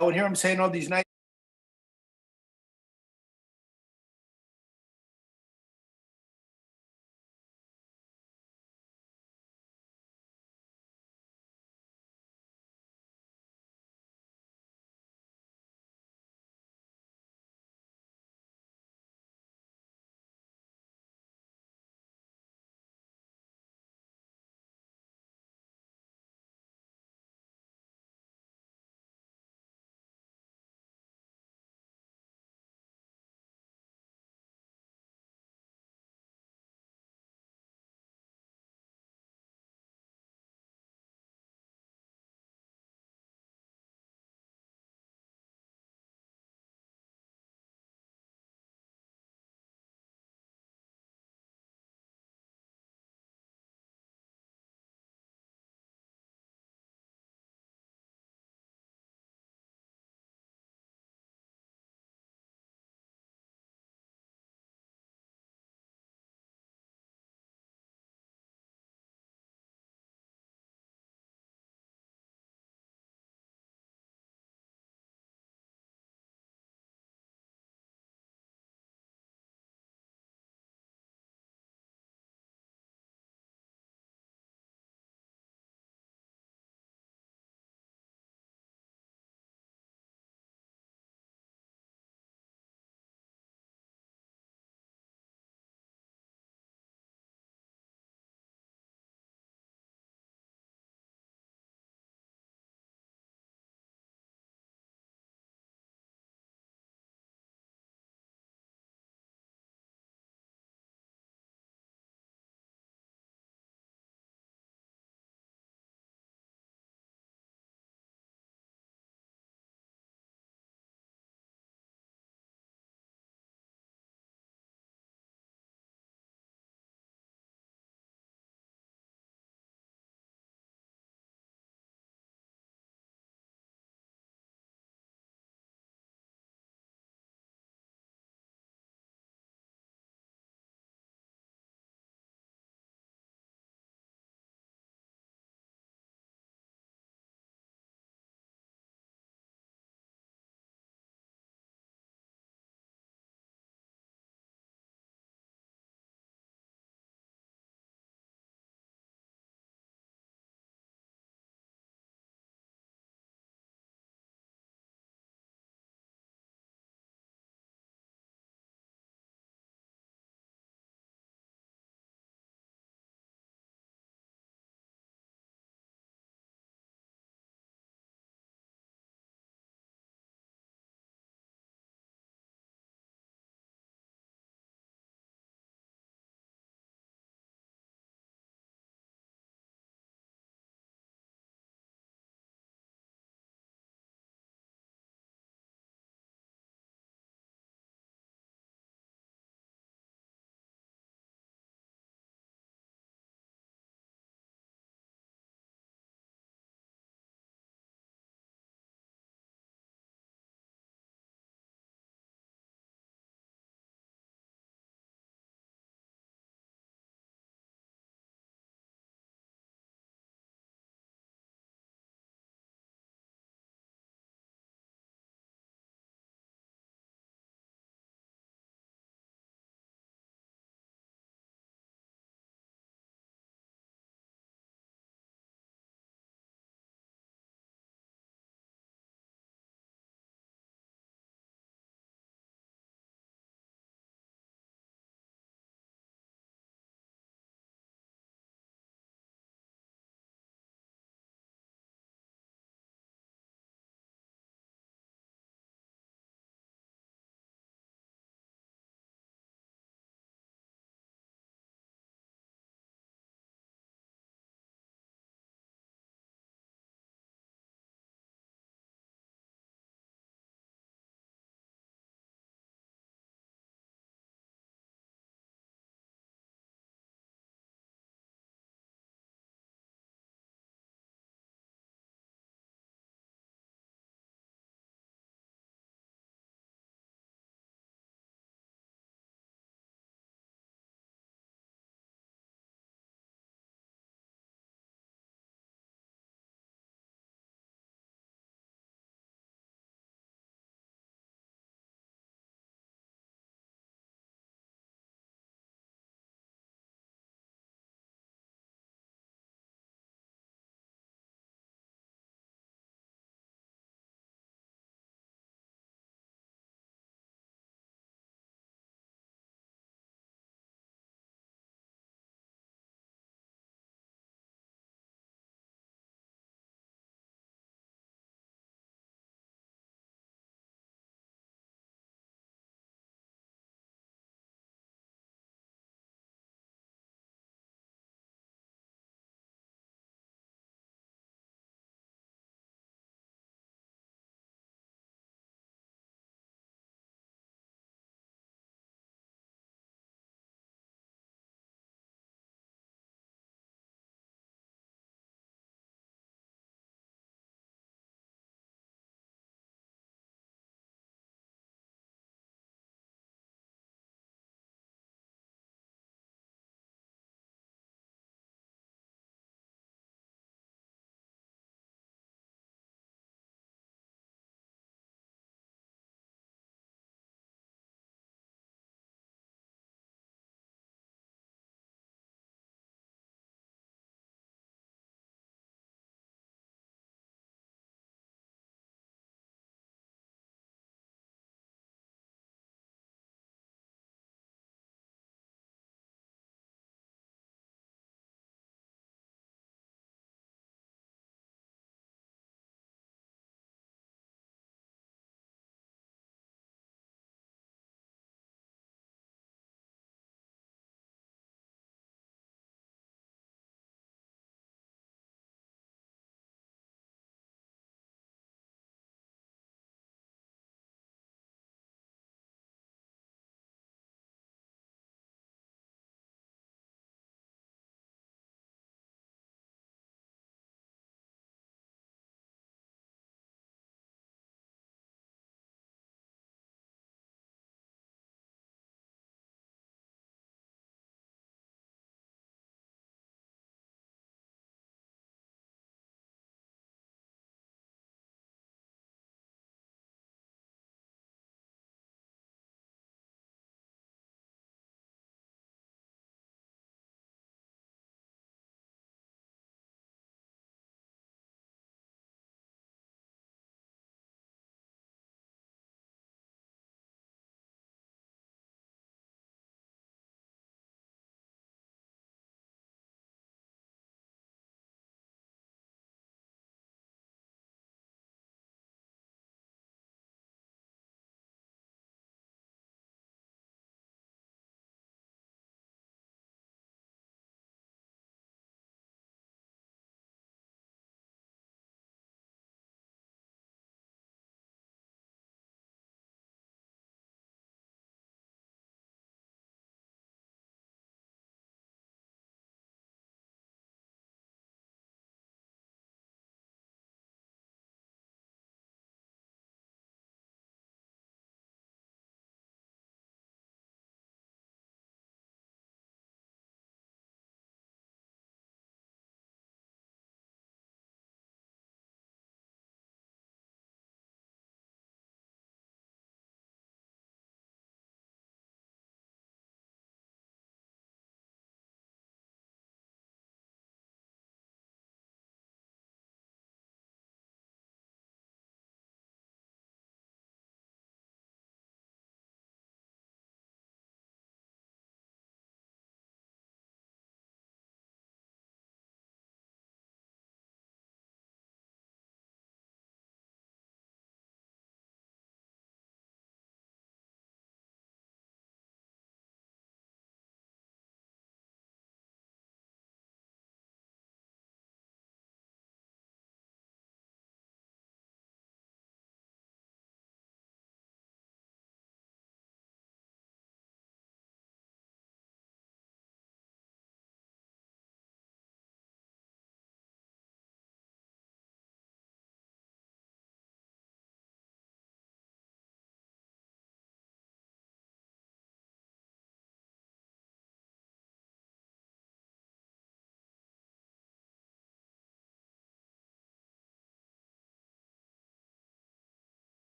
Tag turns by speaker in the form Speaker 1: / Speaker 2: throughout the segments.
Speaker 1: I would hear him saying all these nice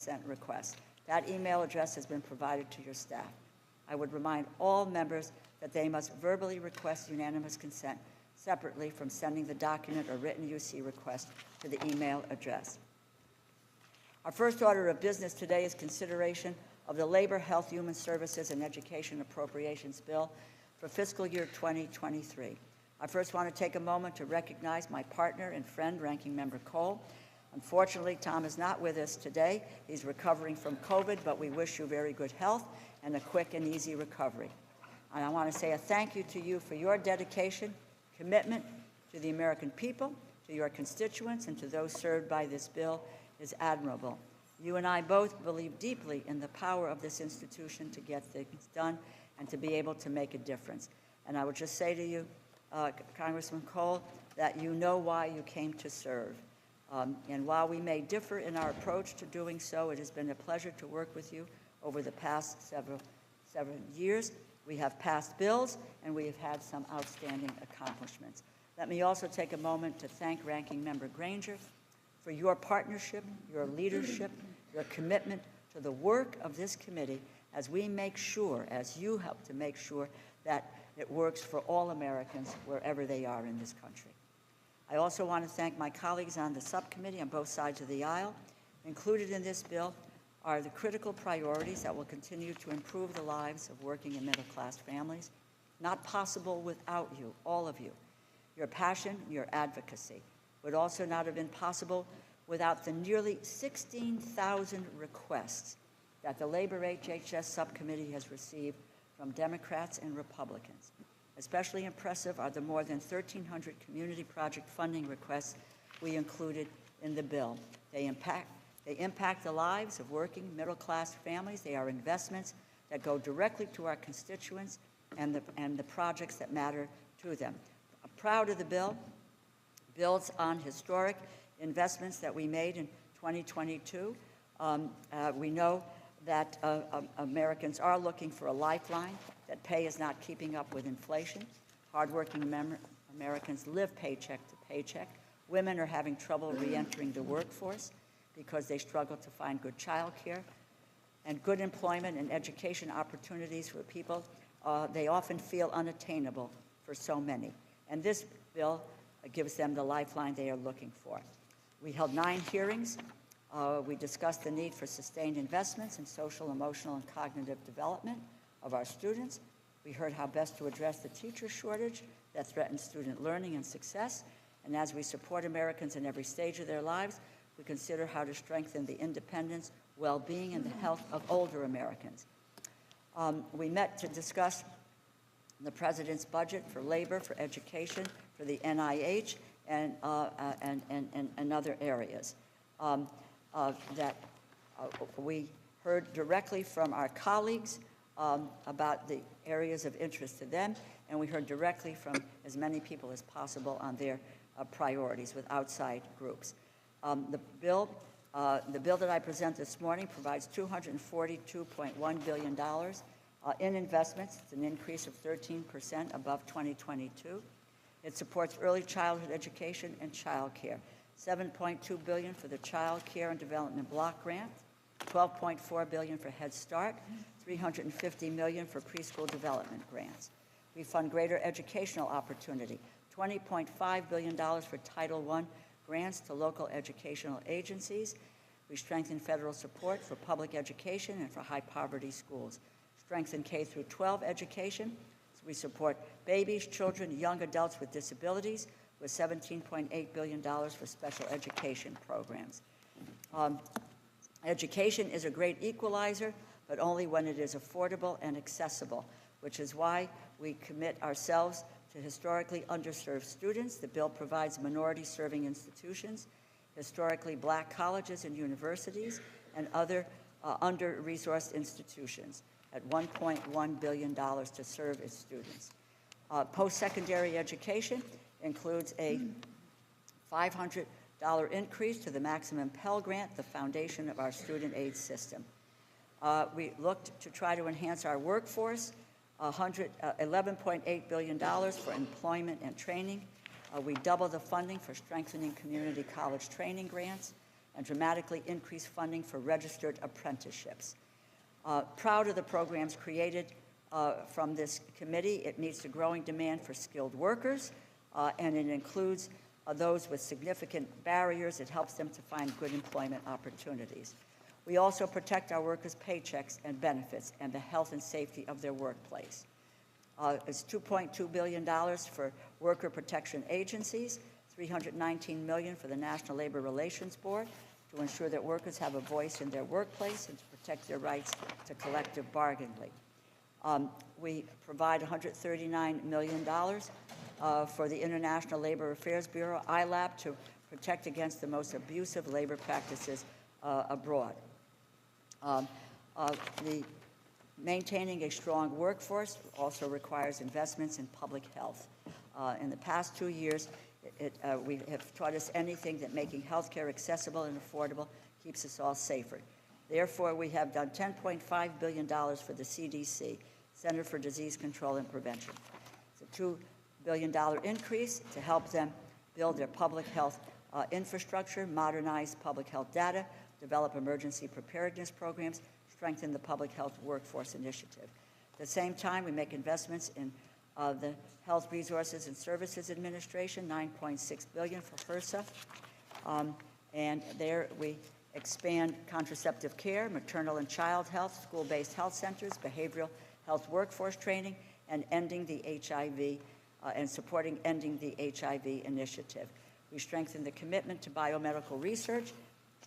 Speaker 1: consent request. That email address has been provided to your staff. I would remind all members that they must verbally request unanimous consent separately from sending the document or written UC request to the email address. Our first order of business today is consideration of the Labor, Health, Human Services, and Education Appropriations Bill for fiscal year 2023. I first want to take a moment to recognize my partner and friend, Ranking Member Cole. Unfortunately, Tom is not with us today. He's recovering from COVID, but we wish you very good health and a quick and easy recovery. And I want to say a thank you to you for your dedication, commitment to the American people, to your constituents, and to those served by this bill is admirable. You and I both believe deeply in the power of this institution to get things done and to be able to make a difference. And I would just say to you, Congressman Cole, that you know why you came to serve. And while we may differ in our approach to doing so, it has been a pleasure to work with you over the past several years. We have passed bills, and we have had some outstanding accomplishments. Let me also take a moment to thank Ranking Member Granger for your partnership, your leadership, your commitment to the work of this committee as we make sure, as you help to make sure, that it works for all Americans wherever they are in this country. I also want to thank my colleagues on the subcommittee on both sides of the aisle. Included in this bill are the critical priorities that will continue to improve the lives of working and middle-class families. Not possible without you, all of you. Your passion, your advocacy would also not have been possible without the nearly 16,000 requests that the Labor HHS subcommittee has received from Democrats and Republicans. Especially impressive are the more than 1,300 community project funding requests we included in the bill. They impact the lives of working middle-class families. They are investments that go directly to our constituents and the projects that matter to them. I'm proud of the bill. Builds on historic investments that we made in 2022. We know that Americans are looking for a lifeline, that pay is not keeping up with inflation. Hardworking Americans live paycheck to paycheck. Women are having trouble re-entering the workforce because they struggle to find good child care and good employment and education opportunities for people. They often feel unattainable for so many. And this bill gives them the lifeline they are looking for. We held 9 hearings. We discussed the need for sustained investments in social, emotional, and cognitive development of our students. We heard how best to address the teacher shortage that threatens student learning and success. And as we support Americans in every stage of their lives, we consider how to strengthen the independence, well-being, and the health of older Americans. We met to discuss the President's budget for labor, for education, for the NIH, and other areas. We heard directly from our colleagues about the areas of interest to them, and we heard directly from as many people as possible on their priorities with outside groups. The bill that I present this morning provides $242.1 billion in investments. It's an increase of 13% above 2022. It supports early childhood education and child care. $7.2 billion for the Child Care and Development Block Grant, $12.4 billion for Head Start, $350 million for preschool development grants. We fund greater educational opportunity, $20.5 billion for Title I grants to local educational agencies. We strengthen federal support for public education and for high poverty schools. Strengthen K-12 education. So we support babies, children, young adults with disabilities with $17.8 billion for special education programs. Education is a great equalizer, but only when it is affordable and accessible, which is why we commit ourselves to historically underserved students. The bill provides minority-serving institutions, historically black colleges and universities, and other under-resourced institutions at $1.1 billion to serve its students. Post-secondary education includes a $500 increase to the maximum Pell Grant, the foundation of our student aid system. We looked to try to enhance our workforce, $11.8 billion for employment and training. We double the funding for strengthening community college training grants. and dramatically increase funding for registered apprenticeships. Proud of the programs created from this committee. It meets the growing demand for skilled workers, and it includes those with significant barriers. It helps them to find good employment opportunities. We also protect our workers' paychecks and benefits and the health and safety of their workplace. It's $2.2 billion for worker protection agencies, $319 million for the National Labor Relations Board to ensure that workers have a voice in their workplace and to protect their rights to collective bargaining. We provide $139 million for the International Labor Affairs Bureau, ILAB, to protect against the most abusive labor practices abroad. Maintaining a strong workforce also requires investments in public health. In the past 2 years, we have taught us anything that making health care accessible and affordable keeps us all safer. Therefore, we have done $10.5 billion for the CDC, Center for Disease Control and Prevention. It's a $2 billion increase to help them build their public health infrastructure, modernize public health data, develop emergency preparedness programs, strengthen the public health workforce initiative. At the same time, we make investments in the Health Resources and Services Administration, $9.6 billion for HRSA. And there we expand contraceptive care, maternal and child health, school-based health centers, behavioral health workforce training, and ending the HIV and supporting ending the HIV initiative. We strengthen the commitment to biomedical research,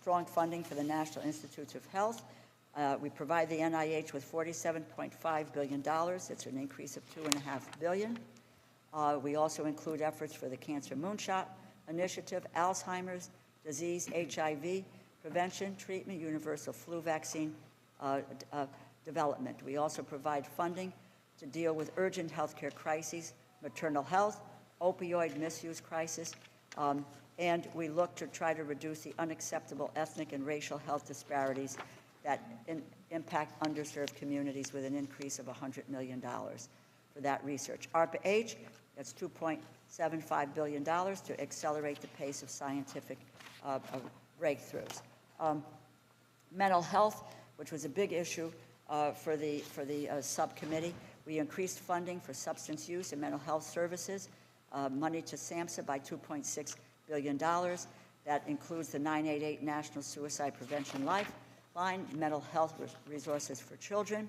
Speaker 1: strong funding for the National Institutes of Health. We provide the NIH with $47.5 billion. It's an increase of $2.5 billion. We also include efforts for the Cancer Moonshot Initiative, Alzheimer's disease, HIV prevention, treatment, universal flu vaccine development. We also provide funding to deal with urgent healthcare crises, maternal health, opioid misuse crisis, and we look to try to reduce the unacceptable ethnic and racial health disparities that impact underserved communities with an increase of $100 million for that research. ARPA-H, that's $2.75 billion to accelerate the pace of scientific breakthroughs. Mental health, which was a big issue for the subcommittee. We increased funding for substance use and mental health services, money to SAMHSA by $2.6 billion. That includes the 988 National Suicide Prevention Lifeline, mental health resources for children,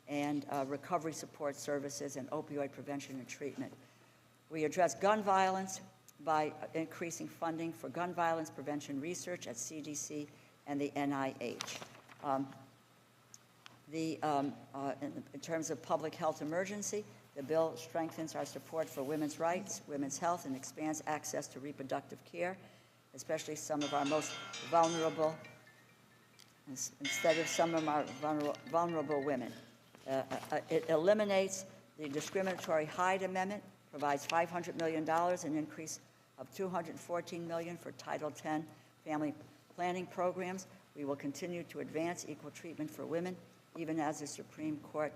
Speaker 1: and recovery support services and opioid prevention and treatment. We address gun violence by increasing funding for gun violence prevention research at CDC and the NIH. In terms of public health emergency, the bill strengthens our support for women's rights, women's health, and expands access to reproductive care, especially some of our most vulnerable, instead of some of our vulnerable women. It eliminates the discriminatory Hyde Amendment, provides $500 million, an increase of $214 million for Title X family planning programs. We will continue to advance equal treatment for women, even as the Supreme Court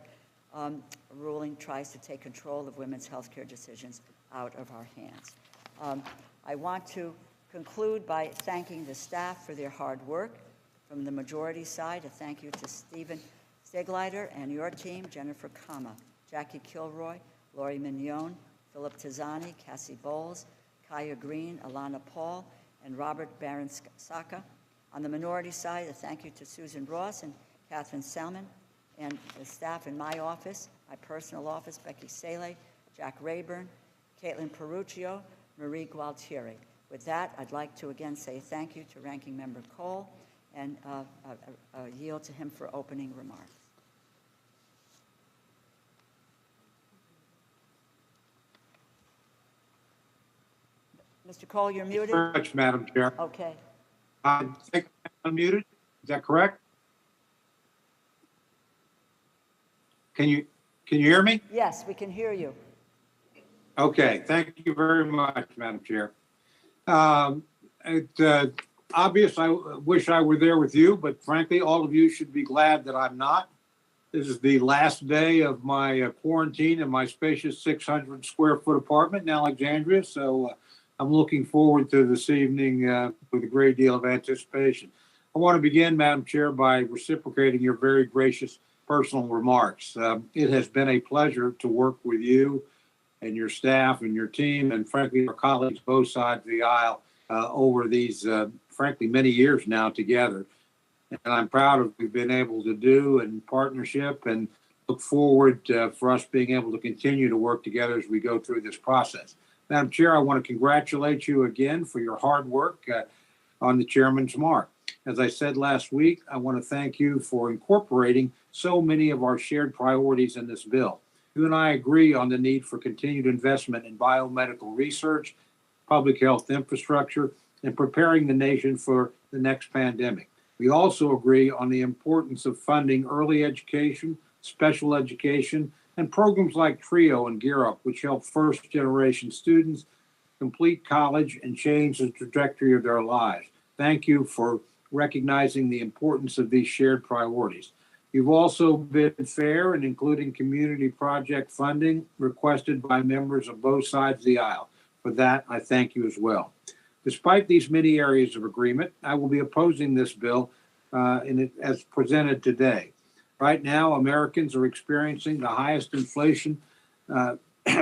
Speaker 1: ruling tries to take control of women's health care decisions out of our hands. I want to conclude by thanking the staff for their hard work. From the majority side, a thank you to Stephen Stegleiter and your team, Jennifer Kama, Jackie Kilroy, Lori Mignon, Philip Tizzani, Cassie Bowles, Kaya Green, Alana Paul, and Robert Barron-Saka. On the minority side, a thank you to Susan Ross and Catherine Salmon, and the staff in my office, my personal office, Becky Saleh, Jack Rayburn, Caitlin Peruccio, Marie Gualtieri. With that, I'd like to again say thank you to Ranking Member Cole and yield to him for opening remarks. Mr. Cole, you're muted.
Speaker 2: Thank you very much, Madam Chair.
Speaker 1: Okay.
Speaker 2: I think I'm unmuted. Is that correct? Can you hear me?
Speaker 1: Yes, we can hear you.
Speaker 2: Okay. Thank you very much, Madam Chair. It's obvious I wish I were there with you, but frankly, all of you should be glad that I'm not. This is the last day of my quarantine in my spacious 600 square foot apartment in Alexandria. So I'm looking forward to this evening with a great deal of anticipation. I want to begin, Madam Chair, by reciprocating your very gracious personal remarks. It has been a pleasure to work with you and your staff and your team, and frankly, our colleagues both sides of the aisle over these, frankly, many years now together. And I'm proud of what we've been able to do in partnership, and look forward for us being able to continue to work together as we go through this process. Madam Chair, I want to congratulate you again for your hard work on the Chairman's Mark. As I said last week, I want to thank you for incorporating so many of our shared priorities in this bill. You and I agree on the need for continued investment in biomedical research, public health infrastructure, and preparing the nation for the next pandemic. We also agree on the importance of funding early education, special education, and programs like TRIO and Gear Up, which help first-generation students complete college and change the trajectory of their lives. Thank you for recognizing the importance of these shared priorities. You've also been fair in including community project funding requested by members of both sides of the aisle. For that, I thank you as well. Despite these many areas of agreement, I will be opposing this bill as presented today. Right now, Americans are experiencing the highest inflation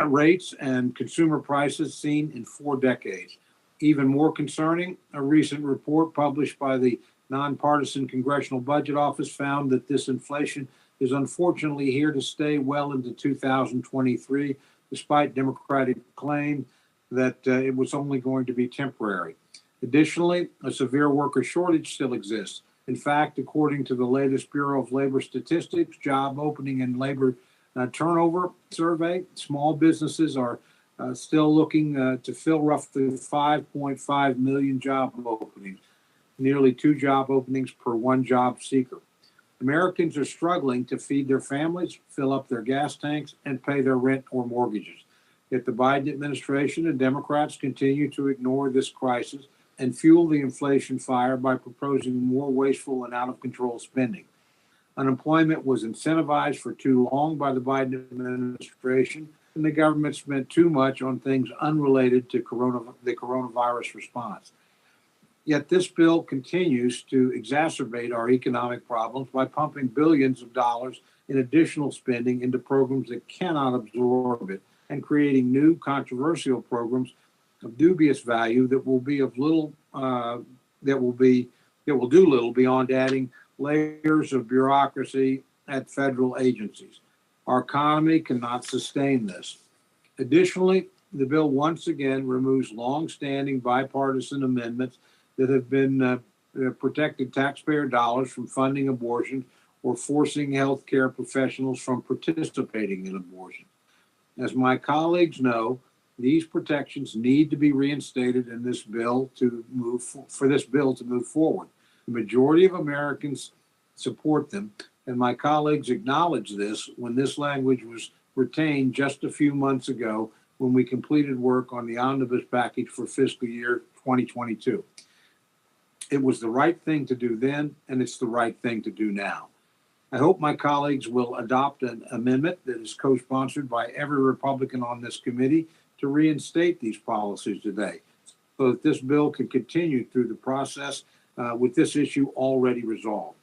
Speaker 2: rates and consumer prices seen in 4 decades. Even more concerning, a recent report published by the Nonpartisan Congressional Budget Office found that this inflation is unfortunately here to stay well into 2023, despite Democratic claim that it was only going to be temporary. Additionally, a severe worker shortage still exists. In fact, according to the latest Bureau of Labor Statistics job opening and labor turnover survey, small businesses are still looking to fill roughly 5.5 million job openings, nearly 2 job openings per 1 job seeker. Americans are struggling to feed their families, fill up their gas tanks, and pay their rent or mortgages. Yet the Biden administration and Democrats continue to ignore this crisis and fuel the inflation fire by proposing more wasteful and out-of-control spending. Unemployment was incentivized for too long by the Biden administration, and the government spent too much on things unrelated to the coronavirus response. Yet this bill continues to exacerbate our economic problems by pumping billions of dollars in additional spending into programs that cannot absorb it, and creating new controversial programs of dubious value that will be of little that will do little beyond adding layers of bureaucracy at federal agencies. Our economy cannot sustain this. Additionally, the bill once again removes long-standing bipartisan amendments that have been protected taxpayer dollars from funding abortion or forcing healthcare professionals from participating in abortion. As my colleagues know, these protections need to be reinstated in this bill to move forward. The majority of Americans support them, and my colleagues acknowledged this when this language was retained just a few months ago when we completed work on the omnibus package for fiscal year 2022. It was the right thing to do then, and it's the right thing to do now. I hope my colleagues will adopt an amendment that is co-sponsored by every Republican on this committee to reinstate these policies today, so that this bill can continue through the process with this issue already resolved.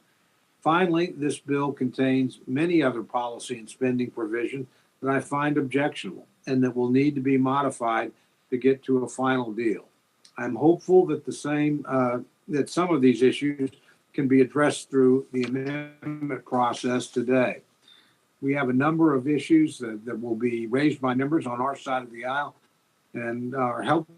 Speaker 2: Finally, this bill contains many other policy and spending provisions that I find objectionable and that will need to be modified to get to a final deal. I'm hopeful that that some of these issues can be addressed through the amendment process today. We have a number of issues that will be raised by members on our side of the aisle and are helpful.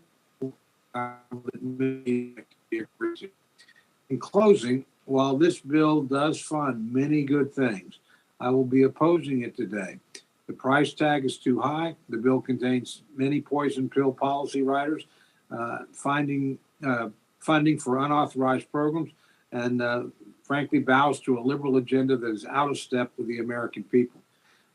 Speaker 2: In closing, while this bill does fund many good things, I will be opposing it today. The price tag is too high. The bill contains many poison pill policy writers, funding for unauthorized programs, and frankly bows to a liberal agenda that is out of step with the American people.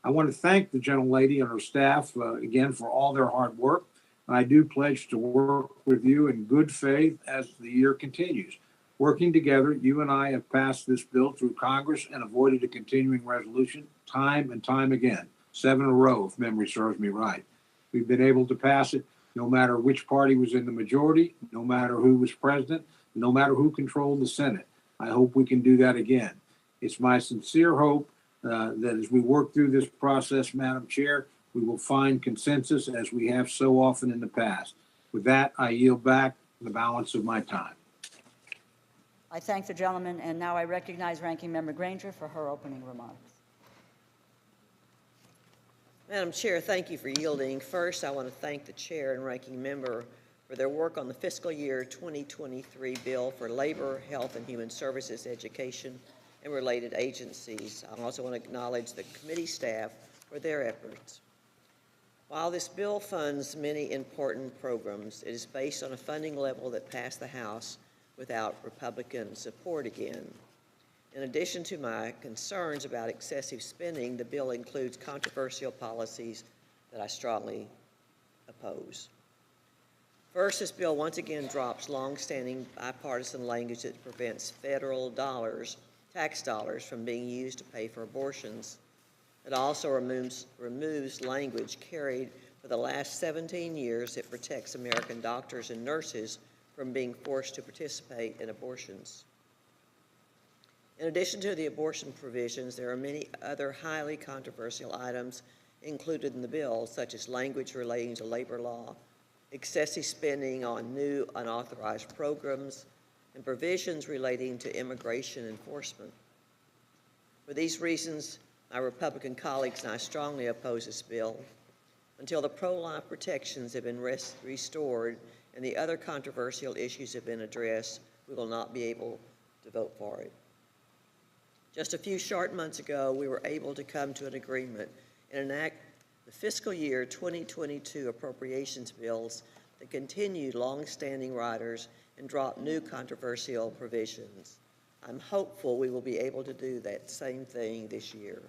Speaker 2: I want to thank the gentlelady and her staff again for all their hard work. I do pledge to work with you in good faith as the year continues. Working together, you and I have passed this bill through Congress and avoided a continuing resolution time and time again, 7 in a row, if memory serves me right. We've been able to pass it no matter which party was in the majority, no matter who was president, no matter who controlled the Senate. I hope we can do that again. It's my sincere hope that as we work through this process, Madam Chair, we will find consensus as we have so often in the past. With that, I yield back the balance of my time.
Speaker 1: I thank the gentleman, and now I recognize Ranking Member Granger for her opening remarks.
Speaker 3: Madam Chair, thank you for yielding. First, I want to thank the Chair and Ranking Member for their work on the fiscal year 2023 bill for labor, health, and human services, education, and related agencies. I also want to acknowledge the committee staff for their efforts. While this bill funds many important programs, it is based on a funding level that passed the House without Republican support again. In addition to my concerns about excessive spending, the bill includes controversial policies that I strongly oppose. First, this bill once again drops long-standing bipartisan language that prevents federal dollars, tax dollars, from being used to pay for abortions. It also removes language carried for the last 17 years that protects American doctors and nurses from being forced to participate in abortions. In addition to the abortion provisions, there are many other highly controversial items included in the bill, such as language relating to labor law, excessive spending on new unauthorized programs, and provisions relating to immigration enforcement. For these reasons, my Republican colleagues and I strongly oppose this bill. Until the pro-life protections have been restored and the other controversial issues have been addressed, we will not be able to vote for it. Just a few short months ago, we were able to come to an agreement and enact the fiscal year 2022 appropriations bills that continued long-standing riders and drop new controversial provisions. I'm hopeful we will be able to do that same thing this year.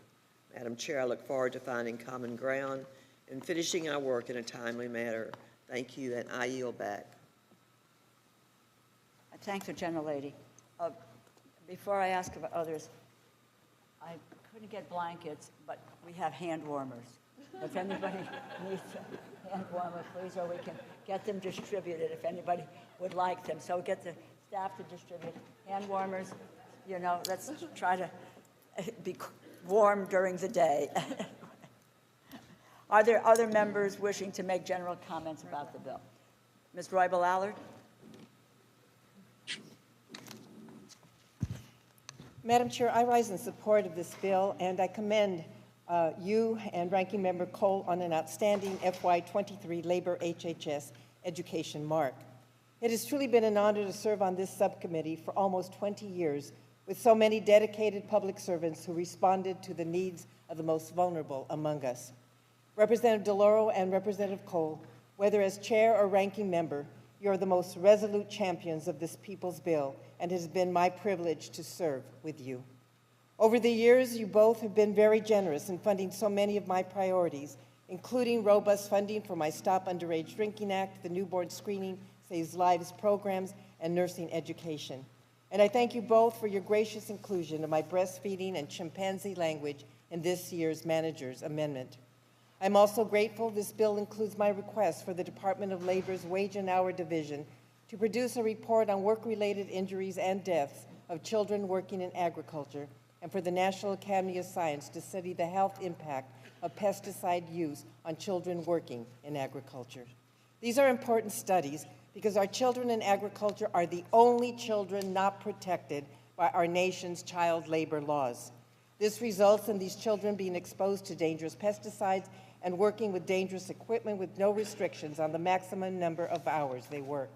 Speaker 3: Madam Chair, I look forward to finding common ground and finishing our work in a timely manner. Thank you, and I yield back.
Speaker 1: I thank the gentlelady. Before I ask of others, I couldn't get blankets, but we have hand warmers. If anybody needs a hand warmer, please, or we can get them distributed if anybody would like them. So get the staff to distribute hand warmers. You know, let's try to be warm during the day. Are there other members wishing to make general comments about the bill? Ms. Roybal-Allard?
Speaker 4: Madam Chair, I rise in support of this bill, and I commend you and Ranking Member Cole on an outstanding FY23 Labor HHS education mark. It has truly been an honor to serve on this subcommittee for almost 20 years with so many dedicated public servants who responded to the needs of the most vulnerable among us. Representative DeLauro and Representative Cole, whether as chair or ranking member, you are the most resolute champions of this people's bill, and it has been my privilege to serve with you. Over the years, you both have been very generous in funding so many of my priorities, including robust funding for my Stop Underage Drinking Act, the Newborn Screening Saves Lives programs, and nursing education. And I thank you both for your gracious inclusion of my breastfeeding and chimpanzee language in this year's manager's amendment. I'm also grateful this bill includes my request for the Department of Labor's Wage and Hour Division to produce a report on work-related injuries and deaths of children working in agriculture, and for the National Academy of Science to study the health impact of pesticide use on children working in agriculture. These are important studies because our children in agriculture are the only children not protected by our nation's child labor laws. This results in these children being exposed to dangerous pesticides and working with dangerous equipment with no restrictions on the maximum number of hours they work.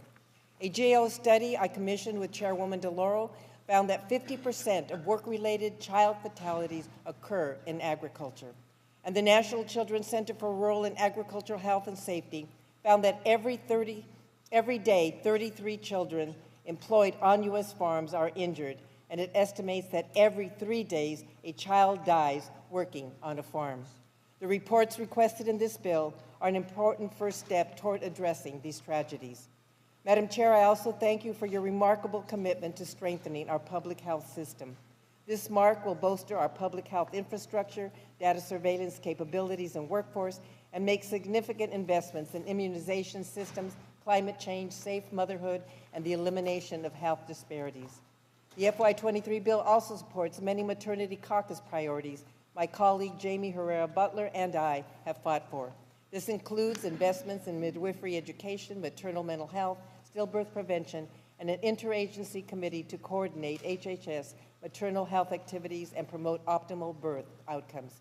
Speaker 4: A GAO study I commissioned with Chairwoman DeLauro found that 50% of work-related child fatalities occur in agriculture. And the National Children's Center for Rural and Agricultural Health and Safety found that every day, 33 children employed on U.S. farms are injured, and it estimates that every 3 days, a child dies working on a farm. The reports requested in this bill are an important first step toward addressing these tragedies. Madam Chair, I also thank you for your remarkable commitment to strengthening our public health system. This mark will bolster our public health infrastructure, data surveillance capabilities and workforce, and make significant investments in immunization systems, climate change, safe motherhood, and the elimination of health disparities. The FY23 bill also supports many maternity caucus priorities my colleague Jamie Herrera Butler and I have fought for. This includes investments in midwifery education, maternal mental health, stillbirth prevention, and an interagency committee to coordinate HHS maternal health activities and promote optimal birth outcomes.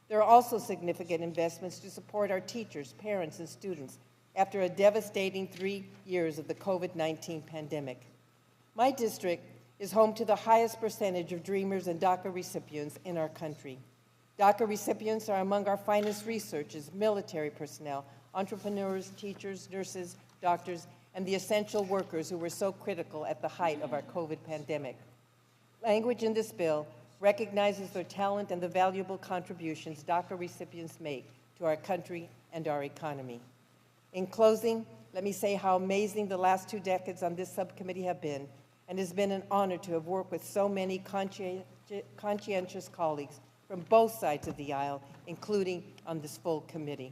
Speaker 4: There are also significant investments to support our teachers, parents, and students after a devastating 3 years of the COVID-19 pandemic. My district is home to the highest percentage of Dreamers and DACA recipients in our country. DACA recipients are among our finest researchers, military personnel, entrepreneurs, teachers, nurses, doctors, and the essential workers who were so critical at the height of our COVID pandemic. Language in this bill recognizes their talent and the valuable contributions DACA recipients make to our country and our economy. In closing, let me say how amazing the last 2 decades on this subcommittee have been, and it's been an honor to have worked with so many conscientious colleagues from both sides of the aisle, including on this full committee.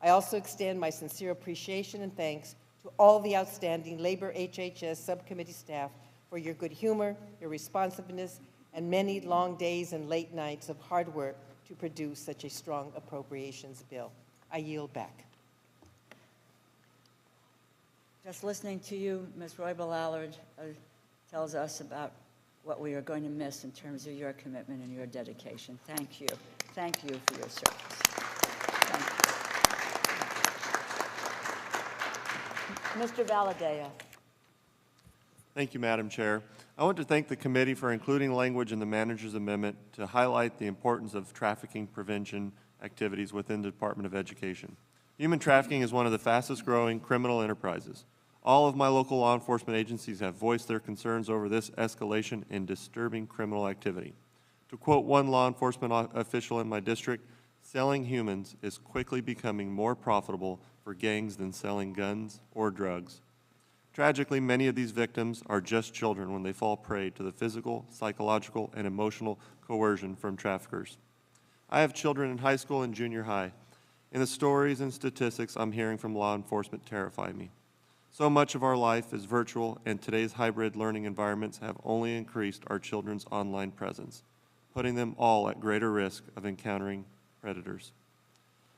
Speaker 4: I also extend my sincere appreciation and thanks to all the outstanding Labor HHS subcommittee staff for your good humor, your responsiveness, and many long days and late nights of hard work to produce such a strong appropriations bill. I yield back.
Speaker 1: Just listening to you, Ms. Roybal-Allard, tells us about what we are going to miss in terms of your commitment and your dedication. Thank you. Thank you for your service. Thank you. Mr. Valadeo.
Speaker 5: Thank you, Madam Chair. I want to thank the committee for including language in the manager's amendment to highlight the importance of trafficking prevention activities within the Department of Education. Human trafficking is one of the fastest growing criminal enterprises. All of my local law enforcement agencies have voiced their concerns over this escalation in disturbing criminal activity. To quote one law enforcement official in my district, selling humans is quickly becoming more profitable for gangs than selling guns or drugs. Tragically, many of these victims are just children when they fall prey to the physical, psychological, and emotional coercion from traffickers. I have children in high school and junior high, and the stories and statistics I'm hearing from law enforcement terrify me. So much of our life is virtual, and today's hybrid learning environments have only increased our children's online presence, putting them all at greater risk of encountering predators.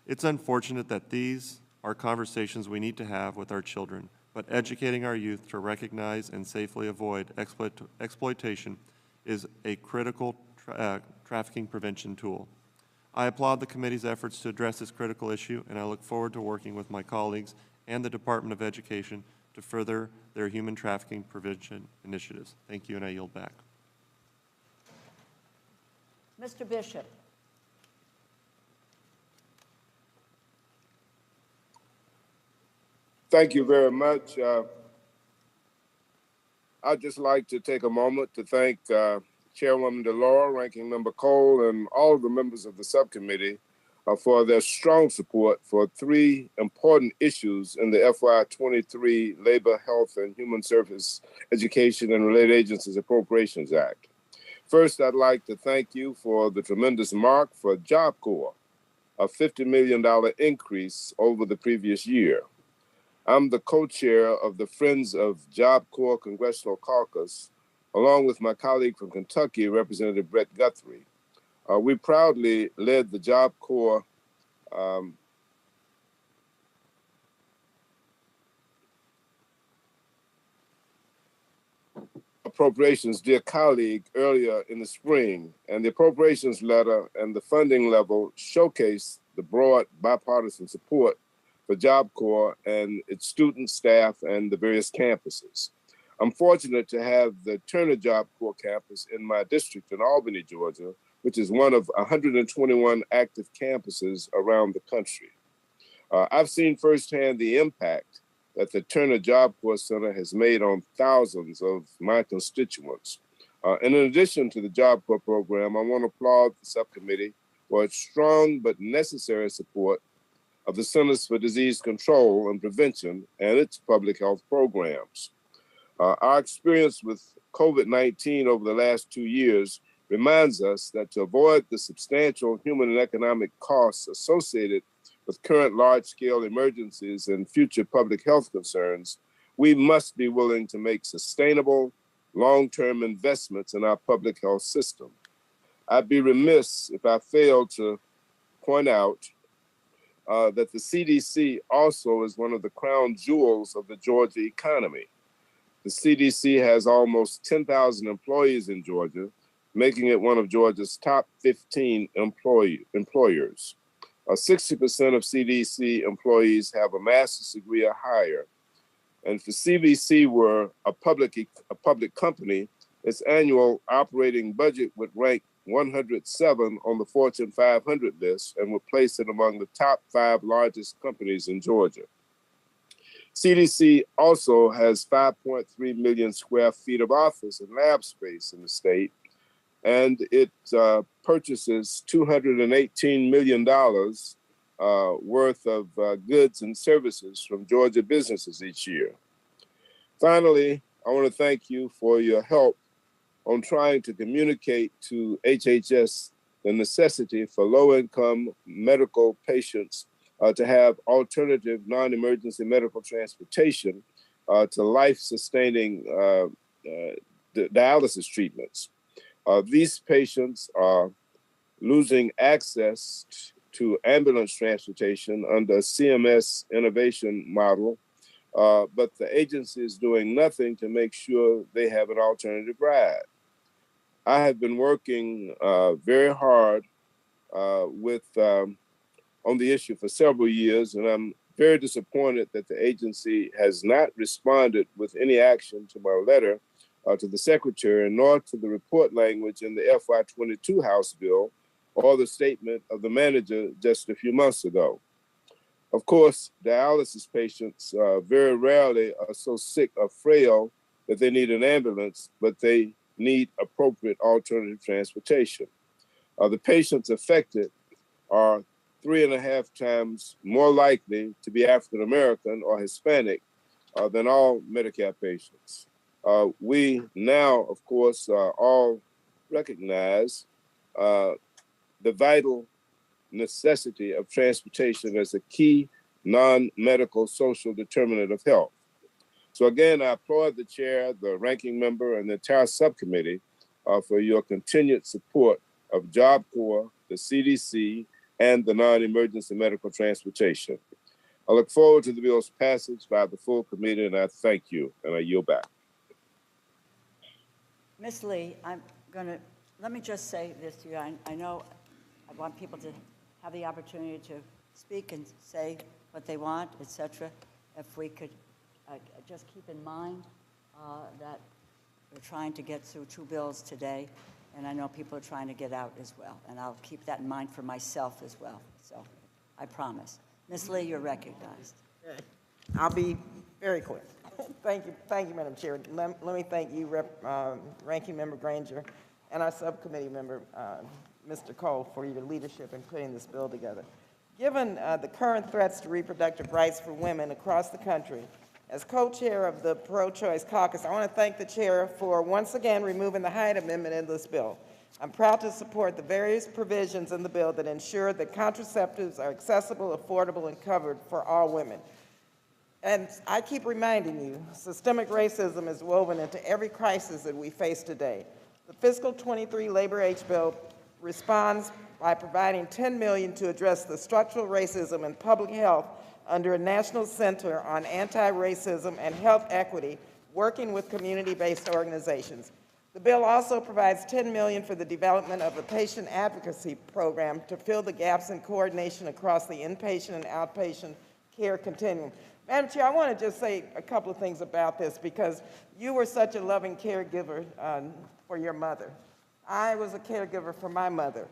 Speaker 5: It's unfortunate that these are conversations we need to have with our children, but educating our youth to recognize and safely avoid exploitation is a critical trafficking prevention tool. I applaud the committee's efforts to address this critical issue, and I look forward to working with my colleagues and the Department of Education to further their human trafficking prevention initiatives. Thank you, and I yield back.
Speaker 1: Mr. Bishop.
Speaker 6: Thank you very much. I'd just like to take a moment to thank Chairwoman DeLauro, Ranking Member Cole, and all of the members of the subcommittee for their strong support for 3 important issues in the FY23 Labor, Health, and Human Service Education and Related Agencies Appropriations Act. First, I'd like to thank you for the tremendous mark for Job Corps, a $50 million increase over the previous year. I'm the co-chair of the Friends of Job Corps Congressional Caucus, along with my colleague from Kentucky, Representative Brett Guthrie. We proudly led the Job Corps appropriations, dear colleague, earlier in the spring, and the appropriations letter and the funding level showcased the broad bipartisan support for Job Corps and its students, staff, and the various campuses. I'm fortunate to have the Turner Job Corps campus in my district in Albany, Georgia, which is one of 121 active campuses around the country. I've seen firsthand the impact that the Turner Job Corps Center has made on thousands of my constituents. And in addition to the Job Corps program, I want to applaud the subcommittee for its strong but necessary support of the Centers for Disease Control and Prevention and its public health programs. Our experience with COVID-19 over the last 2 years reminds us that to avoid the substantial human and economic costs associated with current large-scale emergencies and future public health concerns, we must be willing to make sustainable, long-term investments in our public health system. I'd be remiss if I failed to point out that the CDC also is one of the crown jewels of the Georgia economy. The CDC has almost 10,000 employees in Georgia, making it one of Georgia's top 15 employers. 60% of CDC employees have a master's degree or higher. And if the CDC were a public company, its annual operating budget would rank 107 on the Fortune 500 list and would place it among the top 5 largest companies in Georgia. CDC also has 5.3 million square feet of office and lab space in the state, and it purchases $218 million worth of goods and services from Georgia businesses each year. Finally, I want to thank you for your help on trying to communicate to HHS the necessity for low-income medical patients to have alternative non-emergency medical transportation to life-sustaining dialysis treatments. These patients are losing access to ambulance transportation under a CMS innovation model, but the agency is doing nothing to make sure they have an alternative ride. I have been working very hard on the issue for several years, and I'm very disappointed that the agency has not responded with any action to my letter to the secretary, nor to the report language in the FY22 House bill or the statement of the manager just a few months ago. Of course, dialysis patients very rarely are so sick or frail that they need an ambulance, but they need appropriate alternative transportation. The patients affected are 3.5 times more likely to be African American or Hispanic than all Medicare patients. We now, of course, all recognize the vital necessity of transportation as a key non-medical social determinant of health. So again, I applaud the chair, the ranking member, and the entire subcommittee for your continued support of Job Corps, the CDC, and the non-emergency medical transportation. I look forward to the bill's passage by the full committee, and I thank you, and I yield back.
Speaker 1: Ms. Lee, let me just say this to you. I know I want people to have the opportunity to speak and say what they want, et cetera. If we could just keep in mind that we're trying to get through 2 bills today, and I know people are trying to get out as well, and I'll keep that in mind for myself as well, so I promise. Ms. Lee, you're recognized.
Speaker 4: I'll be very quick. Thank you, Madam Chair. Let me thank you, Ranking Member Granger, and our subcommittee member, Mr. Cole, for your leadership in putting this bill together. Given the current threats to reproductive rights for women across the country, as co-chair of the Pro-Choice Caucus, I want to thank the chair for once again removing the Hyde Amendment in this bill. I'm proud to support the various provisions in the bill that ensure that contraceptives are accessible, affordable, and covered for all women. And I keep reminding you, systemic racism is woven into every crisis that we face today. The fiscal 23 Labor H bill responds by providing $10 million to address the structural racism in public health under a National Center on Anti-Racism and Health Equity, working with community-based organizations. The bill also provides $10 million for the development of a patient advocacy program to fill the gaps in coordination across the inpatient and outpatient care continuum. Madam Chair, I want to just say a couple of things about this because you were such a loving caregiver for your mother. I was a caregiver for my mother.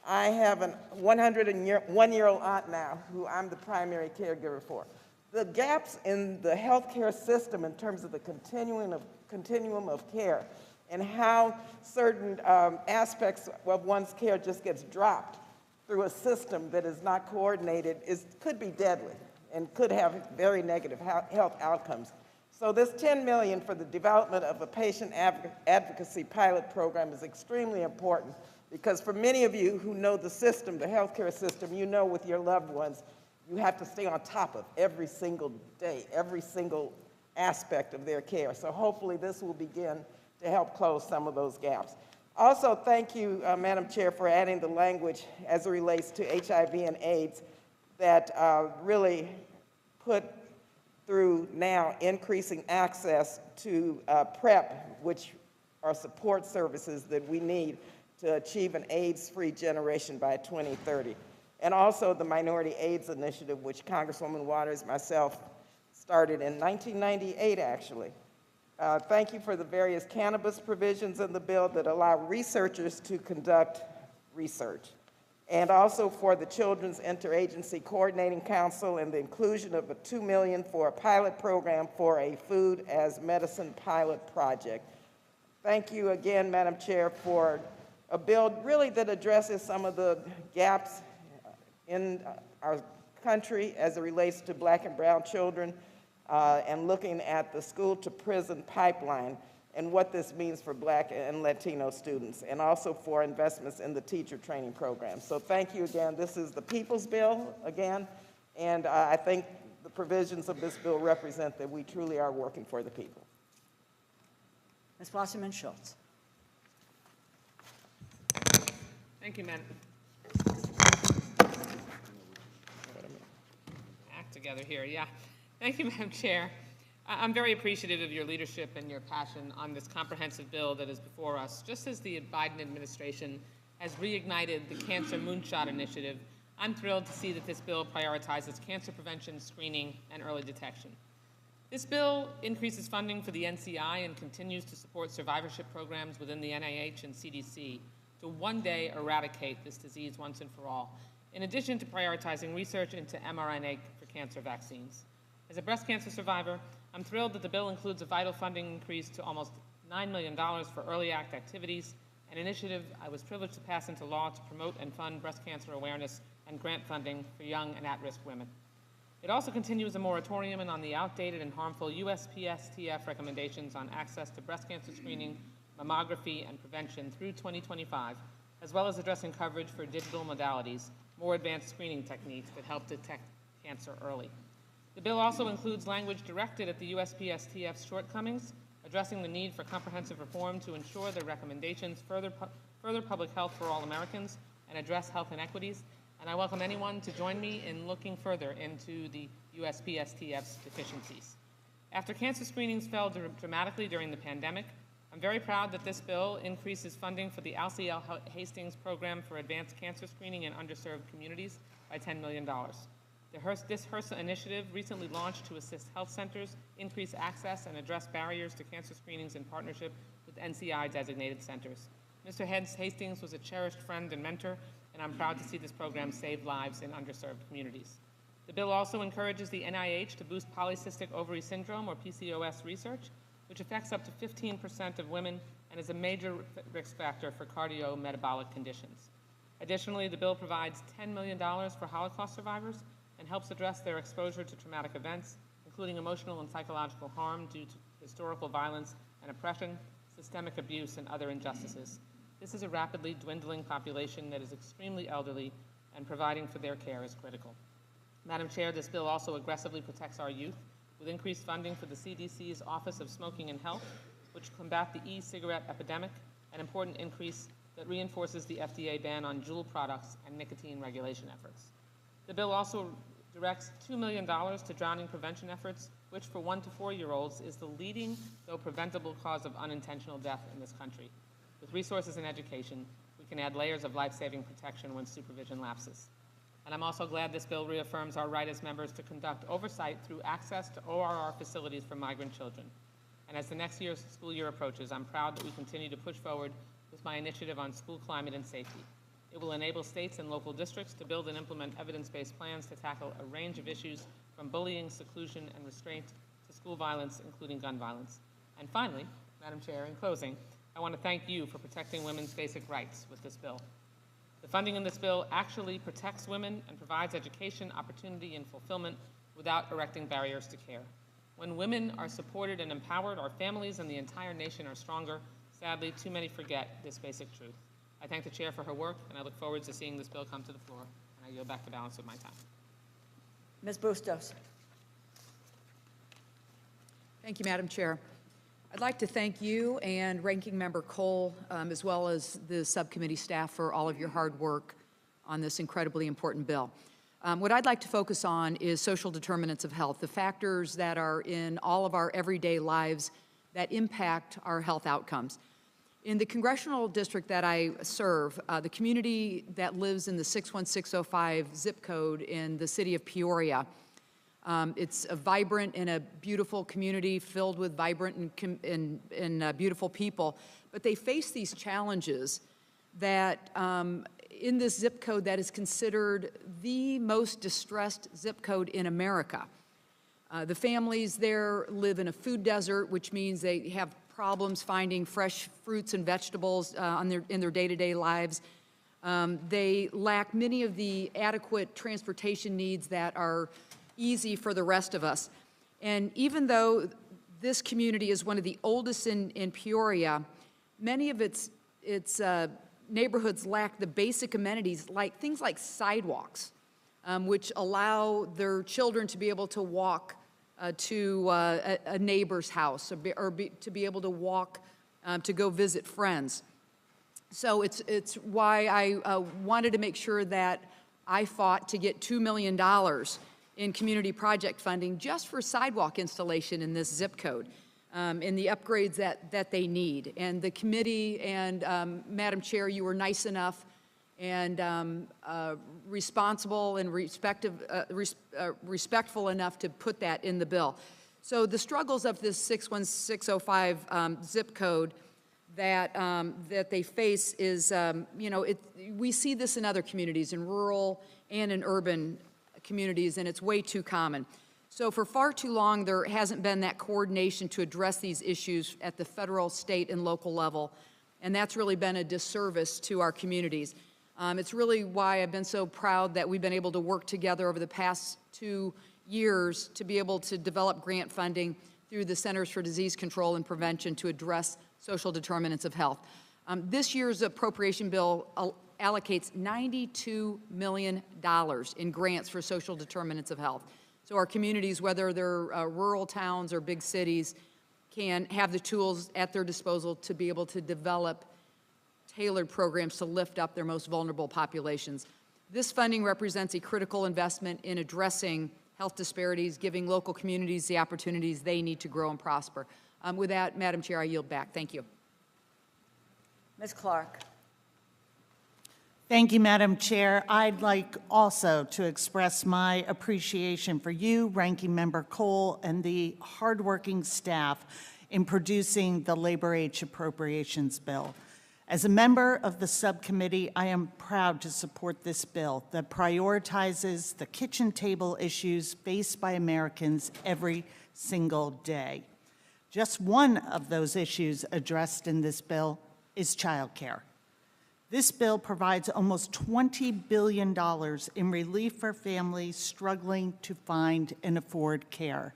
Speaker 4: I have a 101-year-old aunt now who I'm the primary caregiver for. The gaps in the healthcare system in terms of the continuum of care and how certain aspects of one's care just gets dropped through a system that is not coordinated could be deadly and could have very negative health outcomes. So this $10 million for the development of a patient advocacy pilot program is extremely important because for many of you who know the system, the healthcare system, you know with your loved ones,
Speaker 7: you have to stay on top of every single day, every single aspect of their care. So hopefully this will begin to help close some of those gaps. Also, thank you, Madam Chair, for adding the language as it relates to HIV and AIDS that really put through now increasing access to PrEP, which are support services that we need to achieve an AIDS-free generation by 2030. And also the Minority AIDS Initiative, which Congresswoman Waters, myself, started in 1998, actually. Thank you for the various cannabis provisions in the bill that allow researchers to conduct research. And also for the Children's Interagency Coordinating Council and the inclusion of $2 million for a pilot program for a food as medicine pilot project. Thank you again, Madam Chair, for a bill really that addresses some of the gaps in our country as it relates to Black and brown children and looking at the school-to-prison pipeline and what this means for Black and Latino students, and also for investments in the teacher training program. So thank you again. This is the People's Bill again, and I think the provisions of this bill represent that we truly are working for the people.
Speaker 1: Ms. Wasserman Schultz.
Speaker 8: Thank you, Madam. Act together here, yeah. Thank you, Madam Chair. I'm very appreciative of your leadership and your passion on this comprehensive bill that is before us. Just as the Biden administration has reignited the Cancer Moonshot Initiative, I'm thrilled to see that this bill prioritizes cancer prevention, screening, and early detection. This bill increases funding for the NCI and continues to support survivorship programs within the NIH and CDC to one day eradicate this disease once and for all, in addition to prioritizing research into mRNA for cancer vaccines. As a breast cancer survivor, I'm thrilled that the bill includes a vital funding increase to almost $9 million for early act activities, an initiative I was privileged to pass into law to promote and fund breast cancer awareness and grant funding for young and at-risk women. It also continues a moratorium on the outdated and harmful USPSTF recommendations on access to breast cancer screening, mammography, and prevention through 2025, as well as addressing coverage for digital modalities, more advanced screening techniques that help detect cancer early. The bill also includes language directed at the USPSTF's shortcomings, addressing the need for comprehensive reform to ensure their recommendations further public health for all Americans and address health inequities. And I welcome anyone to join me in looking further into the USPSTF's deficiencies. After cancer screenings fell dramatically during the pandemic, I'm very proud that this bill increases funding for the Alcee Hastings Program for Advanced Cancer Screening in Underserved Communities by $10 million. This HRSA initiative recently launched to assist health centers increase access and address barriers to cancer screenings in partnership with NCI-designated centers. Mr. Hastings was a cherished friend and mentor, and I'm proud to see this program save lives in underserved communities. The bill also encourages the NIH to boost polycystic ovary syndrome, or PCOS, research, which affects up to 15% of women and is a major risk factor for cardiometabolic conditions. Additionally, the bill provides $10 million for Holocaust survivors and helps address their exposure to traumatic events, including emotional and psychological harm due to historical violence and oppression, systemic abuse, and other injustices. This is a rapidly dwindling population that is extremely elderly, and providing for their care is critical. Madam Chair, this bill also aggressively protects our youth with increased funding for the CDC's Office of Smoking and Health, which combat the e-cigarette epidemic, an important increase that reinforces the FDA ban on JUUL products and nicotine regulation efforts. The bill also directs $2 million to drowning prevention efforts, which for 1 to 4-year-olds is the leading, though preventable, cause of unintentional death in this country. With resources and education, we can add layers of life-saving protection when supervision lapses. And I'm also glad this bill reaffirms our right as members to conduct oversight through access to ORR facilities for migrant children. And as the next school year approaches, I'm proud that we continue to push forward with my initiative on school climate and safety. It will enable states and local districts to build and implement evidence-based plans to tackle a range of issues from bullying, seclusion, and restraint to school violence, including gun violence. And finally, Madam Chair, in closing, I want to thank you for protecting women's basic rights with this bill. The funding in this bill actually protects women and provides education, opportunity, and fulfillment without erecting barriers to care. When women are supported and empowered, our families and the entire nation are stronger. Sadly, too many forget this basic truth. I thank the Chair for her work, and I look forward to seeing this bill come to the floor. And I yield back the balance of my time.
Speaker 1: Ms. Bustos.
Speaker 9: Thank you, Madam Chair. I'd like to thank you and Ranking Member Cole, as well as the subcommittee staff, for all of your hard work on this incredibly important bill. What I'd like to focus on is social determinants of health, the factors that are in all of our everyday lives that impact our health outcomes. In the congressional district that I serve, the community that lives in the 61605 zip code in the city of Peoria, it's a vibrant and a beautiful community filled with vibrant and beautiful people, but they face these challenges that in this zip code that is considered the most distressed zip code in America. The families there live in a food desert, which means they have problems finding fresh fruits and vegetables in their day-to-day lives. They lack many of the adequate transportation needs that are easy for the rest of us. And even though this community is one of the oldest in Peoria, many of its neighborhoods lack the basic amenities, like things like sidewalks, which allow their children to be able to walk to a neighbor's house to be able to walk to go visit friends. So it's why I wanted to make sure that I fought to get $2 million in community project funding just for sidewalk installation in this zip code, and the upgrades that they need. And the committee and Madam Chair, you were nice enough and responsible and respectful enough to put that in the bill. So the struggles of this 61605 zip code that they face is, we see this in other communities, in rural and in urban communities, and it's way too common. So for far too long, there hasn't been that coordination to address these issues at the federal, state, and local level, and that's really been a disservice to our communities. It's really why I've been so proud that we've been able to work together over the past 2 years to be able to develop grant funding through the Centers for Disease Control and Prevention to address social determinants of health. This year's appropriation bill allocates $92 million in grants for social determinants of health. So our communities, whether they're rural towns or big cities, can have the tools at their disposal to be able to develop tailored programs to lift up their most vulnerable populations. This funding represents a critical investment in addressing health disparities, giving local communities the opportunities they need to grow and prosper. With that, Madam Chair, I yield back. Thank you.
Speaker 1: Ms. Clark.
Speaker 10: Thank you, Madam Chair. I'd like also to express my appreciation for you, Ranking Member Cole, and the hardworking staff in producing the Labor Age Appropriations Bill. As a member of the subcommittee, I am proud to support this bill that prioritizes the kitchen table issues faced by Americans every single day. Just one of those issues addressed in this bill is childcare. This bill provides almost $20 billion in relief for families struggling to find and afford care.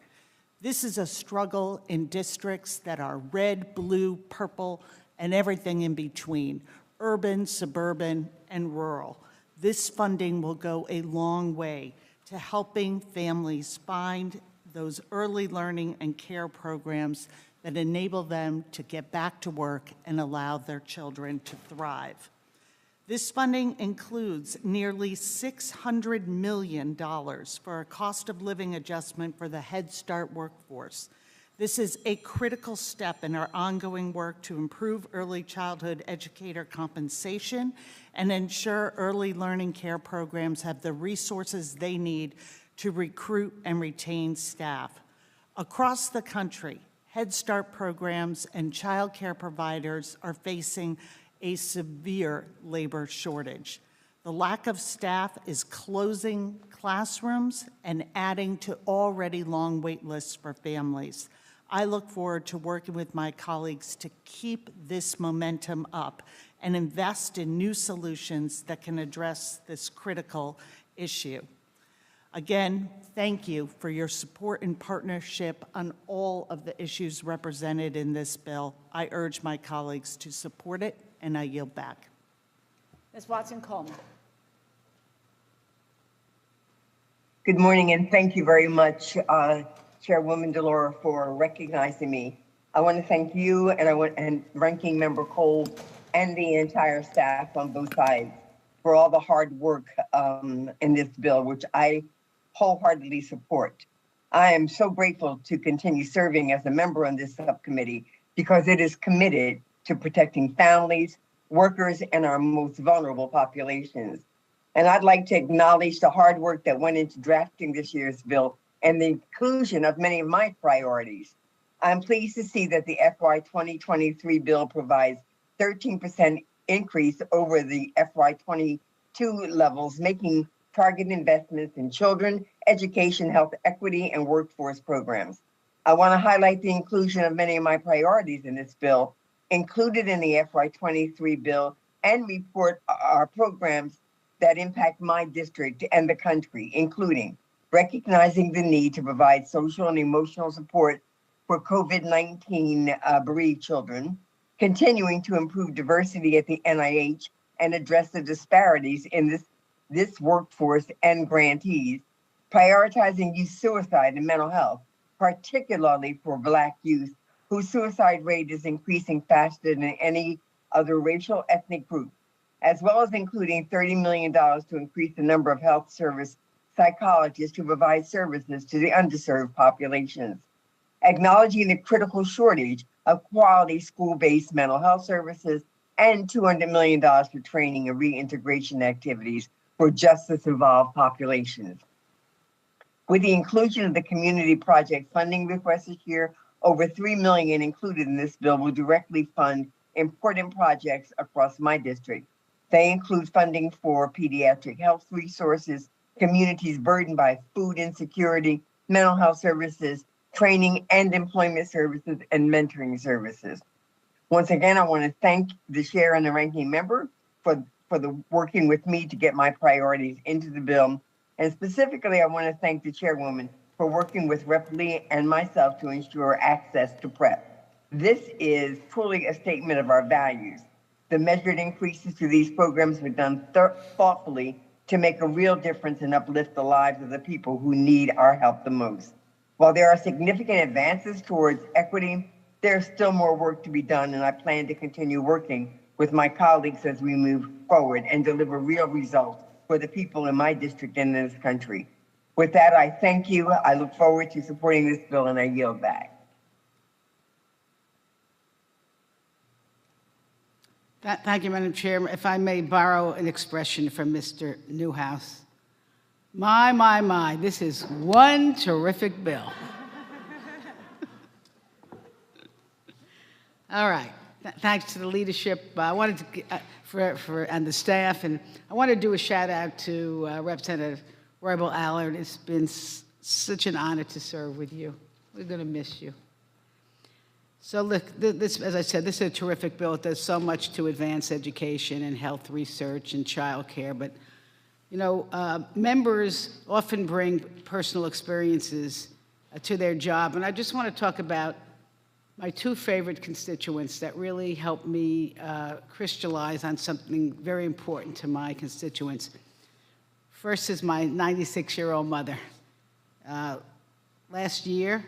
Speaker 10: This is a struggle in districts that are red, blue, purple, and everything in between, urban, suburban, and rural. This funding will go a long way to helping families find those early learning and care programs that enable them to get back to work and allow their children to thrive. This funding includes nearly $600 million for a cost of living adjustment for the Head Start workforce. This is a critical step in our ongoing work to improve early childhood educator compensation and ensure early learning care programs have the resources they need to recruit and retain staff. Across the country, Head Start programs and child care providers are facing a severe labor shortage. The lack of staff is closing classrooms and adding to already long wait lists for families. I look forward to working with my colleagues to keep this momentum up and invest in new solutions that can address this critical issue. Again, thank you for your support and partnership on all of the issues represented in this bill. I urge my colleagues to support it, and I yield back.
Speaker 1: Ms. Watson-Coleman.
Speaker 11: Good morning, and thank you very much, Chairwoman Delora, for recognizing me. I want to thank you and Ranking Member Cole and the entire staff on both sides for all the hard work in this bill, which I wholeheartedly support. I am so grateful to continue serving as a member on this subcommittee because it is committed to protecting families, workers, and our most vulnerable populations. And I'd like to acknowledge the hard work that went into drafting this year's bill and the inclusion of many of my priorities. I'm pleased to see that the FY 2023 bill provides 13% increase over the FY 22 levels, making target investments in children, education, health equity, and workforce programs. I want to highlight the inclusion of many of my priorities in this bill, included in the FY 23 bill, and report our programs that impact my district and the country, including recognizing the need to provide social and emotional support for COVID-19 bereaved children, continuing to improve diversity at the NIH and address the disparities in this workforce and grantees, prioritizing youth suicide and mental health, particularly for Black youth, whose suicide rate is increasing faster than any other racial ethnic group, as well as including $30 million to increase the number of health service psychologists who provide services to the underserved populations, acknowledging the critical shortage of quality school-based mental health services, and $200 million for training and reintegration activities for justice-involved populations. With the inclusion of the community project funding request this year, over $3 million included in this bill will directly fund important projects across my district. They include funding for pediatric health resources, communities burdened by food insecurity, mental health services, training and employment services, and mentoring services. Once again, I want to thank the chair and the ranking member for the working with me to get my priorities into the bill. And specifically, I want to thank the chairwoman for working with Rep. Lee and myself to ensure access to PrEP. This is truly a statement of our values. The measured increases to these programs were done thoughtfully to make a real difference and uplift the lives of the people who need our help the most. While there are significant advances towards equity, there's still more work to be done, and I plan to continue working with my colleagues as we move forward and deliver real results for the people in my district and in this country. With that, I thank you. I look forward to supporting this bill, and I yield back.
Speaker 12: Thank you, Madam Chair. If I may borrow an expression from Mr. Newhouse, my, this is one terrific bill. All right. Thanks to the leadership. I wanted to, and the staff, and I want to do a shout out to Representative Roybal Allard. It's been such an honor to serve with you. We're going to miss you. So look, this, as I said, this is a terrific bill. It does so much to advance education and health research and childcare. But, you know, members often bring personal experiences to their job. And I just want to talk about my two favorite constituents that really helped me crystallize on something very important to my constituents. First is my 96-year-old mother. Last year,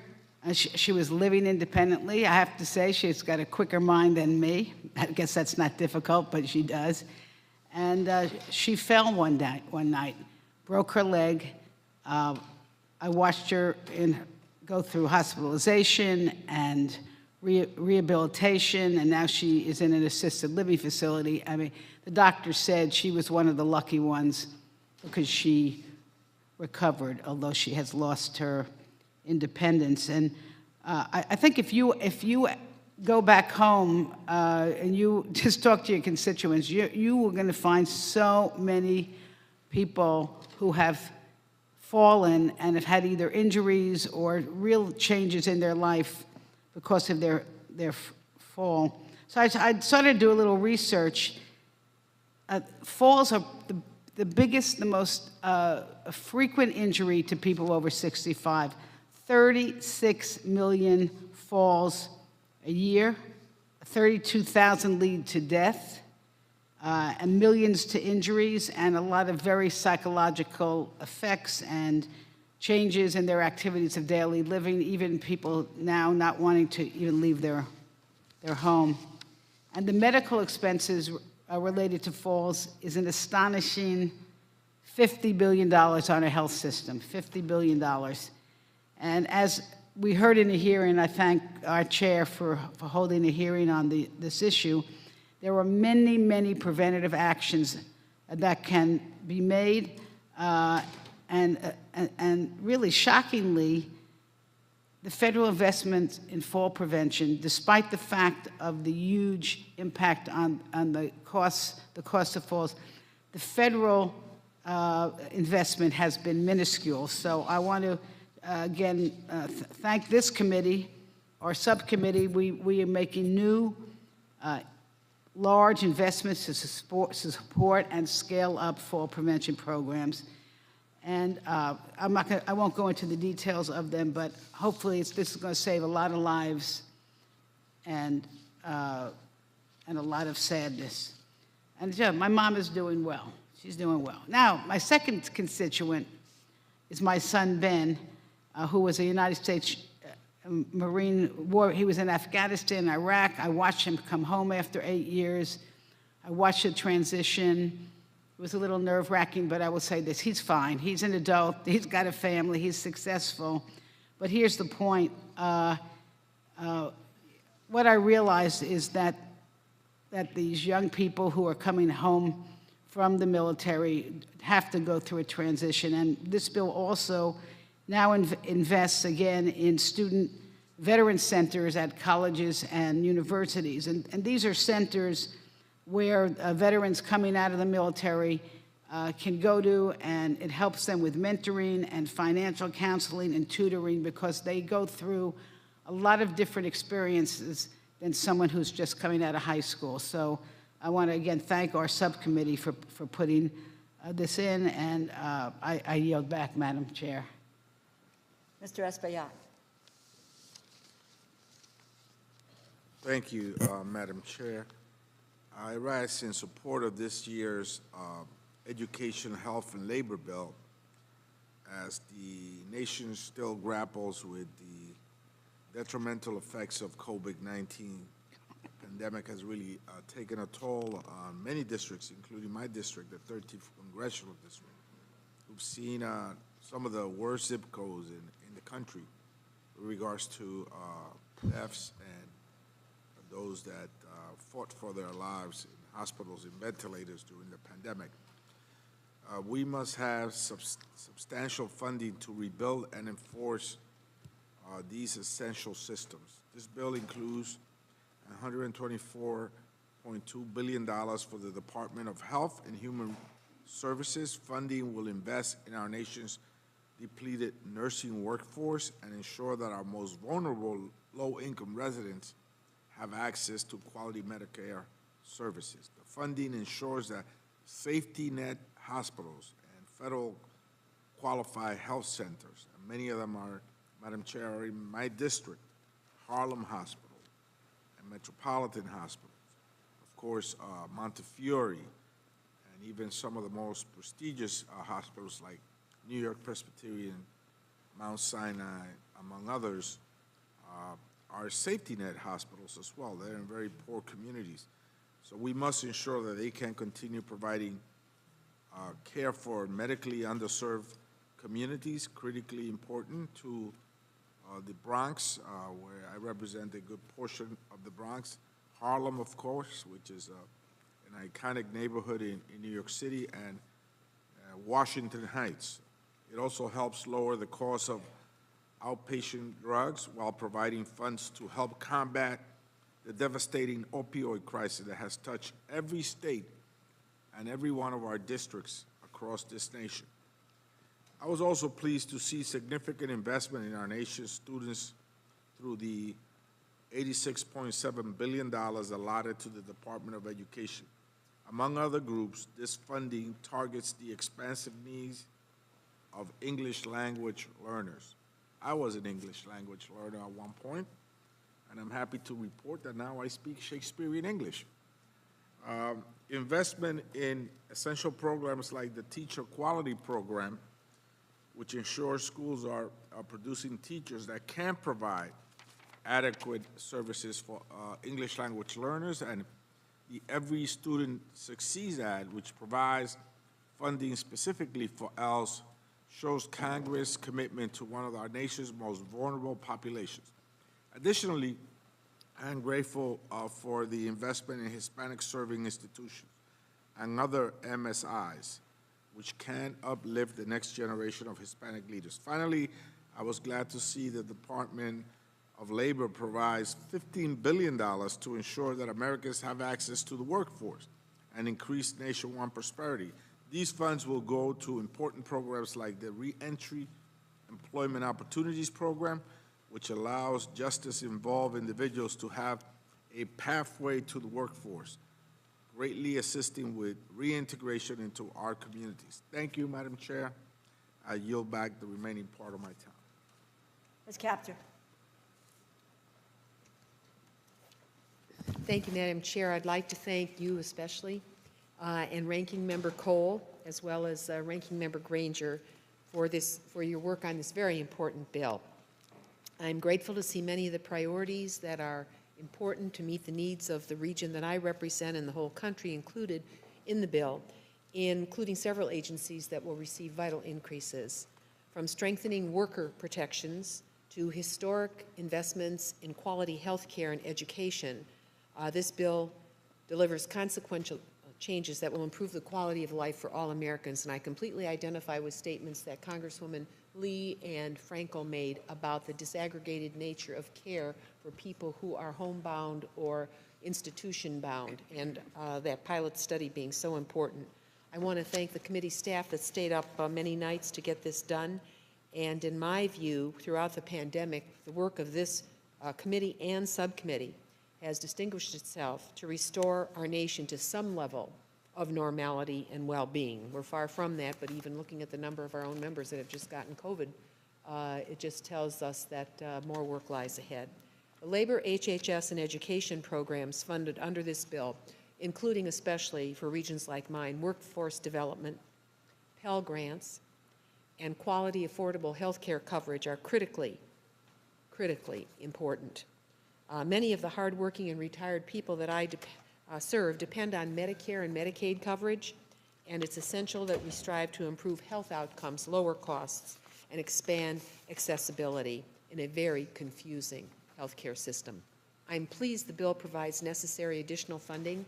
Speaker 12: she was living independently. I have to say, she's got a quicker mind than me. I guess that's not difficult, but she does. And she fell one night, broke her leg. I watched her go through hospitalization and rehabilitation, and now she is in an assisted living facility. I mean, the doctor said she was one of the lucky ones because she recovered, although she has lost her independence. And I think if you go back home and you just talk to your constituents, you are going to find so many people who have fallen and have had either injuries or real changes in their life because of their fall. So I started to do a little research. Falls are the biggest, the most frequent injury to people over 65. 36 million falls a year, 32,000 lead to death, and millions to injuries, and a lot of very psychological effects and changes in their activities of daily living, even people now not wanting to even leave their home. And the medical expenses related to falls is an astonishing $50 billion on our health system, $50 billion. And as we heard in the hearing, I thank our chair for holding a hearing on this issue, there are many, many preventative actions that can be made. And really shockingly, the federal investment in fall prevention, despite the fact of the huge impact on the cost of falls, the federal investment has been minuscule. So I want to, again, thank this committee, our subcommittee. We are making new large investments to support and scale up fall prevention programs. And I won't go into the details of them, but hopefully this is going to save a lot of lives and a lot of sadness. And yeah, my mom is doing well. She's doing well. Now, my second constituent is my son, Ben, who was a United States Marine war. He was in Afghanistan, Iraq. I watched him come home after 8 years. I watched the transition. It was a little nerve-wracking, but I will say this, he's fine. He's an adult, he's got a family, he's successful. But here's the point. What I realized is that these young people who are coming home from the military have to go through a transition. And this bill also now invests again in student veteran centers at colleges and universities. And these are centers where veterans coming out of the military can go to, and it helps them with mentoring and financial counseling and tutoring, because they go through a lot of different experiences than someone who's just coming out of high school. So I want to again thank our subcommittee for putting this in, and I yield back, Madam Chair.
Speaker 1: Mr. Espaillat.
Speaker 13: Thank you, Madam Chair. I rise in support of this year's Education, Health, and Labor Bill as the nation still grapples with the detrimental effects of COVID-19. The pandemic has really taken a toll on many districts, including my district, the 13th Congressional District, who've seen some of the worst zip codes in the country with regards to deaths and those that fought for their lives in hospitals and ventilators during the pandemic. We must have substantial funding to rebuild and enforce these essential systems. This bill includes $124.2 billion for the Department of Health and Human Services. Funding will invest in our nation's depleted nursing workforce and ensure that our most vulnerable low-income residents have access to quality Medicare services. The funding ensures that safety net hospitals and federal qualified health centers, and many of them are, Madam Chair, are in my district, Harlem Hospital and Metropolitan Hospitals, of course, Montefiore, and even some of the most prestigious hospitals like New York Presbyterian, Mount Sinai, among others, are safety net hospitals as well. They're in very poor communities. So we must ensure that they can continue providing care for medically underserved communities, critically important to the Bronx, where I represent a good portion of the Bronx. Harlem, of course, which is an iconic neighborhood in New York City, and Washington Heights. It also helps lower the cost of outpatient drugs while providing funds to help combat the devastating opioid crisis that has touched every state and every one of our districts across this nation. I was also pleased to see significant investment in our nation's students through the $86.7 billion allotted to the Department of Education. Among other groups, this funding targets the expansive needs of English language learners. I was an English language learner at one point, and I'm happy to report that now I speak Shakespearean English. Investment in essential programs like the Teacher Quality Program which ensures schools are producing teachers that can provide adequate services for English language learners, and the Every Student Succeeds Act, which provides funding specifically for ELS, shows Congress' commitment to one of our nation's most vulnerable populations. Additionally, I am grateful for the investment in Hispanic serving institutions and other MSIs, which can uplift the next generation of Hispanic leaders. Finally, I was glad to see the Department of Labor provides $15 billion to ensure that Americans have access to the workforce and increase nationwide prosperity. These funds will go to important programs like the Reentry Employment Opportunities Program, which allows justice-involved individuals to have a pathway to the workforce, greatly assisting with reintegration into our communities. Thank you, Madam Chair. I yield back the remaining part of my time.
Speaker 1: Ms. Capter.
Speaker 14: Thank you, Madam Chair. I'd like to thank you especially and Ranking Member Cole, as well as Ranking Member Granger, for your work on this very important bill. I'm grateful to see many of the priorities that are important to meet the needs of the region that I represent and the whole country included in the bill, including several agencies that will receive vital increases, from strengthening worker protections to historic investments in quality health care and education. This bill delivers consequential changes that will improve the quality of life for all Americans, and I completely identify with statements that Congresswoman Lee and Frankel made about the disaggregated nature of care for people who are homebound or institution-bound, and that pilot study being so important. I want to thank the committee staff that stayed up many nights to get this done, and in my view, throughout the pandemic, the work of this committee and subcommittee has distinguished itself to restore our nation to some level of normality and well-being. We're far from that, but even looking at the number of our own members that have just gotten COVID, it just tells us that more work lies ahead. The labor, HHS, and education programs funded under this bill, including especially for regions like mine, workforce development, Pell Grants, and quality, affordable health care coverage are critically important. Many of the hardworking and retired people that I serve depend on Medicare and Medicaid coverage, and it's essential that we strive to improve health outcomes, lower costs, and expand accessibility in a very confusing healthcare system. I'm pleased the bill provides necessary additional funding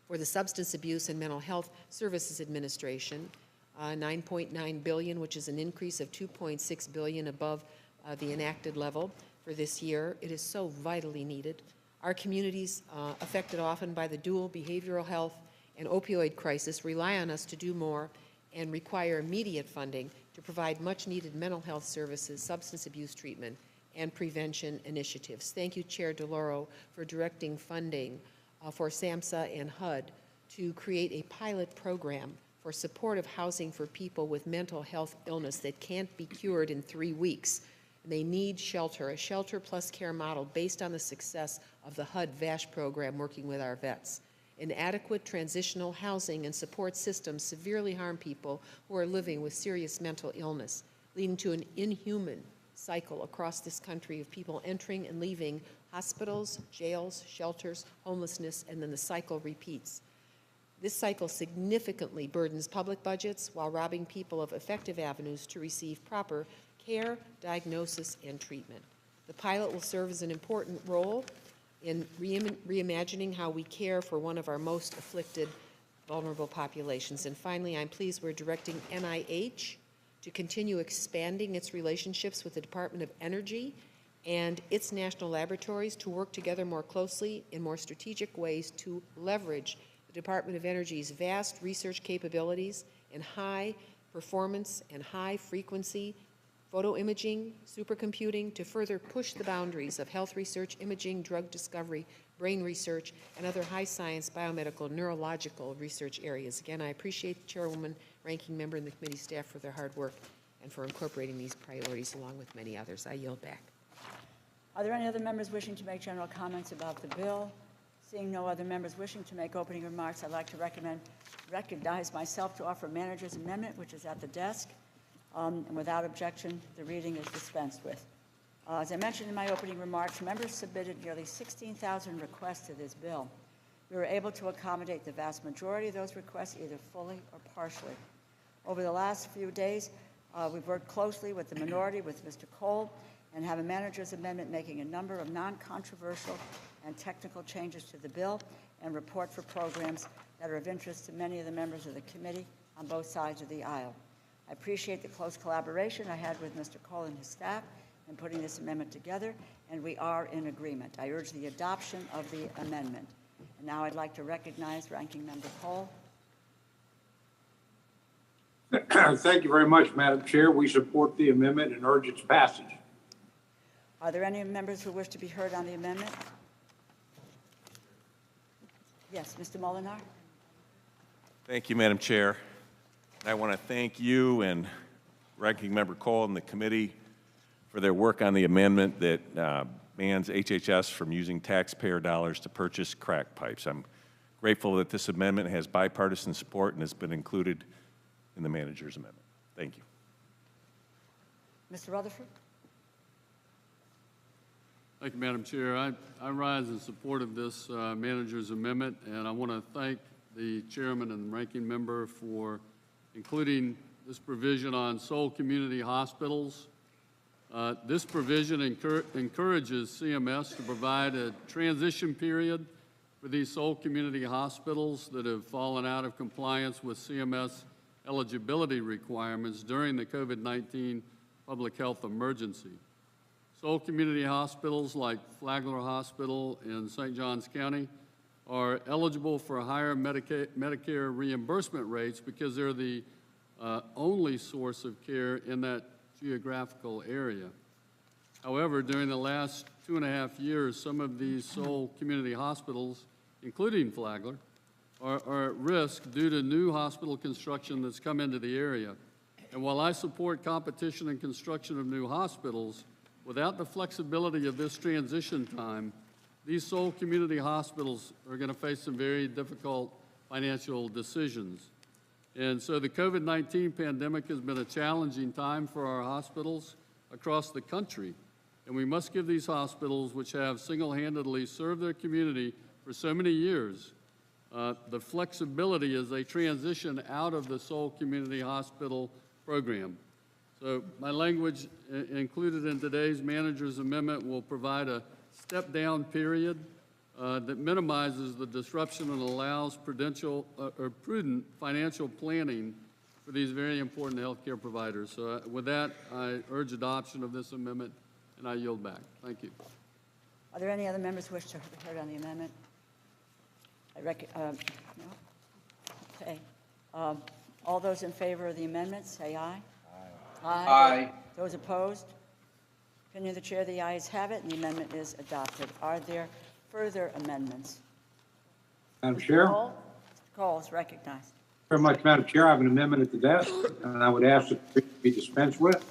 Speaker 14: for the Substance Abuse and Mental Health Services Administration, $9.9 billion, which is an increase of $2.6 billion above the enacted level for this year. It is so vitally needed. Our communities, affected often by the dual behavioral health and opioid crisis, rely on us to do more and require immediate funding to provide much-needed mental health services, substance abuse treatment, and prevention initiatives. Thank you, Chair DeLauro, for directing funding for SAMHSA and HUD to create a pilot program for supportive housing for people with mental health illness that can't be cured in 3 weeks. They need shelter, a shelter plus care model based on the success of the HUD VASH program working with our vets. Inadequate transitional housing and support systems severely harm people who are living with serious mental illness, leading to an inhuman cycle across this country of people entering and leaving hospitals, jails, shelters, homelessness, and then the cycle repeats. This cycle significantly burdens public budgets while robbing people of effective avenues to receive proper care, diagnosis, and treatment. The pilot will serve as an important role in reimagining how we care for one of our most afflicted, vulnerable populations. And finally, I'm pleased we're directing NIH to continue expanding its relationships with the Department of Energy and its national laboratories to work together more closely in more strategic ways to leverage the Department of Energy's vast research capabilities in high performance and high frequency photoimaging, supercomputing, to further push the boundaries of health research, imaging, drug discovery, brain research, and other high science, biomedical, neurological research areas. Again, I appreciate the Chairwoman, Ranking Member, and the committee staff for their hard work and for incorporating these priorities along with many others. I yield back.
Speaker 1: Are there any other members wishing to make general comments about the bill? Seeing no other members wishing to make opening remarks, I'd like to recognize myself to offer a manager's amendment, which is at the desk. And without objection, the reading is dispensed with. As I mentioned in my opening remarks, members submitted nearly 16,000 requests to this bill. We were able to accommodate the vast majority of those requests either fully or partially. Over the last few days, we've worked closely with the minority, with Mr. Cole, and have a manager's amendment making a number of non-controversial and technical changes to the bill and report for programs that are of interest to many of the members of the committee on both sides of the aisle. I appreciate the close collaboration I had with Mr. Cole and his staff in putting this amendment together, and we are in agreement. I urge the adoption of the amendment. And now I'd like to recognize Ranking Member Cole.
Speaker 2: Thank you very much, Madam Chair. We support the amendment and urge its passage.
Speaker 1: Are there any members who wish to be heard on the amendment? Yes, Mr. Molinar.
Speaker 15: Thank you, Madam Chair. I want to thank you and Ranking Member Cole and the committee for their work on the amendment that bans HHS from using taxpayer dollars to purchase crack pipes. I'm grateful that this amendment has bipartisan support and has been included in the manager's amendment. Thank you.
Speaker 1: Mr. Rutherford.
Speaker 16: Thank you, Madam Chair. I rise in support of this manager's amendment, and I want to thank the chairman and ranking member for including this provision on Seoul Community Hospitals. This provision encourages CMS to provide a transition period for these Seoul Community Hospitals that have fallen out of compliance with CMS eligibility requirements during the COVID-19 public health emergency. Seoul Community Hospitals like Flagler Hospital in St. Johns County are eligible for higher Medicare reimbursement rates because they're the only source of care in that geographical area. However, during the last 2.5 years, some of these Seoul Community Hospitals, including Flagler, are at risk due to new hospital construction that's come into the area. And while I support competition and construction of new hospitals, without the flexibility of this transition time, these Seoul Community Hospitals are going to face some very difficult financial decisions. And so the COVID-19 pandemic has been a challenging time for our hospitals across the country. And we must give these hospitals, which have single-handedly served their community for so many years, the flexibility as they transition out of the Seoul Community Hospital program. So my language included in today's manager's amendment will provide a step-down period that minimizes the disruption and allows prudent financial planning for these very important healthcare providers. So with that, I urge adoption of this amendment, and I yield back. Thank you.
Speaker 1: Are there any other members who wish to be heard on the amendment? No? Okay. All those in favor of the amendment, say aye. Aye.
Speaker 17: Aye.
Speaker 1: Those opposed? Opinion of the chair, the ayes have it, and the amendment is adopted. Are there further amendments?
Speaker 2: Madam Chair.
Speaker 1: Mr. Cole is recognized.
Speaker 2: Very much, Madam Chair. I have an amendment at the desk, and I would ask that it be dispensed with.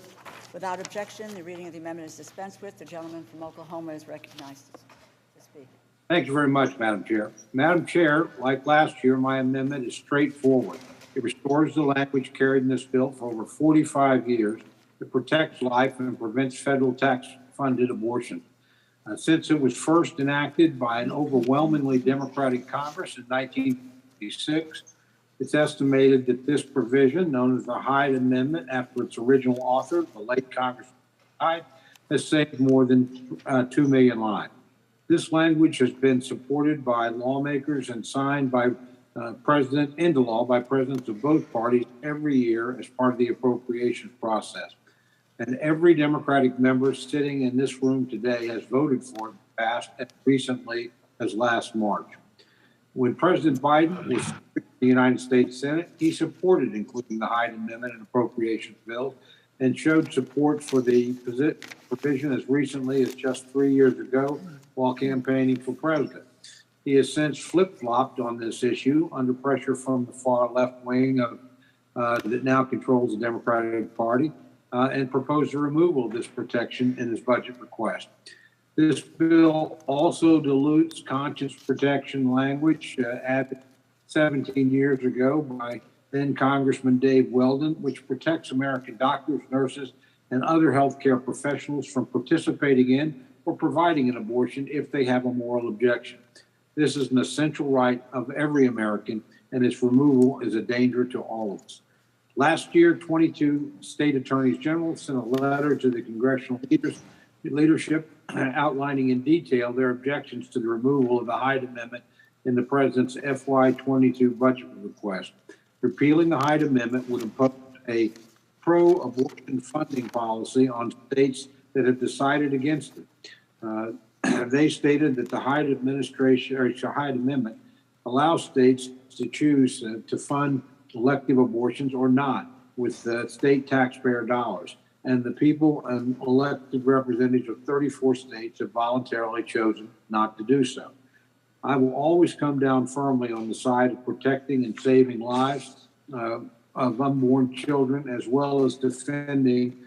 Speaker 1: Without objection, the reading of the amendment is dispensed with. The gentleman from Oklahoma is recognized to speak.
Speaker 2: Thank you very much, Madam Chair. Madam Chair, like last year, my amendment is straightforward. It restores the language carried in this bill for over 45 years that protects life and prevents federal tax-funded abortion. Since it was first enacted by an overwhelmingly Democratic Congress in 1956, it's estimated that this provision, known as the Hyde Amendment after its original author, the late Congressman Hyde, has saved more than 2 million lives. This language has been supported by lawmakers and signed by into law by presidents of both parties every year as part of the appropriations process. And every Democratic member sitting in this room today has voted for it in the past as recently as last March. When President Biden was Speaker of the United States Senate, he supported including the Hyde Amendment and appropriations bills and showed support for the provision as recently as just 3 years ago while campaigning for president. He has since flip-flopped on this issue under pressure from the far left wing that now controls the Democratic Party and proposed the removal of this protection in his budget request. This bill also dilutes conscience protection language added 17 years ago by then Congressman Dave Weldon, which protects American doctors, nurses, and other healthcare professionals from participating in or providing an abortion if they have a moral objection. This is an essential right of every American, and its removal is a danger to all of us. Last year, 22 state attorneys general sent a letter to the congressional leadership outlining in detail their objections to the removal of the Hyde Amendment in the president's FY22 budget request. Repealing the Hyde Amendment would impose a pro-abortion funding policy on states that have decided against it. They stated that the Hyde Amendment allows states to choose to fund elective abortions or not with state taxpayer dollars. And the people and elected representatives of 34 states have voluntarily chosen not to do so. I will always come down firmly on the side of protecting and saving lives of unborn children, as well as defending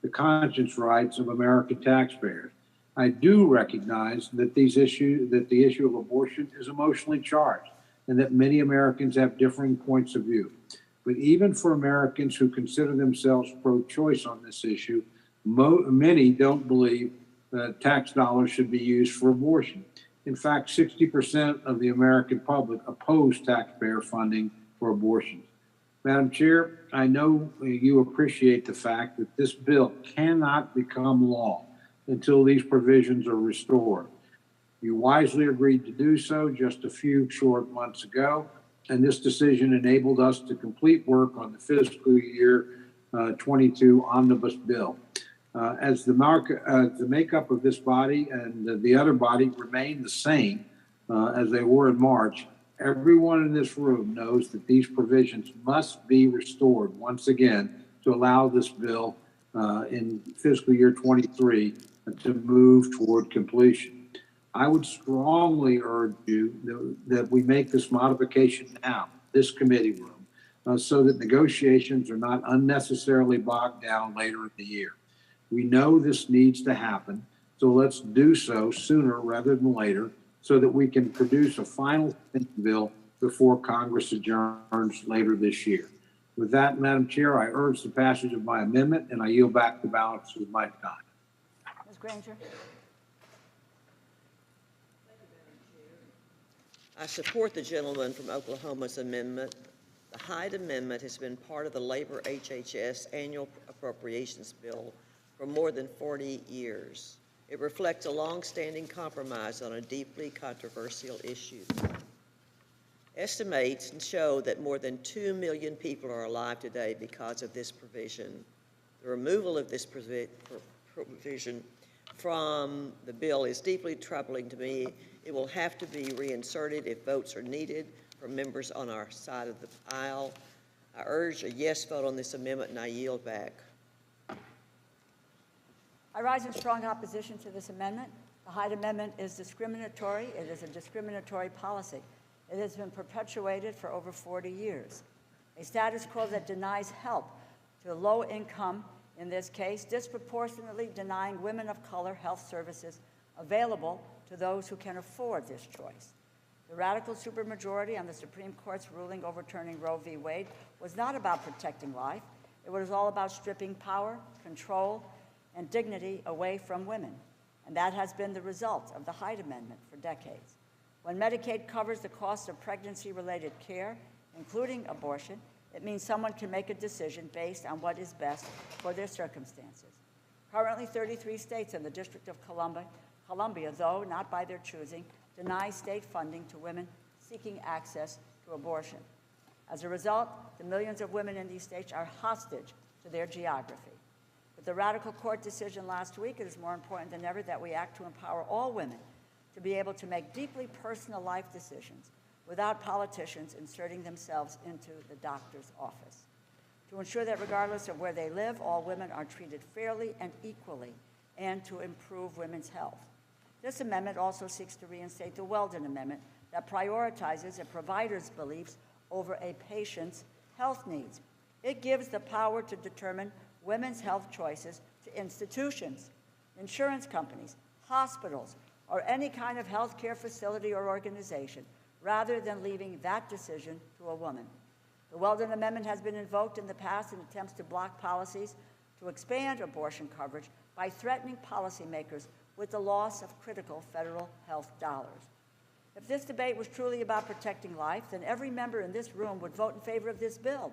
Speaker 2: the conscience rights of American taxpayers. I do recognize that the issue of abortion is emotionally charged and that many Americans have differing points of view. But even for Americans who consider themselves pro-choice on this issue, many don't believe that tax dollars should be used for abortion. In fact, 60% of the American public oppose taxpayer funding for abortions. Madam Chair, I know you appreciate the fact that this bill cannot become law until these provisions are restored. You wisely agreed to do so just a few short months ago, and this decision enabled us to complete work on the fiscal year 22 omnibus bill. As the makeup of this body and the other body remain the same as they were in March, everyone in this room knows that these provisions must be restored once again to allow this bill in fiscal year 23 to move toward completion. I would strongly urge you that we make this modification now, this committee room, so that negotiations are not unnecessarily bogged down later in the year. We know this needs to happen, so let's do so sooner rather than later so that we can produce a final bill before Congress adjourns later this year. With that, Madam Chair, I urge the passage of my amendment, and I yield back the balance of my time.
Speaker 1: Ms. Granger?
Speaker 3: I support the gentleman from Oklahoma's amendment. The Hyde Amendment has been part of the Labor HHS annual appropriations bill for more than 40 years. It reflects a long-standing compromise on a deeply controversial issue. Estimates show that more than 2 million people are alive today because of this provision. The removal of this provision from the bill is deeply troubling to me. It will have to be reinserted if votes are needed from members on our side of the aisle. I urge a yes vote on this amendment, and I yield back.
Speaker 1: I rise in strong opposition to this amendment. The Hyde Amendment is discriminatory. It is a discriminatory policy. It has been perpetuated for over 40 years. A status quo that denies help to low income, in this case, disproportionately denying women of color health services available to those who can afford this choice. The radical supermajority on the Supreme Court's ruling overturning Roe v. Wade was not about protecting life. It was all about stripping power, control, and dignity away from women. And that has been the result of the Hyde Amendment for decades. When Medicaid covers the cost of pregnancy-related care, including abortion, it means someone can make a decision based on what is best for their circumstances. Currently, 33 states and the District of Columbia, though not by their choosing, deny state funding to women seeking access to abortion. As a result, the millions of women in these states are hostage to their geography. With the radical court decision last week, it is more important than ever that we act to empower all women to be able to make deeply personal life decisions without politicians inserting themselves into the doctor's office. To ensure that regardless of where they live, all women are treated fairly and equally, and to improve women's health. This amendment also seeks to reinstate the Weldon Amendment that prioritizes a provider's beliefs over a patient's health needs. It gives the power to determine women's health choices to institutions, insurance companies, hospitals, or any kind of health care facility or organization, rather than leaving that decision to a woman. The Weldon Amendment has been invoked in the past in attempts to block policies to expand abortion coverage by threatening policymakers with the loss of critical federal health dollars. If this debate was truly about protecting life, then every member in this room would vote in favor of this bill.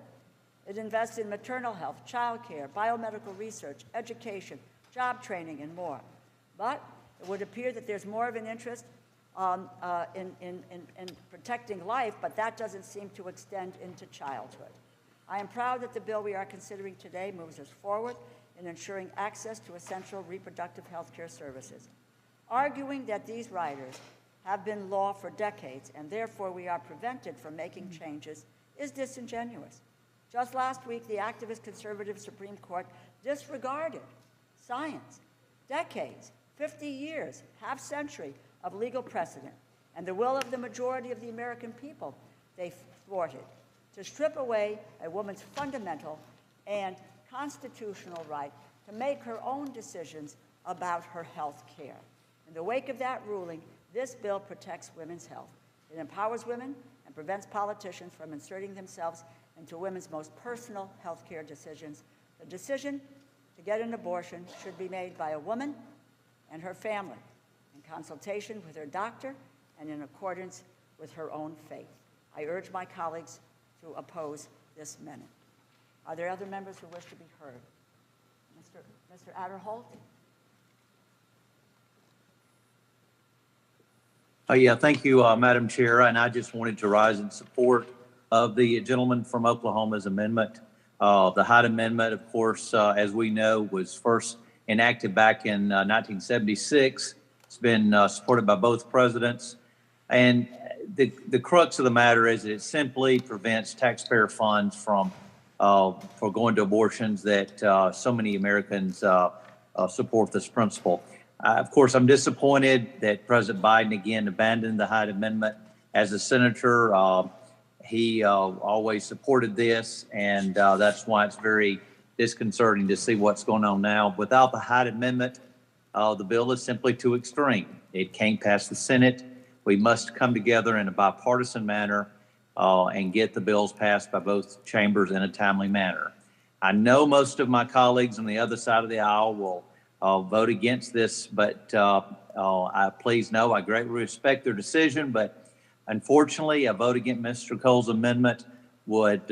Speaker 1: It invests in maternal health, child care, biomedical research, education, job training, and more. But it would appear that there's more of an interest in protecting life, but that doesn't seem to extend into childhood. I am proud that the bill we are considering today moves us forward in ensuring access to essential reproductive health care services. Arguing that these riders have been law for decades and therefore we are prevented from making changes is disingenuous. Just last week, the activist conservative Supreme Court disregarded science, decades, 50 years, half-century of legal precedent, and the will of the majority of the American people they thwarted to strip away a woman's fundamental and constitutional right to make her own decisions about her health care. In the wake of that ruling, this bill protects women's health. It empowers women and prevents politicians from inserting themselves into women's most personal health care decisions. The decision to get an abortion should be made by a woman and her family in consultation with her doctor and in accordance with her own faith. I urge my colleagues to oppose this amendment. Are there other members who wish to be heard? Mr. Adderholt?
Speaker 17: Yeah, thank you, Madam Chair. And I just wanted to rise in support of the gentleman from Oklahoma's amendment. The Hyde Amendment, of course, as we know, was first enacted back in 1976. It's been supported by both presidents. And the crux of the matter is it simply prevents taxpayer funds from for going to abortions that so many Americans support this principle. Of course, I'm disappointed that President Biden again abandoned the Hyde Amendment. As a senator, he always supported this, and that's why it's very disconcerting to see what's going on now. Without the Hyde Amendment, the bill is simply too extreme. It can't pass the Senate. We must come together in a bipartisan manner and get the bills passed by both chambers in a timely manner. I know most of my colleagues on the other side of the aisle will vote against this, but please know I greatly respect their decision, but unfortunately, a vote against Mr. Cole's amendment would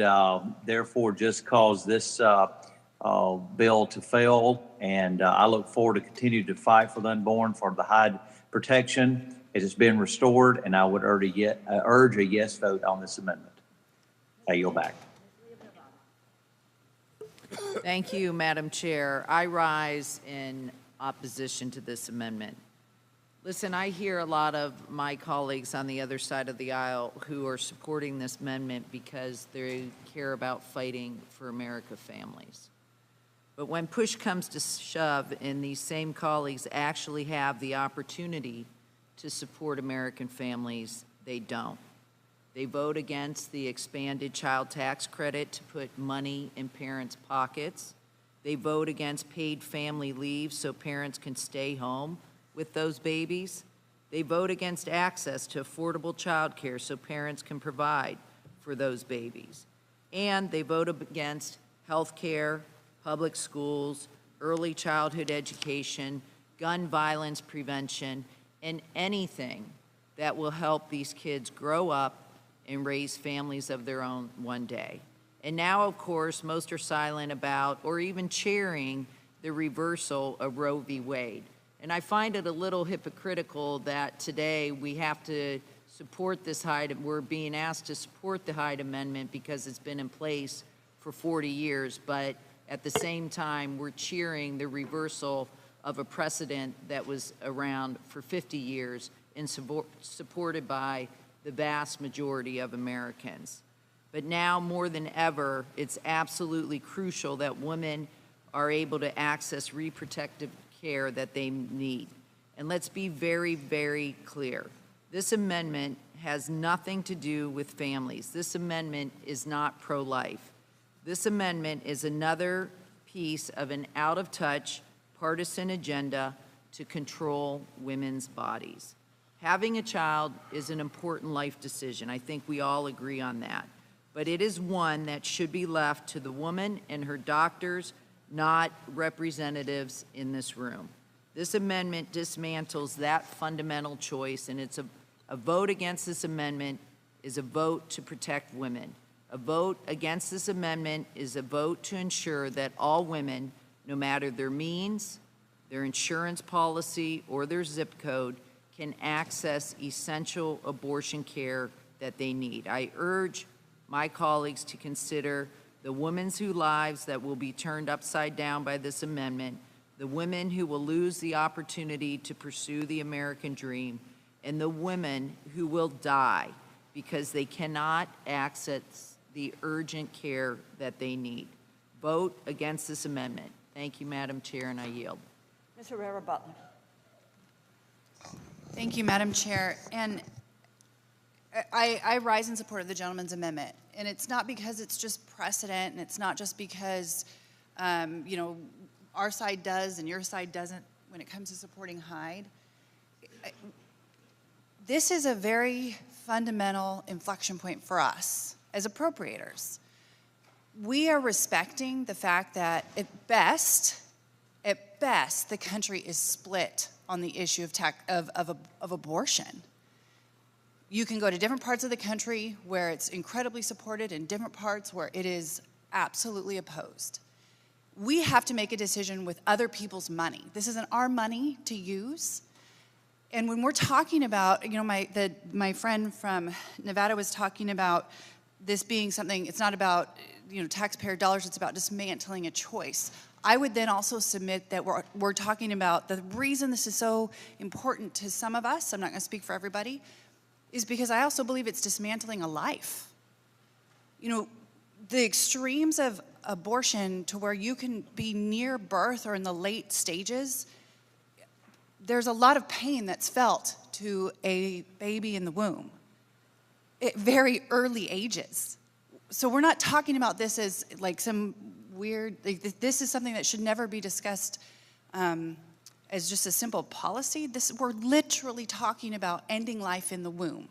Speaker 17: therefore just cause this bill to fail, and I look forward to continue to fight for the unborn, for the Hyde protection as it's been restored, and I would urge a yes vote on this amendment. I yield back.
Speaker 18: Thank you, Madam Chair. I rise in opposition to this amendment. Listen, I hear a lot of my colleagues on the other side of the aisle who are supporting this amendment because they care about fighting for American families. But when push comes to shove and these same colleagues actually have the opportunity to support American families, they don't. They vote against the expanded child tax credit to put money in parents' pockets. They vote against paid family leave so parents can stay home with those babies. They vote against access to affordable child care so parents can provide for those babies. And they vote against health care, public schools, early childhood education, gun violence prevention, and anything that will help these kids grow up and raise families of their own one day. And now, of course, most are silent about or even cheering the reversal of Roe v. Wade. And I find it a little hypocritical that today we have to support this we're being asked to support the Hyde Amendment because it's been in place for 40 years, but at the same time, we're cheering the reversal of a precedent that was around for 50 years and supported by the vast majority of Americans. But now more than ever, it's absolutely crucial that women are able to access reproductive care that they need. And let's be very, very clear. This amendment has nothing to do with families. This amendment is not pro-life. This amendment is another piece of an out-of-touch partisan agenda to control women's bodies. Having a child is an important life decision. I think we all agree on that. but it is one that should be left to the woman and her doctors, not representatives in this room. This amendment dismantles that fundamental choice, and it's a vote against this amendment is a vote to protect women. A vote against this amendment is a vote to ensure that all women, no matter their means, their insurance policy, or their zip code, can access essential abortion care that they need. I urge my colleagues to consider the women's whose lives that will be turned upside down by this amendment, the women who will lose the opportunity to pursue the American dream, and the women who will die because they cannot access the urgent care that they need. Vote against this amendment. Thank you, Madam Chair, and I yield.
Speaker 1: Ms. Herrera Butler.
Speaker 19: Thank you, Madam Chair. And I rise in support of the gentleman's amendment. And it's not because it's just precedent, and it's not just because, you know, our side does and your side doesn't when it comes to supporting Hyde. This is a very fundamental inflection point for us as appropriators. We are respecting the fact that at best, the country is split on the issue of abortion. You can go to different parts of the country where it's incredibly supported and different parts where it is absolutely opposed. We have to make a decision with other people's money. This isn't our money to use. And when we're talking about, you know, my friend from Nevada was talking about this being something, it's not about, you know, taxpayer dollars, it's about dismantling a choice. I would then also submit that we're talking about the reason this is so important to some of us, I'm not gonna speak for everybody, is because I also believe it's dismantling a life. You know, the extremes of abortion to where you can be near birth or in the late stages, there's a lot of pain that's felt to a baby in the womb at very early ages. So we're not talking about this as like some weird, like this is something that should never be discussed as just a simple policy. We're literally talking about ending life in the womb.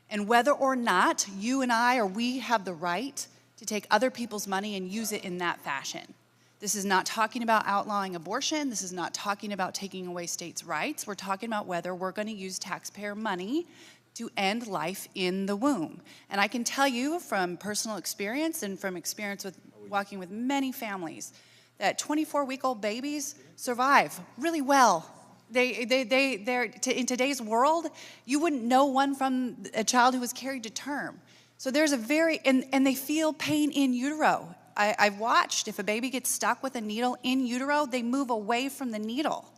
Speaker 19: And whether or not you and I or we have the right to take other people's money and use it in that fashion. This is not talking about outlawing abortion. This is not talking about taking away states' rights. We're talking about whether we're going to use taxpayer money to end life in the womb. And I can tell you from personal experience and from experience with walking with many families that 24-week-old babies survive really well. They're in today's world, you wouldn't know one from a child who was carried to term. So there's a very, and they feel pain in utero. I've watched, if a baby gets stuck with a needle in utero, they move away from the needle.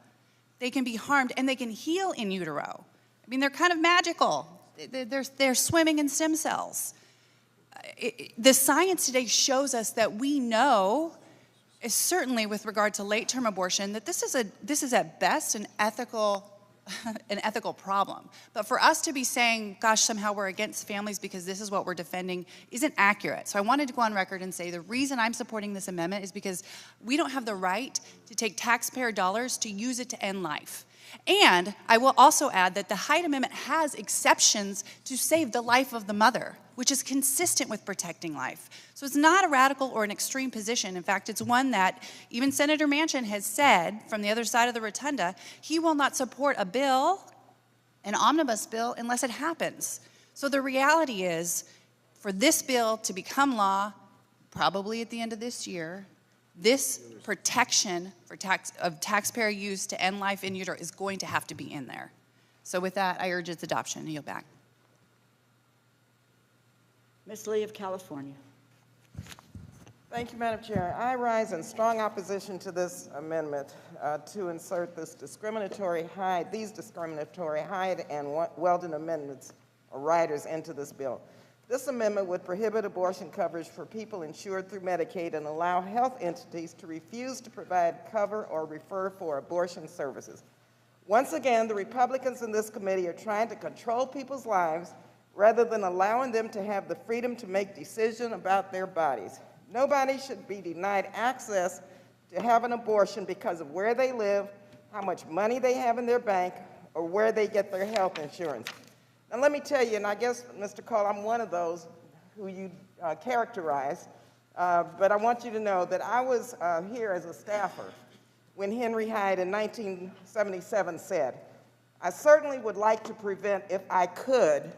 Speaker 19: They can be harmed, and they can heal in utero. I mean, they're kind of magical. They're swimming in stem cells. The science today shows us that we know, certainly with regard to late-term abortion, that this is at best an ethical problem. But for us to be saying, gosh, somehow we're against families because this is what we're defending isn't accurate. So I wanted to go on record and say the reason I'm supporting this amendment is because we don't have the right to take taxpayer dollars to use it to end life. And I will also add that the Hyde Amendment has exceptions to save the life of the mother, which is consistent with protecting life. So it's not a radical or an extreme position. In fact, it's one that even Senator Manchin has said from the other side of the rotunda, he will not support a bill, an omnibus bill, unless it happens. So the reality is, for this bill to become law, probably at the end of this year, this protection for taxpayer use to end life in utero is going to have to be in there. So with that, I urge its adoption. Yield back.
Speaker 1: Ms. Lee of California.
Speaker 7: Thank you, Madam Chair. I rise in strong opposition to this amendment to insert these discriminatory Hyde and Weldon amendments or riders into this bill. This amendment would prohibit abortion coverage for people insured through Medicaid and allow health entities to refuse to provide cover or refer for abortion services. Once again, the Republicans in this committee are trying to control people's lives rather than allowing them to have the freedom to make decisions about their bodies. Nobody should be denied access to have an abortion because of where they live, how much money they have in their bank, or where they get their health insurance. Now let me tell you, and I guess, Mr. Cole, I'm one of those who you characterized, but I want you to know that I was here as a staffer when Henry Hyde in 1977 said, "I certainly would like to prevent, if I could,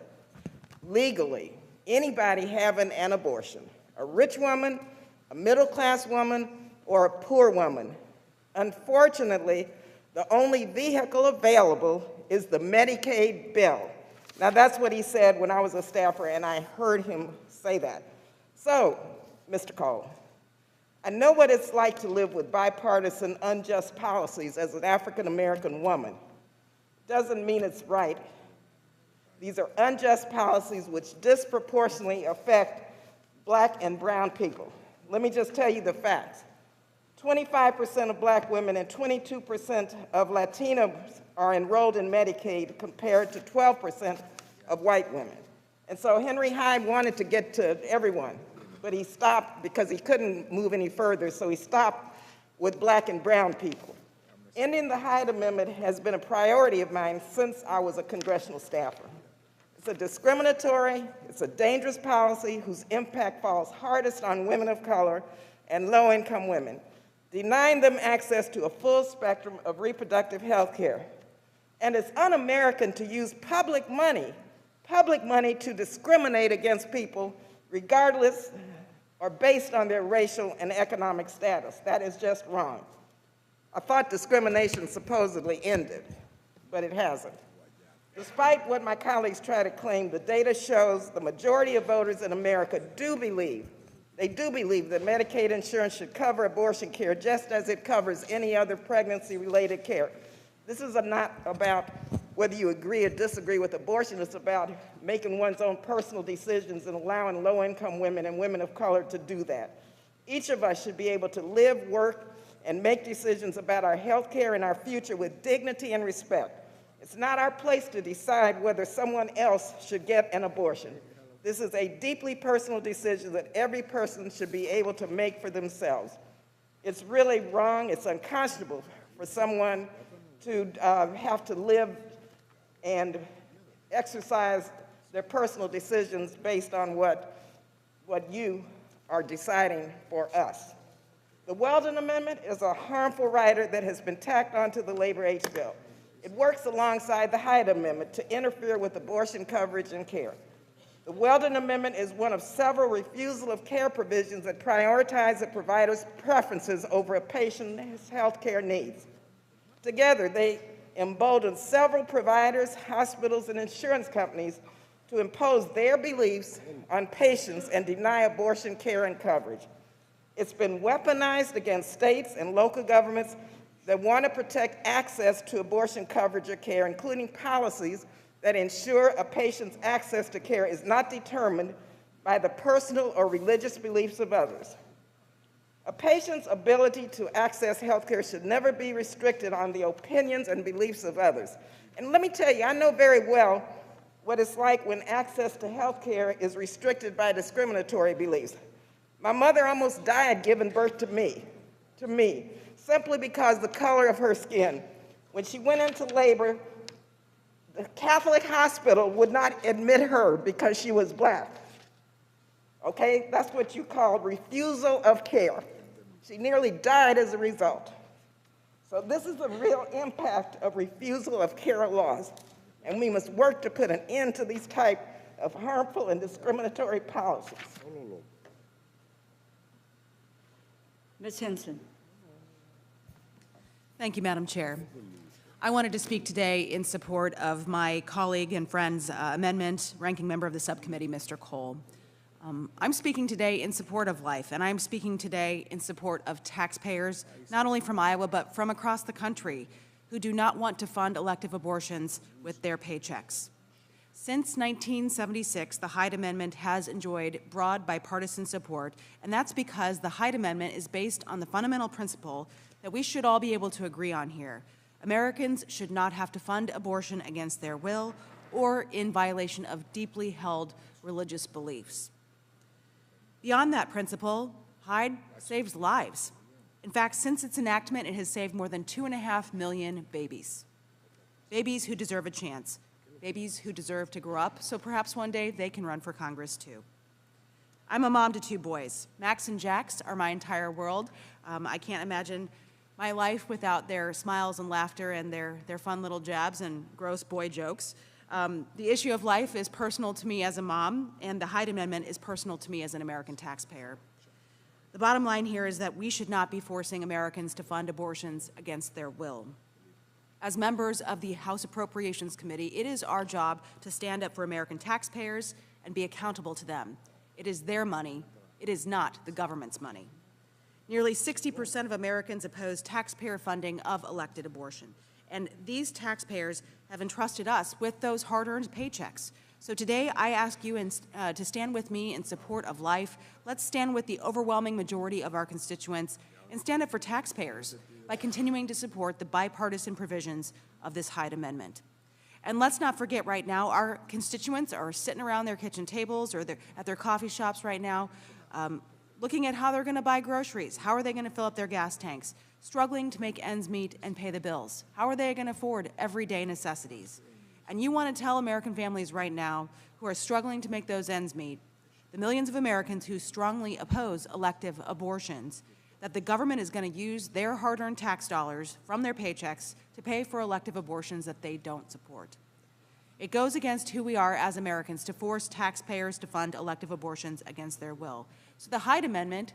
Speaker 7: legally, anybody having an abortion, a rich woman, a middle-class woman, or a poor woman. Unfortunately, the only vehicle available is the Medicaid bill." Now, that's what he said when I was a staffer, and I heard him say that. So, Mr. Cole, I know what it's like to live with bipartisan, unjust policies as an African-American woman. Doesn't mean it's right. These are unjust policies which disproportionately affect Black and brown people. Let me just tell you the facts. 25% of Black women and 22% of Latinos are enrolled in Medicaid compared to 12% of white women. And so Henry Hyde wanted to get to everyone, but he stopped because he couldn't move any further, so he stopped with Black and brown people. Ending the Hyde Amendment has been a priority of mine since I was a congressional staffer. It's a discriminatory, it's a dangerous policy whose impact falls hardest on women of color and low-income women, denying them access to a full spectrum of reproductive health care. And it's un-American to use public money to discriminate against people regardless or based on their racial and economic status. That is just wrong. I thought discrimination supposedly ended, but it hasn't. Despite what my colleagues try to claim, the data shows the majority of voters in America do believe that Medicaid insurance should cover abortion care just as it covers any other pregnancy-related care. This is not about whether you agree or disagree with abortion. It's about making one's own personal decisions and allowing low-income women and women of color to do that. Each of us should be able to live, work, and make decisions about our health care and our future with dignity and respect. It's not our place to decide whether someone else should get an abortion. This is a deeply personal decision that every person should be able to make for themselves. It's really wrong, it's unconscionable for someone to have to live and exercise their personal decisions based on what you are deciding for us. The Weldon Amendment is a harmful rider that has been tacked onto the Labor H bill. It works alongside the Hyde Amendment to interfere with abortion coverage and care. The Weldon Amendment is one of several refusal of care provisions that prioritize a provider's preferences over a patient's health care needs. Together, they embolden several providers, hospitals, and insurance companies to impose their beliefs on patients and deny abortion care and coverage. It's been weaponized against states and local governments that want to protect access to abortion coverage or care, including policies that ensure a patient's access to care is not determined by the personal or religious beliefs of others. A patient's ability to access health care should never be restricted on the opinions and beliefs of others. And let me tell you, I know very well what it's like when access to health care is restricted by discriminatory beliefs. My mother almost died giving birth to me, simply because the color of her skin. When she went into labor, the Catholic hospital would not admit her because she was Black. Okay, that's what you call refusal of care. She nearly died as a result. So this is the real impact of refusal of care laws, and we must work to put an end to these type of harmful and discriminatory policies.
Speaker 1: Ms. Hinson.
Speaker 20: Thank you, Madam Chair. I wanted to speak today in support of my colleague and friend's amendment, ranking member of the subcommittee, Mr. Cole. I'm speaking today in support of life, and I'm speaking today in support of taxpayers, not only from Iowa, but from across the country, who do not want to fund elective abortions with their paychecks. Since 1976, the Hyde Amendment has enjoyed broad bipartisan support, and that's because the Hyde Amendment is based on the fundamental principle that we should all be able to agree on here. Americans should not have to fund abortion against their will or in violation of deeply held religious beliefs. Beyond that principle, Hyde saves lives. In fact, since its enactment, it has saved more than 2.5 million babies. Babies who deserve a chance. Babies who deserve to grow up, so perhaps one day they can run for Congress too. I'm a mom to 2 boys. Max and Jax are my entire world. I can't imagine my life without their smiles and laughter and their fun little jabs and gross boy jokes. The issue of life is personal to me as a mom, and the Hyde Amendment is personal to me as an American taxpayer. The bottom line here is that we should not be forcing Americans to fund abortions against their will. As members of the House Appropriations Committee, it is our job to stand up for American taxpayers and be accountable to them. It is their money. It is not the government's money. Nearly 60% of Americans oppose taxpayer funding of elected abortion, and these taxpayers have entrusted us with those hard-earned paychecks. So today, I ask you to stand with me in support of life. Let's stand with the overwhelming majority of our constituents and stand up for taxpayers by continuing to support the bipartisan provisions of this Hyde Amendment. And let's not forget right now, our constituents are sitting around their kitchen tables or at their coffee shops right now, looking at how they're going to buy groceries. How are they going to fill up their gas tanks? Struggling to make ends meet and pay the bills. How are they going to afford everyday necessities? And you want to tell American families right now who are struggling to make those ends meet, the millions of Americans who strongly oppose elective abortions, that the government is going to use their hard-earned tax dollars from their paychecks to pay for elective abortions that they don't support. It goes against who we are as Americans to force taxpayers to fund elective abortions against their will. So the Hyde Amendment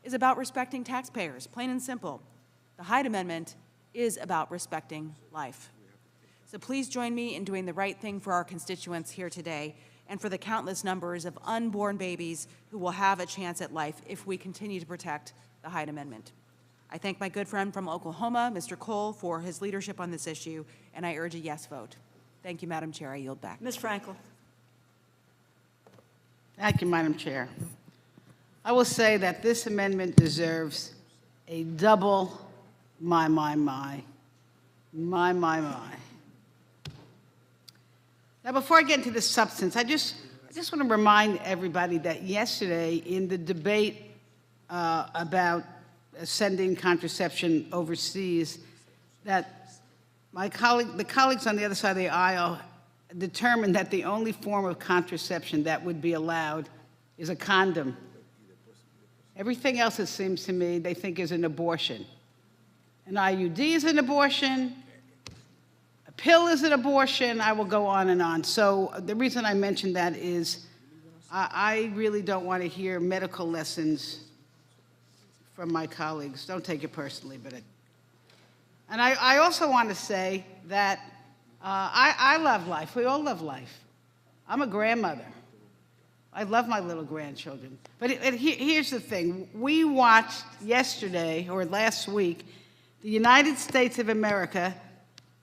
Speaker 20: is about respecting taxpayers, plain and simple. The Hyde Amendment is about respecting life. So please join me in doing the right thing for our constituents here today and for the countless numbers of unborn babies who will have a chance at life if we continue to protect the Hyde Amendment. I thank my good friend from Oklahoma, Mr. Cole, for his leadership on this issue, and I urge a yes vote. Thank you, Madam Chair. I yield back.
Speaker 1: Ms. Frankel.
Speaker 12: Thank you, Madam Chair. I will say that this amendment deserves a double my. Now, before I get into the substance, I just want to remind everybody that yesterday in the debate about sending contraception overseas, that the colleagues on the other side of the aisle determined that the only form of contraception that would be allowed is a condom. Everything else, it seems to me, they think is an abortion. An IUD is an abortion. A pill is an abortion. I will go on and on. So the reason I mention that is I really don't want to hear medical lessons from my colleagues. Don't take it personally, but and I also want to say that I love life. We all love life. I'm a grandmother. I love my little grandchildren. But here's the thing. We watched yesterday, or last week, the United States of America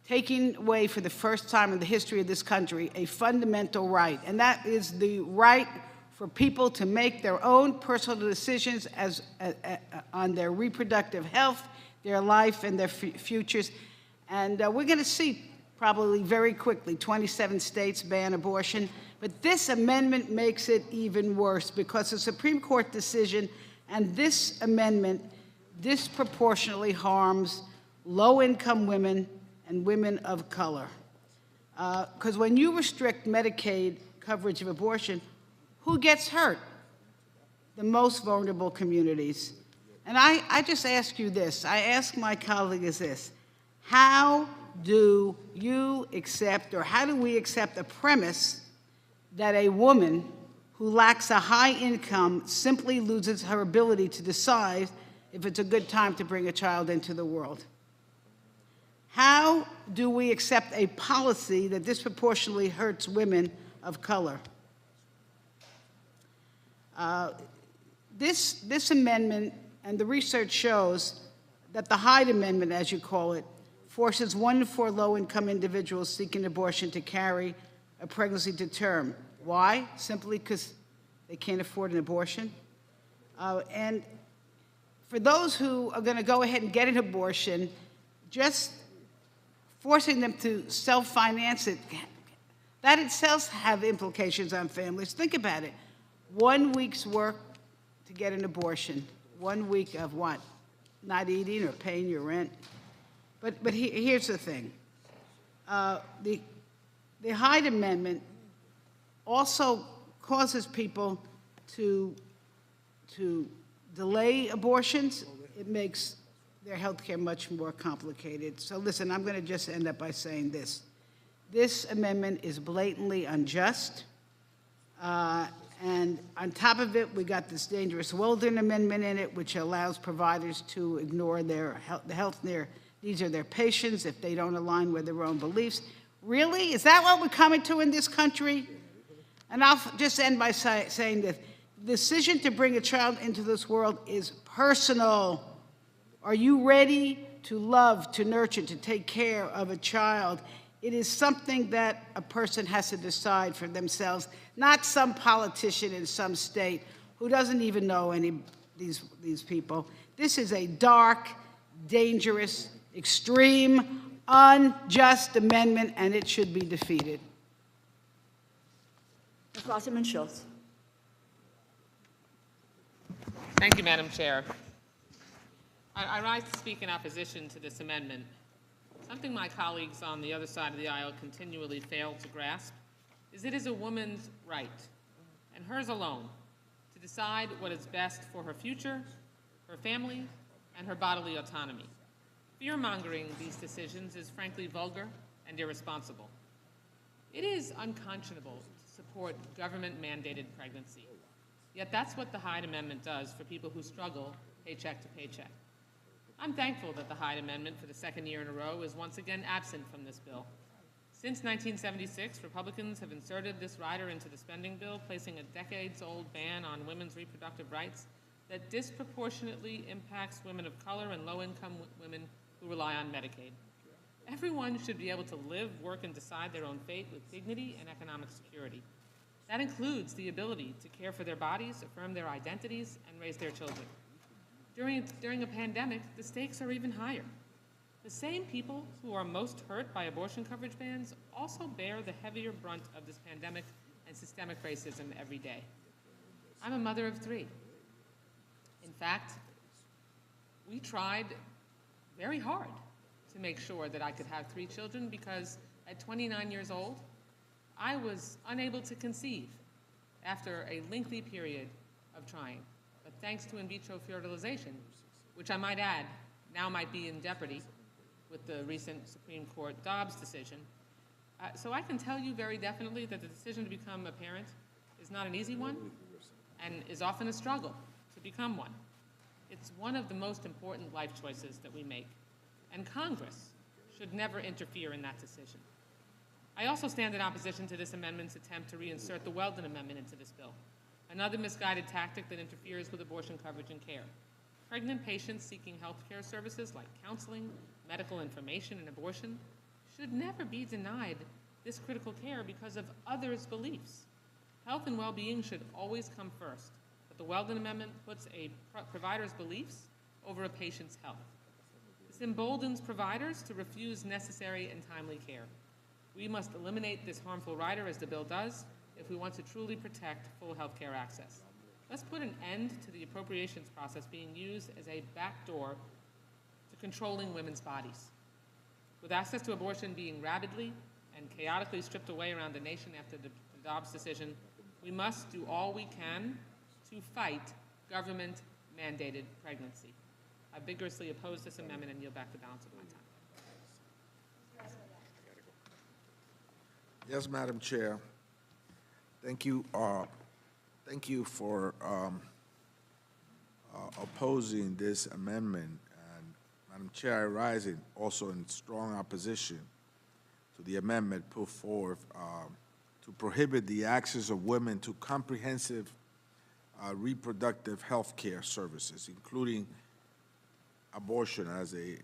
Speaker 12: taking away for the first time in the history of this country a fundamental right, and that is the right for people to make their own personal decisions on their reproductive health, their life, and their futures. And we're going to see probably very quickly 27 states ban abortion. But this amendment makes it even worse because the Supreme Court decision and this amendment disproportionately harms low-income women and women of color. Because when you restrict Medicaid coverage of abortion, who gets hurt? The most vulnerable communities. And I just ask you this, I ask my colleague is this, how do you accept, or how do we accept the premise that a woman who lacks a high income simply loses her ability to decide if it's a good time to bring a child into the world? How do we accept a policy that disproportionately hurts women of color? This amendment, and the research shows that the Hyde Amendment, as you call it, forces 1 in 4 low-income individuals seeking abortion to carry a pregnancy to term. Why? Simply because they can't afford an abortion. And for those who are going to go ahead and get an abortion, just forcing them to self-finance it, that itself have implications on families. Think about it. 1 week's work to get an abortion. 1 week of what? Not eating or paying your rent. But here's the thing. The Hyde Amendment also causes people to to delay abortions, it makes their health care much more complicated. So listen, I'm going to just end up by saying this. This amendment is blatantly unjust. And on top of it, we got this dangerous Weldon amendment in it, which allows providers to ignore the health needs of their patients if they don't align with their own beliefs. Really? Is that what we're coming to in this country? And I'll just end by saying that the decision to bring a child into this world is personal. Are you ready to love, to nurture, to take care of a child? It is something that a person has to decide for themselves, not some politician in some state who doesn't even know any of these people. This is a dark, dangerous, extreme, unjust amendment, and it should be defeated.
Speaker 1: Ms. Wasserman Schultz.
Speaker 8: Thank you, Madam Chair. I rise to speak in opposition to this amendment. Something my colleagues on the other side of the aisle continually fail to grasp is it is a woman's right, and hers alone, to decide what is best for her future, her family, and her bodily autonomy. Fear-mongering these decisions is frankly vulgar and irresponsible. It is unconscionable to support government-mandated pregnancy, yet that's what the Hyde Amendment does for people who struggle paycheck to paycheck. I'm thankful that the Hyde Amendment for the second year in a row is once again absent from this bill. Since 1976, Republicans have inserted this rider into the spending bill, placing a decades-old ban on women's reproductive rights that disproportionately impacts women of color and low-income women who rely on Medicaid. Everyone should be able to live, work, and decide their own fate with dignity and economic security. That includes the ability to care for their bodies, affirm their identities, and raise their children. During a pandemic, the stakes are even higher. The same people who are most hurt by abortion coverage bans also bear the heavier brunt of this pandemic and systemic racism every day. I'm a mother of 3. In fact, we tried very hard to make sure that I could have 3 children because at 29 years old, I was unable to conceive after a lengthy period of trying. But thanks to in vitro fertilization, which I might add now might be in jeopardy with the recent Supreme Court Dobbs decision. So I can tell you very definitely that the decision to become a parent is not an easy one and is often a struggle to become one. It's one of the most important life choices that we make, and Congress should never interfere in that decision. I also stand in opposition to this amendment's attempt to reinsert the Weldon Amendment into this bill, another misguided tactic that interferes with abortion coverage and care. Pregnant patients seeking health care services like counseling, medical information, and abortion should never be denied this critical care because of others' beliefs. Health and well-being should always come first, but the Weldon Amendment puts a provider's beliefs over a patient's health. This emboldens providers to refuse necessary and timely care. We must eliminate this harmful rider, as the bill does, if we want to truly protect full health care access. Let's put an end to the appropriations process being used as a backdoor to controlling women's bodies. With access to abortion being rapidly and chaotically stripped away around the nation after the Dobbs decision, we must do all we can to fight government-mandated pregnancy. I vigorously oppose this amendment and yield back the balance of my time.
Speaker 13: Yes, Madam Chair. Thank you. Thank you for opposing this amendment. And Madam Chair, I rise also in strong opposition to the amendment put forth to prohibit the access of women to comprehensive reproductive health care services, including abortion as a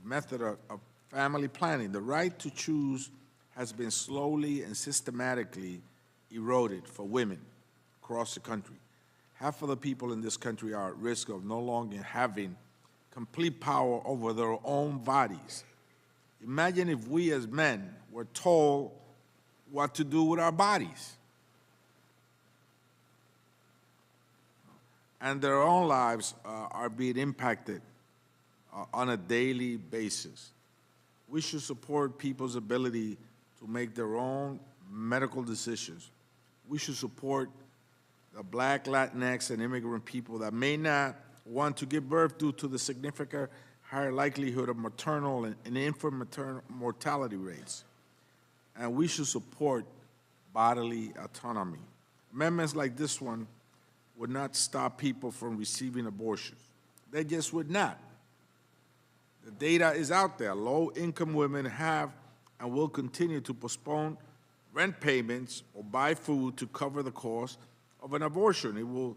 Speaker 13: method of family planning. The right to choose has been slowly and systematically eroded for women across the country. Half of the people in this country are at risk of no longer having complete power over their own bodies. Imagine if we as men were told what to do with our bodies. And their own lives are being impacted on a daily basis. We should support people's ability to make their own medical decisions. We should support the Black, Latinx, and immigrant people that may not want to give birth due to the significant higher likelihood of maternal and infant maternal mortality rates. And we should support bodily autonomy. Amendments like this one would not stop people from receiving abortions. They just would not. The data is out there. Low-income women have and will continue to postpone rent payments or buy food to cover the cost of an abortion. It will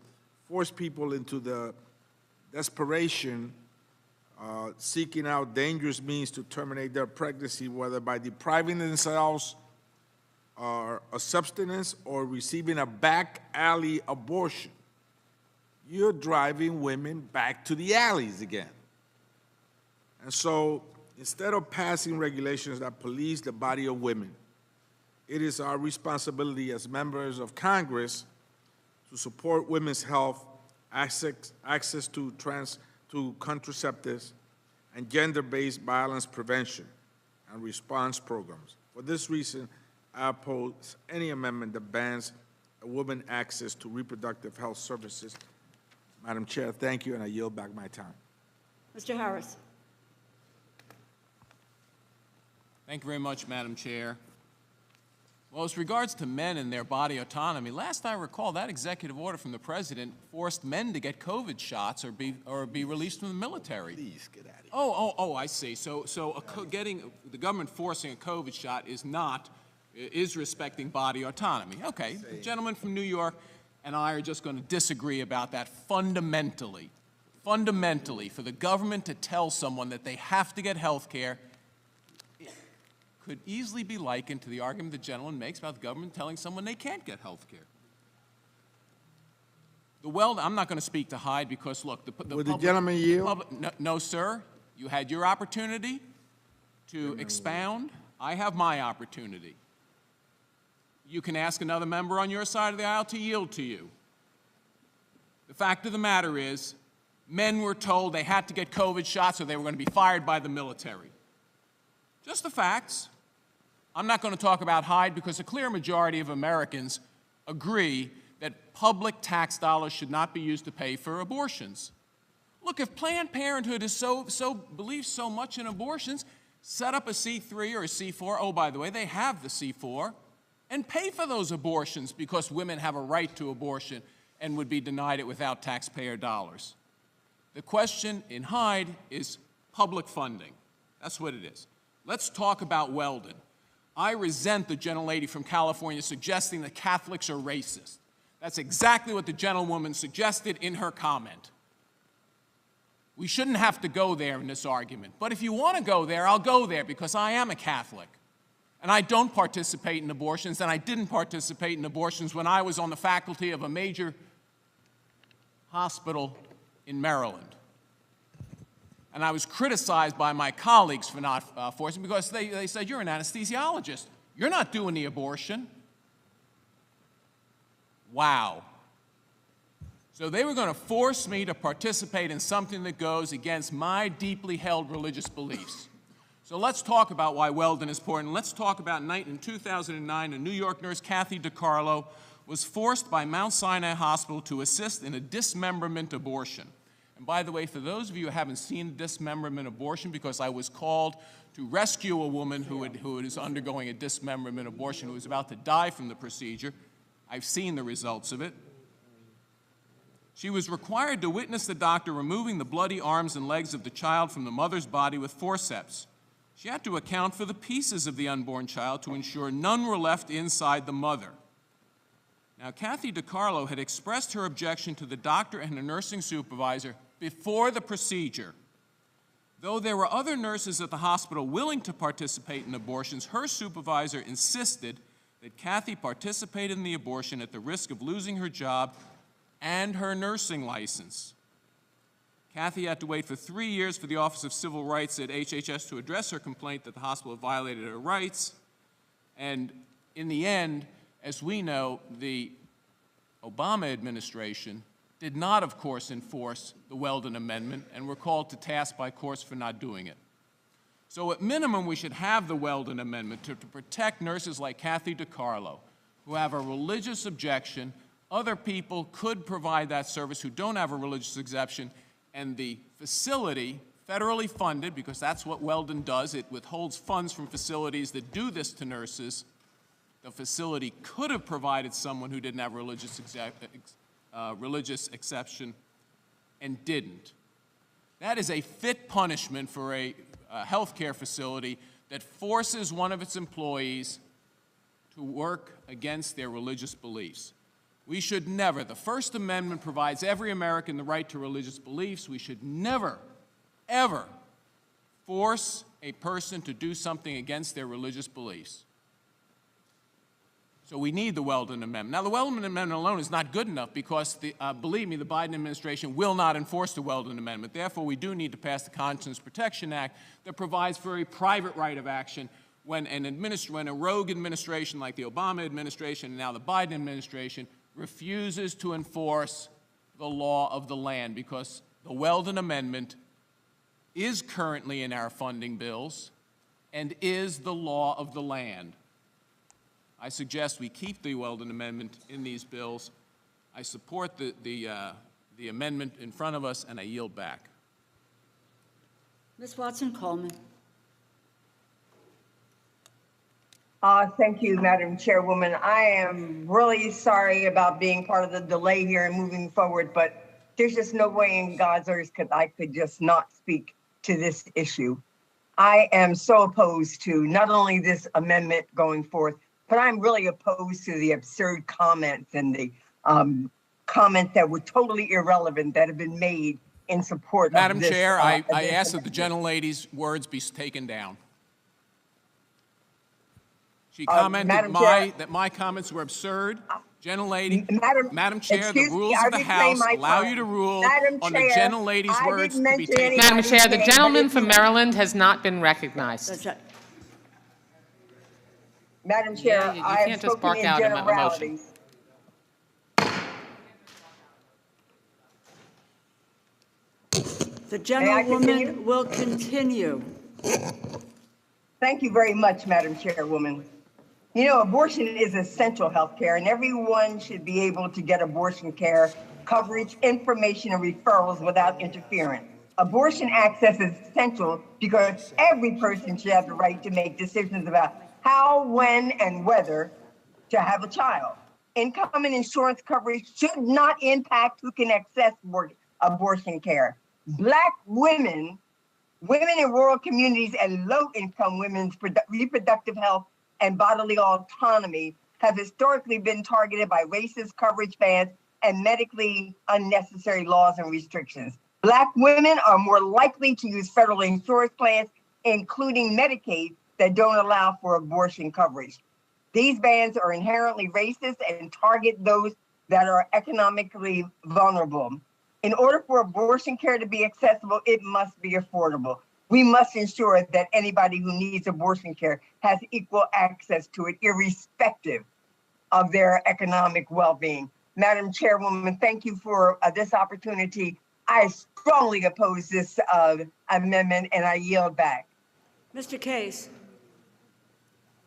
Speaker 13: force people into the desperation, seeking out dangerous means to terminate their pregnancy, whether by depriving themselves of a substance or receiving a back alley abortion. You're driving women back to the alleys again. And so, instead of passing regulations that police the body of women, it is our responsibility as members of Congress to support women's health, access to contraceptives, and gender-based violence prevention and response programs. For this reason, I oppose any amendment that bans a woman's access to reproductive health services. Madam Chair, thank you, and I yield back my time.
Speaker 1: Mr. Harris.
Speaker 21: Thank you very much, Madam Chair. Well, as regards to men and their body autonomy, last I recall, that executive order from the president forced men to get COVID shots or be released from the military.
Speaker 13: Please get out of here.
Speaker 21: Oh, I see. So getting the government forcing a COVID shot is respecting body autonomy. Okay, the gentleman from New York and I are just going to disagree about that fundamentally. Fundamentally, for the government to tell someone that they have to get health care could easily be likened to the argument the gentleman makes about the government telling someone they can't get health care. I'm not going to speak to Hyde because, look,
Speaker 13: Would the gentleman yield?
Speaker 21: No, sir. You had your opportunity to expound. I have my opportunity. You can ask another member on your side of the aisle to yield to you. The fact of the matter is, men were told they had to get COVID shots or they were going to be fired by the military. Just the facts. I'm not going to talk about Hyde because a clear majority of Americans agree that public tax dollars should not be used to pay for abortions. Look, if Planned Parenthood is believes so much in abortions, set up a C3 or a C4. Oh, by the way, they have the C4, and pay for those abortions because women have a right to abortion and would be denied it without taxpayer dollars. The question in Hyde is public funding. That's what it is. Let's talk about Weldon. I resent the gentlelady from California suggesting that Catholics are racist. That's exactly what the gentlewoman suggested in her comment. We shouldn't have to go there in this argument. But if you want to go there, I'll go there because I am a Catholic. And I don't participate in abortions, and I didn't participate in abortions when I was on the faculty of a major hospital in Maryland. And I was criticized by my colleagues for not forcing, because they said, you're an anesthesiologist. You're not doing the abortion. Wow. So they were going to force me to participate in something that goes against my deeply held religious beliefs. So let's talk about why Weldon is important. Let's talk about in 2009, a New York nurse, Kathy DiCarlo, was forced by Mount Sinai Hospital to assist in a dismemberment abortion. And by the way, for those of you who haven't seen dismemberment abortion, because I was called to rescue a woman who is undergoing a dismemberment abortion, who was about to die from the procedure, I've seen the results of it. She was required to witness the doctor removing the bloody arms and legs of the child from the mother's body with forceps. She had to account for the pieces of the unborn child to ensure none were left inside the mother. Now, Kathy DiCarlo had expressed her objection to the doctor and the nursing supervisor before the procedure. Though there were other nurses at the hospital willing to participate in abortions, her supervisor insisted that Kathy participate in the abortion at the risk of losing her job and her nursing license. Kathy had to wait for 3 years for the Office of Civil Rights at HHS to address her complaint that the hospital had violated her rights. And in the end, as we know, the Obama administration did not, of course, enforce the Weldon Amendment and were called to task by courts for not doing it. So at minimum, we should have the Weldon Amendment to protect nurses like Kathy DiCarlo, who have a religious objection other people could provide that service who don't have a religious exemption, and the facility, federally funded, because that's what Weldon does, it withholds funds from facilities that do this to nurses. The facility could have provided someone who didn't have a religious exception and didn't. That is a fit punishment for a healthcare facility that forces one of its employees to work against their religious beliefs. We should never, the First Amendment provides every American the right to religious beliefs. We should never, ever force a person to do something against their religious beliefs. So we need the Weldon Amendment. Now, the Weldon Amendment alone is not good enough because, believe me, the Biden administration will not enforce the Weldon Amendment. Therefore, we do need to pass the Conscience Protection Act that provides for a private right of action when a rogue administration like the Obama administration and now the Biden administration refuses to enforce the law of the land, because the Weldon Amendment is currently in our funding bills and is the law of the land. I suggest we keep the Weldon Amendment in these bills. I support the amendment in front of us, and I yield back.
Speaker 1: Ms. Watson-Coleman.
Speaker 11: Thank you, Madam Chairwoman. I am really sorry about being part of the delay here and moving forward, but there's just no way in God's earth I could just not speak to this issue. I am so opposed to not only this amendment going forth, but I'm really opposed to the absurd comments and the comments that were totally irrelevant that have been made in support
Speaker 21: Madam
Speaker 11: of this.
Speaker 21: Chair, I ask that the gentlelady's words be taken down. She commented that my comments were absurd. Gentlelady, Madam Chair, the rules of the House allow you to rule on the gentlelady's words to be taken down.
Speaker 8: Madam Chair, the gentleman from Maryland has not been recognized.
Speaker 11: Madam Chair,
Speaker 8: you
Speaker 11: I have
Speaker 8: can't just
Speaker 11: spoken
Speaker 8: bark
Speaker 11: in
Speaker 8: out a motion.
Speaker 11: generalities.
Speaker 1: The
Speaker 11: May I continue?
Speaker 1: gentlewoman will continue.
Speaker 11: Thank you very much, Madam Chairwoman. You know, abortion is essential health care, and everyone should be able to get abortion care coverage, information, and referrals without interference. Abortion access is essential because every person should have the right to make decisions about how, when, and whether to have a child. Income and insurance coverage should not impact who can access abortion care. Black women in rural communities, and low-income women's reproductive health and bodily autonomy have historically been targeted by racist coverage bans and medically unnecessary laws and restrictions. Black women are more likely to use federal insurance plans, including Medicaid, that don't allow for abortion coverage. These bans are inherently racist and target those that are economically vulnerable. In order for abortion care to be accessible, it must be affordable. We must ensure that anybody who needs abortion care has equal access to it, irrespective of their economic well-being. Madam Chairwoman, thank you for this opportunity. I strongly oppose this amendment, and I yield back.
Speaker 1: Mr. Case.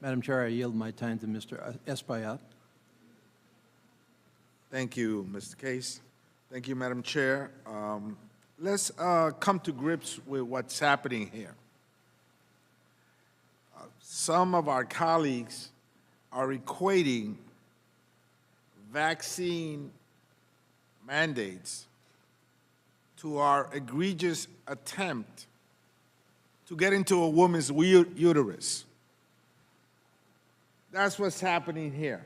Speaker 5: Madam Chair, I yield my time to Mr. Espaillat.
Speaker 13: Thank you, Mr. Case. Thank you, Madam Chair. Let's come to grips with what's happening here. Some of our colleagues are equating vaccine mandates to our egregious attempt to get into a woman's uterus. That's what's happening here.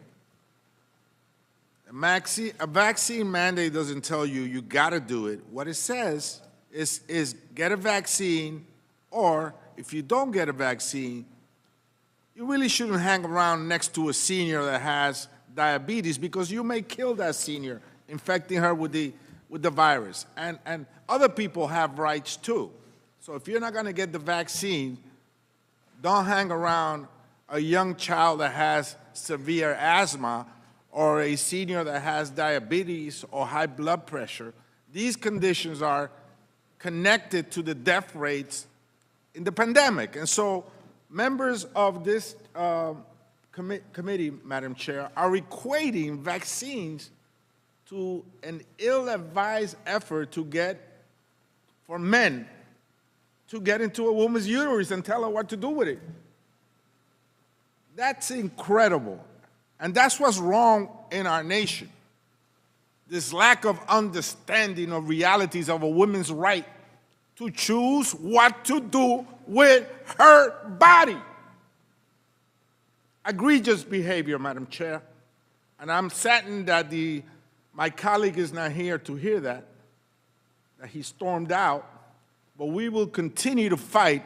Speaker 13: A vaccine mandate doesn't tell you you gotta do it. What it says is get a vaccine, or if you don't get a vaccine, you really shouldn't hang around next to a senior that has diabetes, because you may kill that senior, infecting her with the virus. And other people have rights too. So if you're not gonna get the vaccine, don't hang around a young child that has severe asthma or a senior that has diabetes or high blood pressure. These conditions are connected to the death rates in the pandemic. And so members of this committee, Madam Chair, are equating vaccines to an ill-advised effort to get, for men, to get into a woman's uterus and tell her what to do with it. That's incredible. And that's what's wrong in our nation. This lack of understanding of realities of a woman's right to choose what to do with her body. Egregious behavior, Madam Chair. And I'm saddened that my colleague is not here to hear that he stormed out. But we will continue to fight.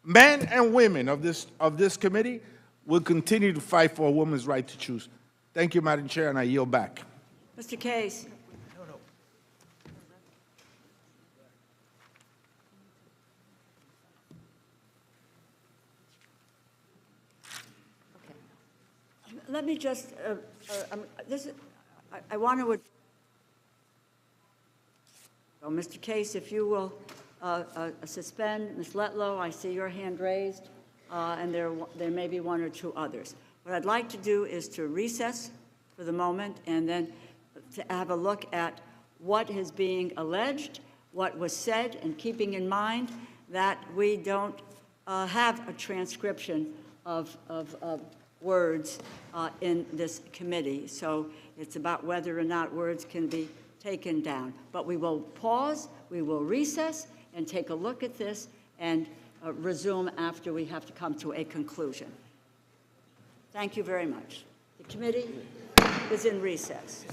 Speaker 13: Men and women of this committee will continue to fight for a woman's right to choose. Thank you, Madam Chair, and I yield back.
Speaker 1: Mr. Case. Let me just, I want to, Mr. Case, if you will suspend, Ms. Letlow, I see your hand raised, and there may be one or two others. What I'd like to do is to recess for the moment and then to have a look at what is being alleged, what was said, and keeping in mind that we don't have a transcription of words in this committee. So it's about whether or not words can be taken down. But we will pause, we will recess, and take a look at this and resume after we have to come to a conclusion. Thank you very much. The committee is in recess.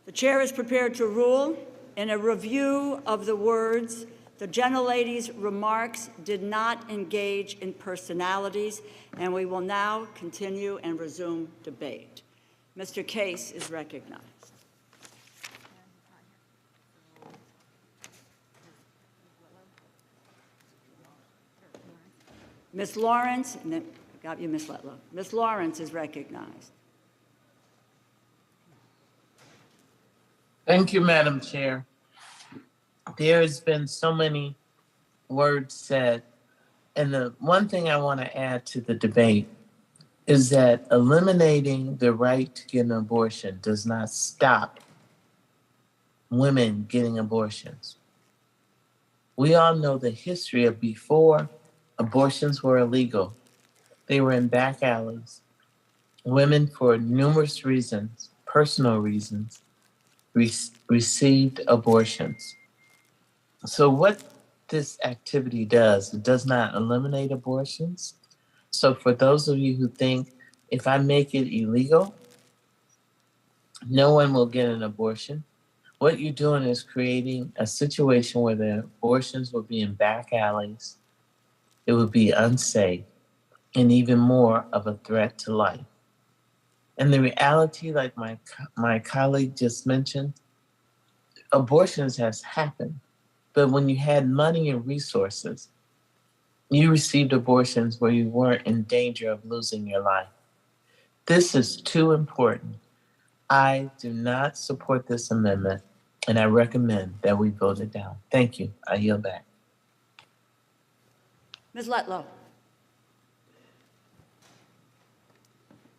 Speaker 1: The chair is prepared to rule in a review of the words. The gentlelady's remarks did not engage in personalities, and we will now continue and resume debate. Mr. Case is recognized. Ms. Lawrence, and then I got you, Ms. Letlow. Ms. Lawrence is recognized.
Speaker 6: Thank you, Madam Chair. There has been so many words said, and the one thing I want to add to the debate is that eliminating the right to get an abortion does not stop women getting abortions. We all know the history of before abortions were illegal. They were in back alleys. Women, for numerous reasons, personal reasons, received abortions. So what this activity does, it does not eliminate abortions. So for those of you who think, if I make it illegal, no one will get an abortion, what you're doing is creating a situation where the abortions will be in back alleys, it would be unsafe, and even more of a threat to life. And the reality, like my colleague just mentioned, abortions has happened. But when you had money and resources, you received abortions where you weren't in danger of losing your life. This is too important. I do not support this amendment, and I recommend that we vote it down. Thank you. I yield back.
Speaker 1: Ms. Letlow.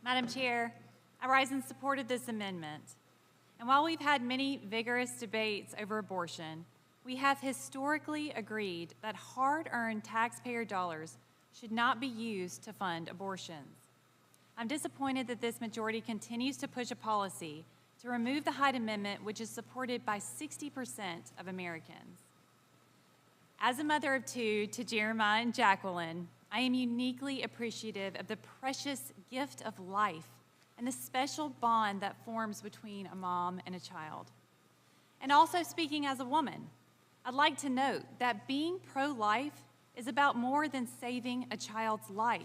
Speaker 22: Madam Chair, I rise in support of this amendment. And while we've had many vigorous debates over abortion, we have historically agreed that hard-earned taxpayer dollars should not be used to fund abortions. I'm disappointed that this majority continues to push a policy to remove the Hyde Amendment, which is supported by 60% of Americans. As a mother of two to Jeremiah and Jacqueline, I am uniquely appreciative of the precious gift of life and the special bond that forms between a mom and a child. And also speaking as a woman, I'd like to note that being pro-life is about more than saving a child's life.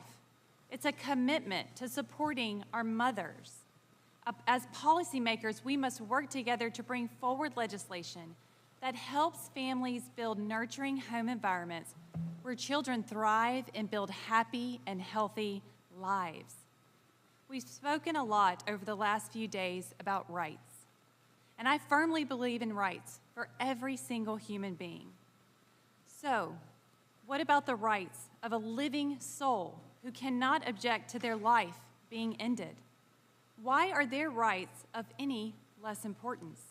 Speaker 22: It's a commitment to supporting our mothers. As policymakers, we must work together to bring forward legislation that helps families build nurturing home environments where children thrive and build happy and healthy lives. We've spoken a lot over the last few days about rights, and I firmly believe in rights for every single human being. So, what about the rights of a living soul who cannot object to their life being ended? Why are their rights of any less importance?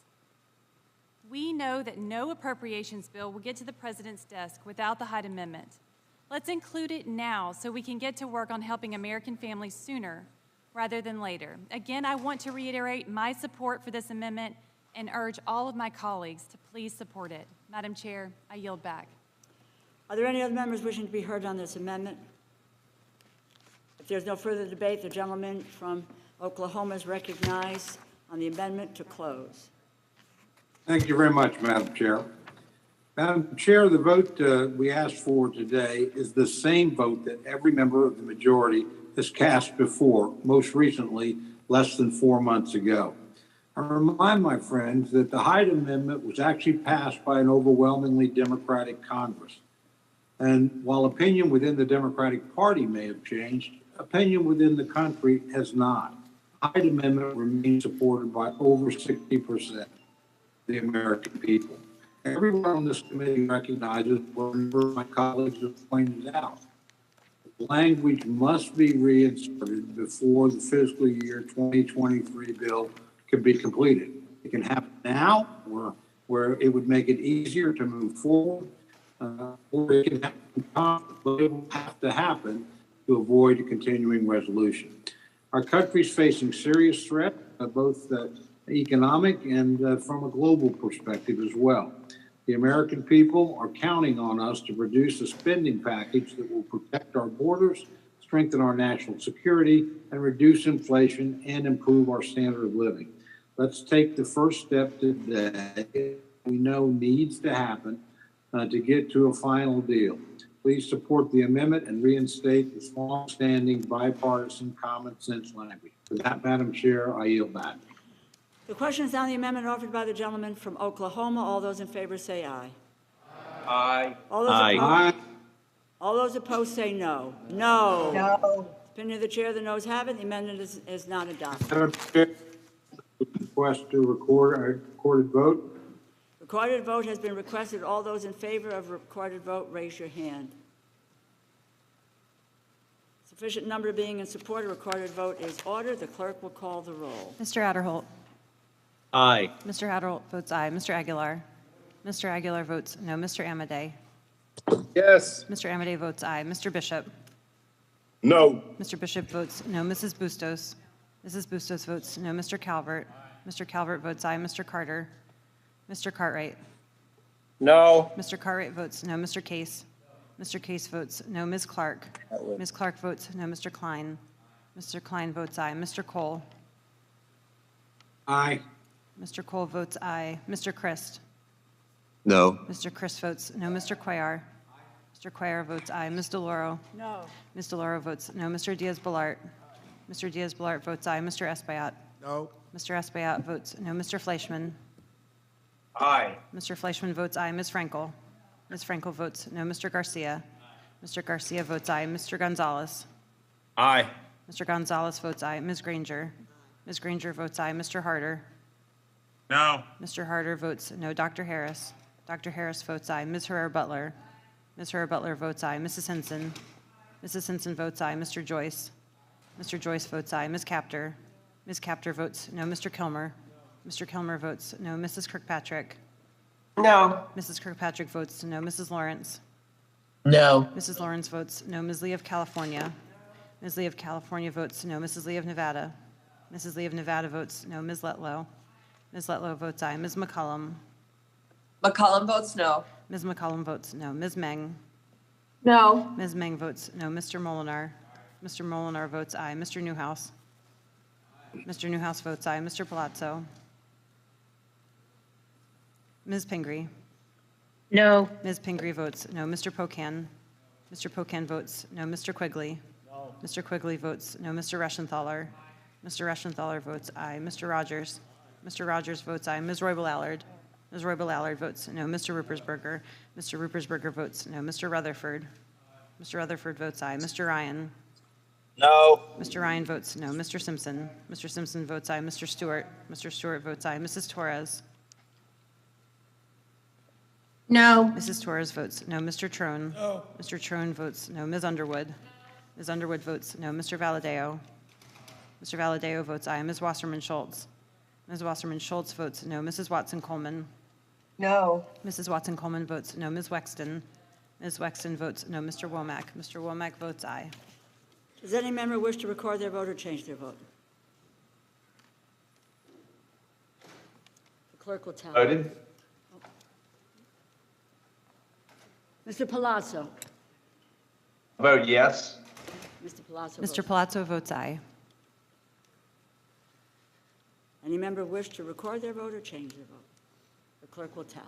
Speaker 22: We know that no appropriations bill will get to the President's desk without the Hyde Amendment. Let's include it now so we can get to work on helping American families sooner rather than later. Again, I want to reiterate my support for this amendment and urge all of my colleagues to please support it. Madam Chair, I yield back.
Speaker 1: Are there any other members wishing to be heard on this amendment? If there's no further debate, the gentleman from Oklahoma is recognized on the amendment to close.
Speaker 2: Thank you very much, Madam Chair. Madam Chair, the vote we asked for today is the same vote that every member of the majority has cast before, most recently, less than 4 months ago. I remind my friends that the Hyde Amendment was actually passed by an overwhelmingly Democratic Congress. And while opinion within the Democratic Party may have changed, opinion within the country has not. The Hyde Amendment remains supported by over 60% of the American people. Everyone on this committee recognizes what a number of my colleagues have pointed out. The language must be reinserted before the fiscal year 2023 bill can be completed. It can happen now, where it would make it easier to move forward, or it can happen, but it will have to happen to avoid a continuing resolution. Our country is facing serious threat, both economic and from a global perspective as well. The American people are counting on us to produce a spending package that will protect our borders, strengthen our national security, and reduce inflation and improve our standard of living. Let's take the first step today we know needs to happen to get to a final deal. Please support the amendment and reinstate this long-standing bipartisan common sense language. With that, Madam Chair, I yield back.
Speaker 1: The question is on the amendment offered by the gentleman from Oklahoma. All those in favor say aye.
Speaker 17: Aye.
Speaker 1: All those opposed, all those opposed say no. No.
Speaker 11: No.
Speaker 1: Opinion of the chair, the noes have it. The amendment is not adopted.
Speaker 2: Madam Chair, request to record a recorded vote.
Speaker 1: Recorded vote has been requested. All those in favor of recorded vote, raise your hand. Sufficient number being in support, a recorded vote is ordered. The clerk will call the roll.
Speaker 4: Mr. Adderholt.
Speaker 17: Aye.
Speaker 4: Mr. Adderholt votes aye. Mr. Aguilar. Mr. Aguilar votes no. Mr. Amadei.
Speaker 13: Yes.
Speaker 4: Mr. Amadei votes aye. Mr. Bishop.
Speaker 13: No.
Speaker 4: Mr. Bishop votes no. Mrs. Bustos. Mrs. Bustos votes no. Mr. Calvert. Mr. Calvert votes aye. Mr. Carter. Mr. Cartwright.
Speaker 13: No.
Speaker 4: Mr. Cartwright votes no. Mr. Case. Mr. Case votes no. Ms. Clark. Ms. Clark votes no. Mr. Klein. Mr. Klein votes aye. Mr. Cole.
Speaker 2: Aye.
Speaker 4: Mr. Cole votes aye. Mr. Christ.
Speaker 13: No.
Speaker 4: Mr. Christ votes no. Mr. Cuellar. Mr. Cuellar votes aye. Ms. DeLauro.
Speaker 1: No.
Speaker 4: Ms. DeLauro votes no. Mr. Diaz-Balart. Mr. Diaz-Balart votes aye. Mr. Espaillat.
Speaker 13: No.
Speaker 4: Mr. Espaillat votes no. Mr. Fleischman.
Speaker 17: Aye.
Speaker 4: Mr. Fleischman votes aye. Ms. Frankel. Ms. Frankel votes no. Mr. Garcia. Mr. Garcia votes aye. Mr. Gonzalez.
Speaker 17: Aye.
Speaker 4: Mr. Gonzalez votes aye. Ms. Granger. Ms. Granger votes aye. Mr. Harder.
Speaker 17: No.
Speaker 4: Mr. Harder votes no. Dr. Harris. Dr. Harris votes aye. Ms. Herrera-Butler. Ms. Herrera-Butler votes aye. Mrs. Henson. Mrs. Henson votes aye. Mr. Joyce. Mr. Joyce votes aye. Ms. Capter. Ms. Capter votes no. Mr. Kilmer. Mr. Kilmer votes no. Mrs. Kirkpatrick.
Speaker 7: No.
Speaker 4: Mrs. Kirkpatrick votes no. Mrs. Lawrence.
Speaker 6: No.
Speaker 4: Mrs. Lawrence votes no. Ms. Lee of California. Ms. Lee of California votes no. Mrs. Lee of Nevada. Mrs. Lee of Nevada votes no. Ms. Letlow. Ms. Letlow votes aye. Ms. McCollum.
Speaker 11: McCollum votes no.
Speaker 4: Ms. McCollum votes no. Ms. Meng.
Speaker 11: No.
Speaker 4: Ms. Meng votes no. Mr. Molinar. Mr. Molinar votes aye. Mr. Newhouse. Mr. Newhouse votes aye. Mr. Palazzo. Ms. Pingree.
Speaker 11: No.
Speaker 4: Ms. Pingree votes no. Mr. Pocan. Mr. Pocan votes no. Mr. Quigley. No. Mr. Quigley votes no. Mr. Reschenthaler. Mr. Reschenthaler votes aye. Mr. Rogers. Mr. Rogers votes aye. Ms. Roybal-Allard. Ms. Roybal-Allard votes no. Mr. Ruppersberger. Mr. Ruppersberger votes no. Mr. Rutherford. Mr. Rutherford votes aye. Mr. Ryan.
Speaker 17: No.
Speaker 4: Mr. Ryan votes no. Mr. Simpson. Mr. Simpson votes aye. Mr. Stewart. Mr. Stewart votes aye. Mrs. Torres.
Speaker 11: No.
Speaker 4: Mrs. Torres votes no. Mr. Trone.
Speaker 13: No.
Speaker 4: Mr. Trone votes no. Ms. Underwood. Ms. Underwood votes no. Mr. Valadeo. Mr. Valadeo votes aye. Ms. Wasserman Schultz. Ms. Wasserman Schultz votes no. Mrs. Watson Coleman.
Speaker 11: No.
Speaker 4: Mrs. Watson Coleman votes no. Ms. Wexton. Ms. Wexton votes no. Mr. Womack. Mr. Womack votes aye.
Speaker 1: Does any member wish to record their vote or change their vote? The clerk will tally.
Speaker 17: Voted.
Speaker 1: Mr. Palazzo.
Speaker 17: Vote yes.
Speaker 1: Mr. Palazzo.
Speaker 4: Mr.
Speaker 1: votes.
Speaker 4: Palazzo votes aye.
Speaker 1: Any member wish to record their vote or change their vote? The clerk will tally.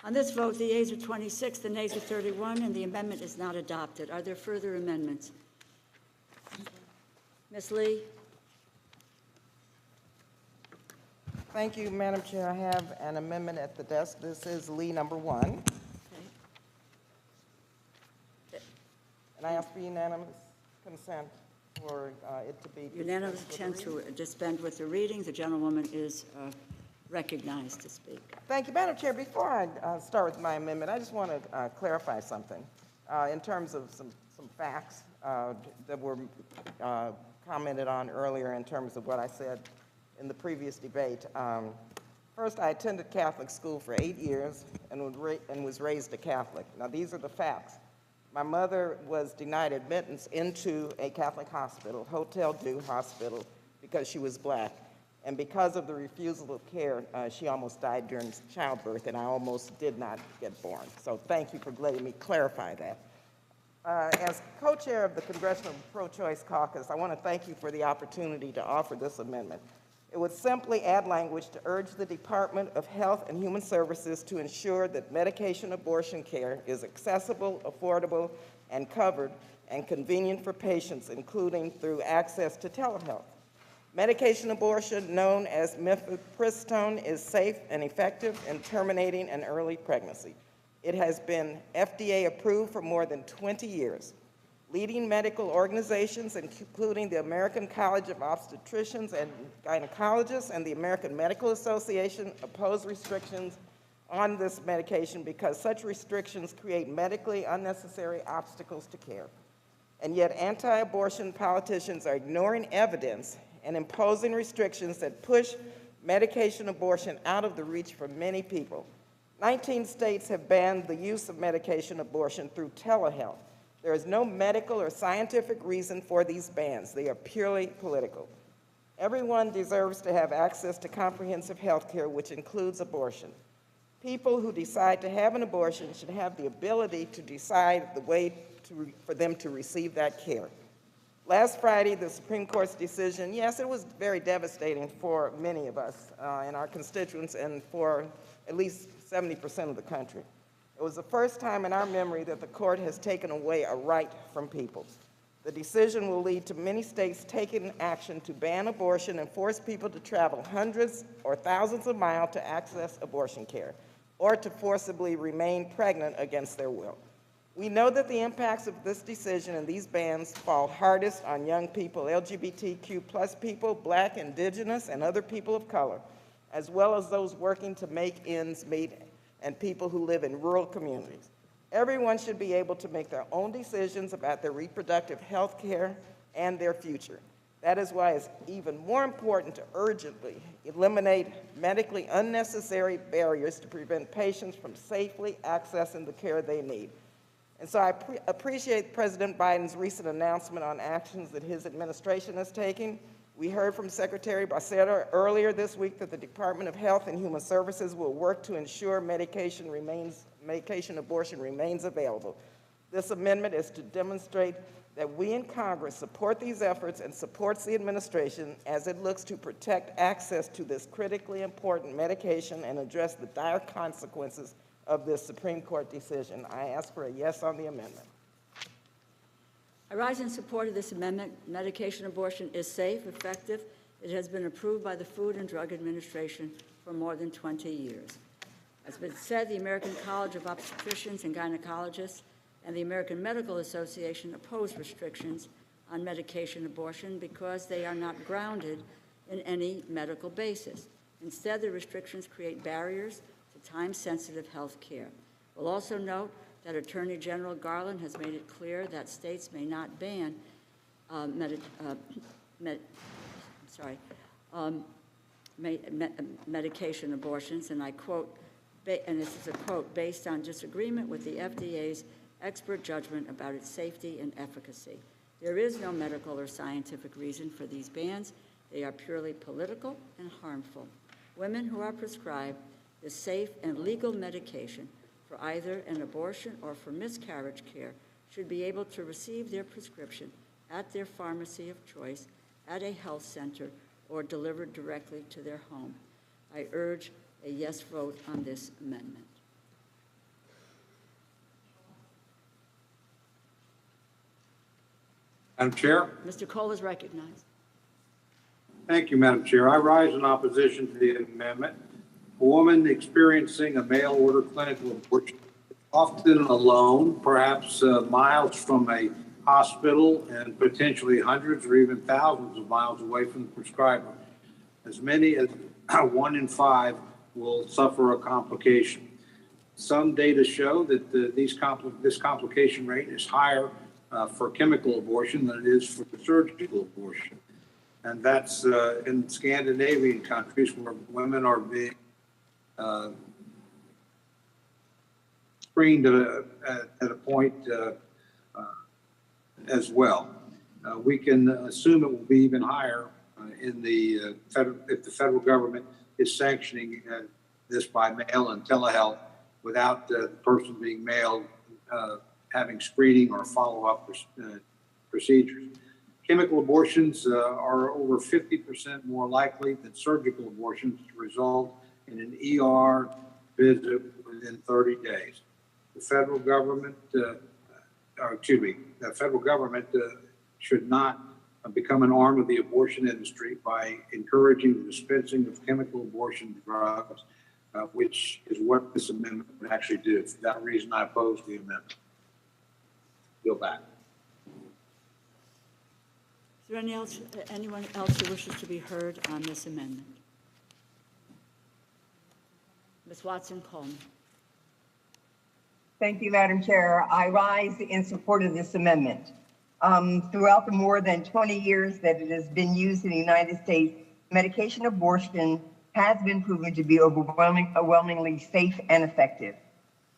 Speaker 1: On this vote, the yeas are 26, the nays are 31, and the amendment is not adopted. Are there further amendments? Ms. Lee?
Speaker 7: Thank you, Madam Chair. I have an amendment at the desk. This is Lee number 1. And I ask for unanimous consent for it to be.
Speaker 1: Unanimous consent to dispense with the reading. The gentlewoman is recognized to speak.
Speaker 7: Thank you, Madam Chair. Before I start with my amendment, I just want to clarify something in terms of some facts that were commented on earlier in terms of what I said in the previous debate. First, I attended Catholic school for 8 years and was raised a Catholic. Now, these are the facts. My mother was denied admittance into a Catholic hospital, Hotel Dieu Hospital, because she was black. And because of the refusal of care, she almost died during childbirth, and I almost did not get born. So thank you for letting me clarify that. As co-chair of the Congressional Pro-Choice Caucus, I want to thank you for the opportunity to offer this amendment. It would simply add language to urge the Department of Health and Human Services to ensure that medication abortion care is accessible, affordable, and covered, and convenient for patients, including through access to telehealth. Medication abortion, known as mifepristone, is safe and effective in terminating an early pregnancy. It has been FDA approved for more than 20 years. Leading medical organizations, including the American College of Obstetricians and Gynecologists and the American Medical Association, oppose restrictions on this medication because such restrictions create medically unnecessary obstacles to care. And yet anti-abortion politicians are ignoring evidence and imposing restrictions that push medication abortion out of the reach for many people. 19 states have banned the use of medication abortion through telehealth. There is no medical or scientific reason for these bans. They are purely political. Everyone deserves to have access to comprehensive health care, which includes abortion. People who decide to have an abortion should have the ability to decide the way for them to receive that care. Last Friday, the Supreme Court's decision, yes, it was very devastating for many of us and our constituents and for at least 70% of the country. It was the first time in our memory that the court has taken away a right from people. The decision will lead to many states taking action to ban abortion and force people to travel hundreds or thousands of miles to access abortion care or to forcibly remain pregnant against their will. We know that the impacts of this decision and these bans fall hardest on young people, LGBTQ+ people, Black, Indigenous, and other people of color, as well as those working to make ends meet and people who live in rural communities. Everyone should be able to make their own decisions about their reproductive health care and their future. That is why it's even more important to urgently eliminate medically unnecessary barriers to prevent patients from safely accessing the care they need. And so I appreciate President Biden's recent announcement on actions that his administration is taking. We heard from Secretary Becerra earlier this week that the Department of Health and Human Services will work to ensure medication abortion remains available. This amendment is to demonstrate that we in Congress support these efforts and supports the administration as it looks to protect access to this critically important medication and address the dire consequences of this Supreme Court decision. I ask for a yes on the amendment.
Speaker 1: I rise in support of this amendment. Medication abortion is safe, effective. It has been approved by the Food and Drug Administration for more than 20 years. As has been said, the American College of Obstetricians and Gynecologists and the American Medical Association oppose restrictions on medication abortion because they are not grounded in any medical basis. Instead, the restrictions create barriers to time-sensitive health care. We'll also note that Attorney General Garland has made it clear that states may not ban medication abortions, and I quote, and this is a quote, based on disagreement with the FDA's expert judgment about its safety and efficacy. There is no medical or scientific reason for these bans. They are purely political and harmful. Women who are prescribed this safe and legal medication for either an abortion or for miscarriage care should be able to receive their prescription at their pharmacy of choice, at a health center, or delivered directly to their home. I urge a yes vote on this amendment.
Speaker 2: Madam Chair.
Speaker 1: Mr. Cole is recognized.
Speaker 2: Thank you, Madam Chair. I rise in opposition to the amendment. A woman experiencing a mail-order clinical abortion, often alone, perhaps miles from a hospital and potentially hundreds or even thousands of miles away from the prescriber. As many as 1 in 5 will suffer a complication. Some data show that this complication rate is higher for chemical abortion than it is for surgical abortion. And that's in Scandinavian countries where women are being screened at a point as well. We can assume it will be even higher in the if the federal government is sanctioning this by mail and telehealth without the person being mailed having screening or follow-up procedures. Chemical abortions are over 50% more likely than surgical abortions to result in an ER visit within 30 days. The federal government, the federal government should not become an arm of the abortion industry by encouraging the dispensing of chemical abortion drugs, which is what this amendment would actually do. For that reason, I oppose the amendment. Go back.
Speaker 1: Is there anyone else who wishes to be heard on this amendment? Ms. Watson-Coleman.
Speaker 11: Thank you, Madam Chair. I rise in support of this amendment. Throughout the more than 20 years that it has been used in the United States, medication abortion has been proven to be overwhelmingly safe and effective.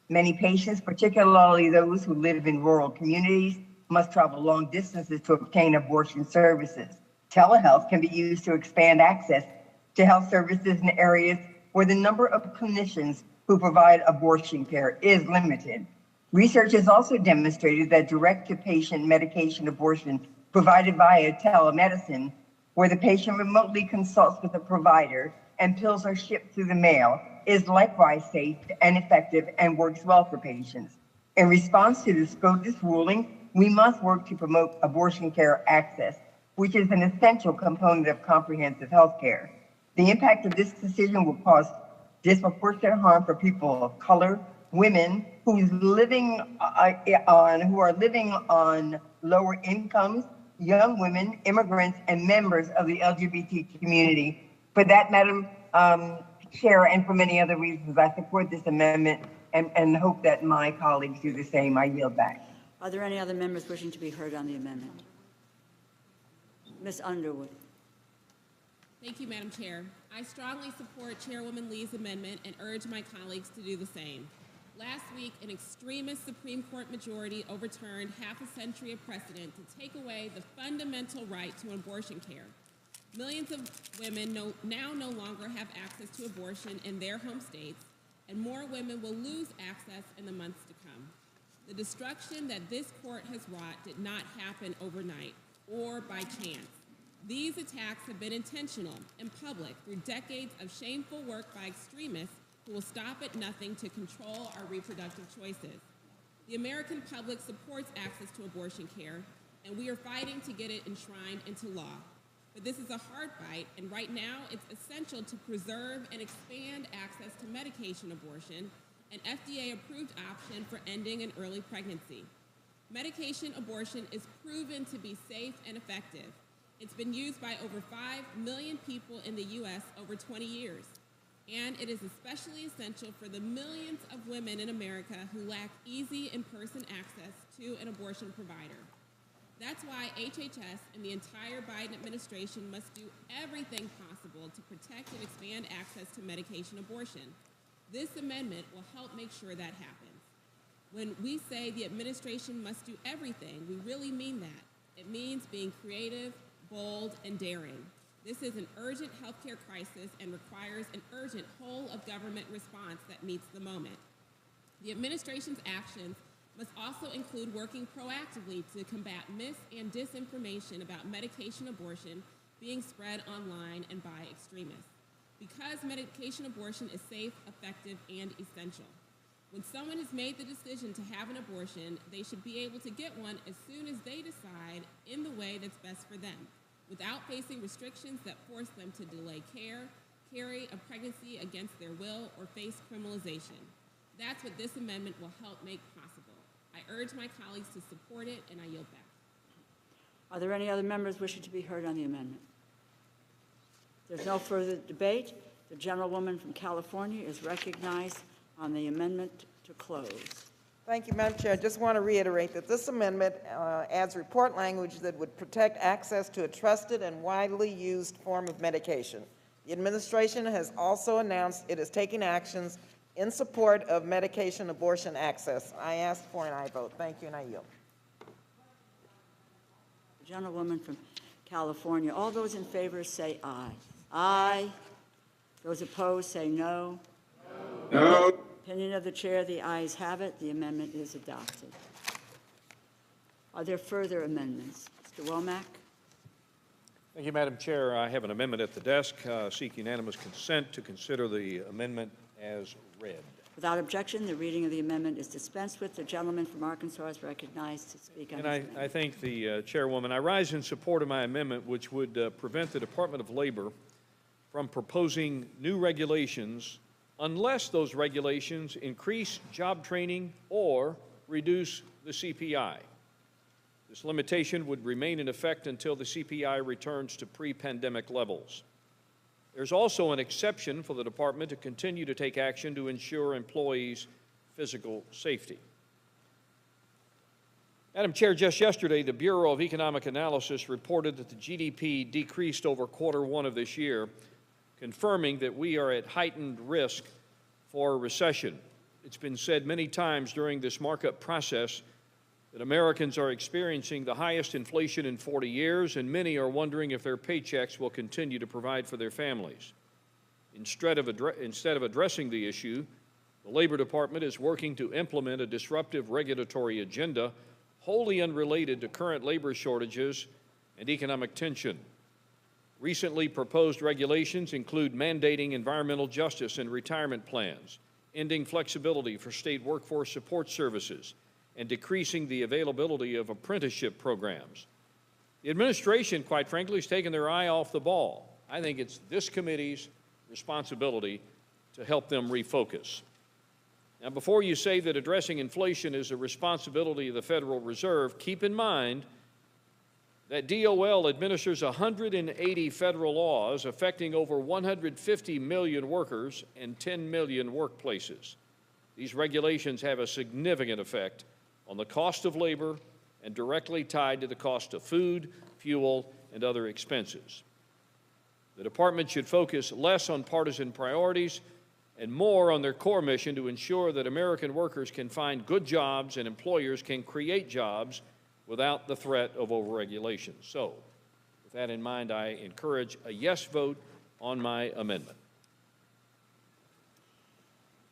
Speaker 11: Many patients, particularly those who live in rural communities, must travel long distances to obtain abortion services. Telehealth can be used to expand access to health services in areas where the number of clinicians who provide abortion care is limited. Research has also demonstrated that direct-to-patient medication abortion provided via telemedicine, where the patient remotely consults with a provider and pills are shipped through the mail, is likewise safe and effective and works well for patients. In response to the SCOTUS ruling, we must work to promote abortion care access, which is an essential component of comprehensive health care. The impact of this decision will cause disproportionate harm for people of color, women who are living on lower incomes, young women, immigrants, and members of the LGBT community. For that, Madam Chair, and for many other reasons, I support this amendment and hope that my colleagues do the same. I yield back.
Speaker 1: Are there any other members wishing to be heard on the amendment? Ms. Underwood.
Speaker 9: Thank you, Madam Chair. I strongly support Chairwoman Lee's amendment and urge my colleagues to do the same. Last week, an extremist Supreme Court majority overturned half a century of precedent to take away the fundamental right to abortion care. Millions of women now no longer have access to abortion in their home states, and more women will lose access in the months to come. The destruction that this court has wrought did not happen overnight or by chance. These attacks have been intentional and public through decades of shameful work by extremists who will stop at nothing to control our reproductive choices. The American public supports access to abortion care, and we are fighting to get it enshrined into law. But this is a hard fight, and right now it's essential to preserve and expand access to medication abortion, an FDA-approved option for ending an early pregnancy. Medication abortion is proven to be safe and effective. It's been used by over 5 million people in the U.S. over 20 years. And it is especially essential for the millions of women in America who lack easy in-person access to an abortion provider. That's why HHS and the entire Biden administration must do everything possible to protect and expand access to medication abortion. This amendment will help make sure that happens. When we say the administration must do everything, we really mean that. It means being creative, bold, and daring. This is an urgent healthcare crisis and requires an urgent whole-of-government response that meets the moment. The administration's actions must also include working proactively to combat mis- and disinformation about medication abortion being spread online and by extremists. Because medication abortion is safe, effective, and essential. When someone has made the decision to have an abortion, they should be able to get one as soon as they decide in the way that's best for them, without facing restrictions that force them to delay care, carry a pregnancy against their will, or face criminalization. That's what this amendment will help make possible. I urge my colleagues to support it, and I yield back.
Speaker 1: Are there any other members wishing to be heard on the amendment? There's no further debate. The gentlewoman from California is recognized on the amendment to close.
Speaker 7: Thank you, Madam Chair. I just want to reiterate that this amendment adds report language that would protect access to a trusted and widely used form of medication. The administration has also announced it is taking actions in support of medication abortion access. I ask for an aye vote. Thank you, and I yield.
Speaker 1: Gentlewoman from California. All those in favor say aye. Aye. Those opposed say no.
Speaker 2: No.
Speaker 1: Opinion of the chair, the ayes have it. The amendment is adopted. Are there further amendments? Mr. Womack?
Speaker 10: Thank you, Madam Chair. I have an amendment at the desk. Seek unanimous consent to consider the amendment as read.
Speaker 1: Without objection, the reading of the amendment is dispensed with. The gentleman from Arkansas is recognized to speak on
Speaker 10: And
Speaker 1: this
Speaker 10: I
Speaker 1: amendment.
Speaker 10: thank the chairwoman. I rise in support of my amendment, which would prevent the Department of Labor from proposing new regulations unless those regulations increase job training or reduce the CPI. This limitation would remain in effect until the CPI returns to pre-pandemic levels. There's also an exception for the department to continue to take action to ensure employees' physical safety. Madam Chair, just yesterday, the Bureau of Economic Analysis reported that the GDP decreased over Q1 of this year, confirming that we are at heightened risk for a recession. It's been said many times during this markup process that Americans are experiencing the highest inflation in 40 years, and many are wondering if their paychecks will continue to provide for their families. Instead of addressing the issue, the Labor Department is working to implement a disruptive regulatory agenda wholly unrelated to current labor shortages and economic tension. Recently proposed regulations include mandating environmental justice in retirement plans, ending flexibility for state workforce support services, and decreasing the availability of apprenticeship programs. The administration, quite frankly, has taken their eye off the ball. I think it's this committee's responsibility to help them refocus. Now, before you say that addressing inflation is a responsibility of the Federal Reserve, keep in mind that DOL administers 180 federal laws affecting over 150 million workers and 10 million workplaces. These regulations have a significant effect on the cost of labor and directly tied to the cost of food, fuel, and other expenses. The department should focus less on partisan priorities and more on their core mission to ensure that American workers can find good jobs and employers can create jobs without the threat of overregulation. So, with that in mind, I encourage a yes vote on my amendment.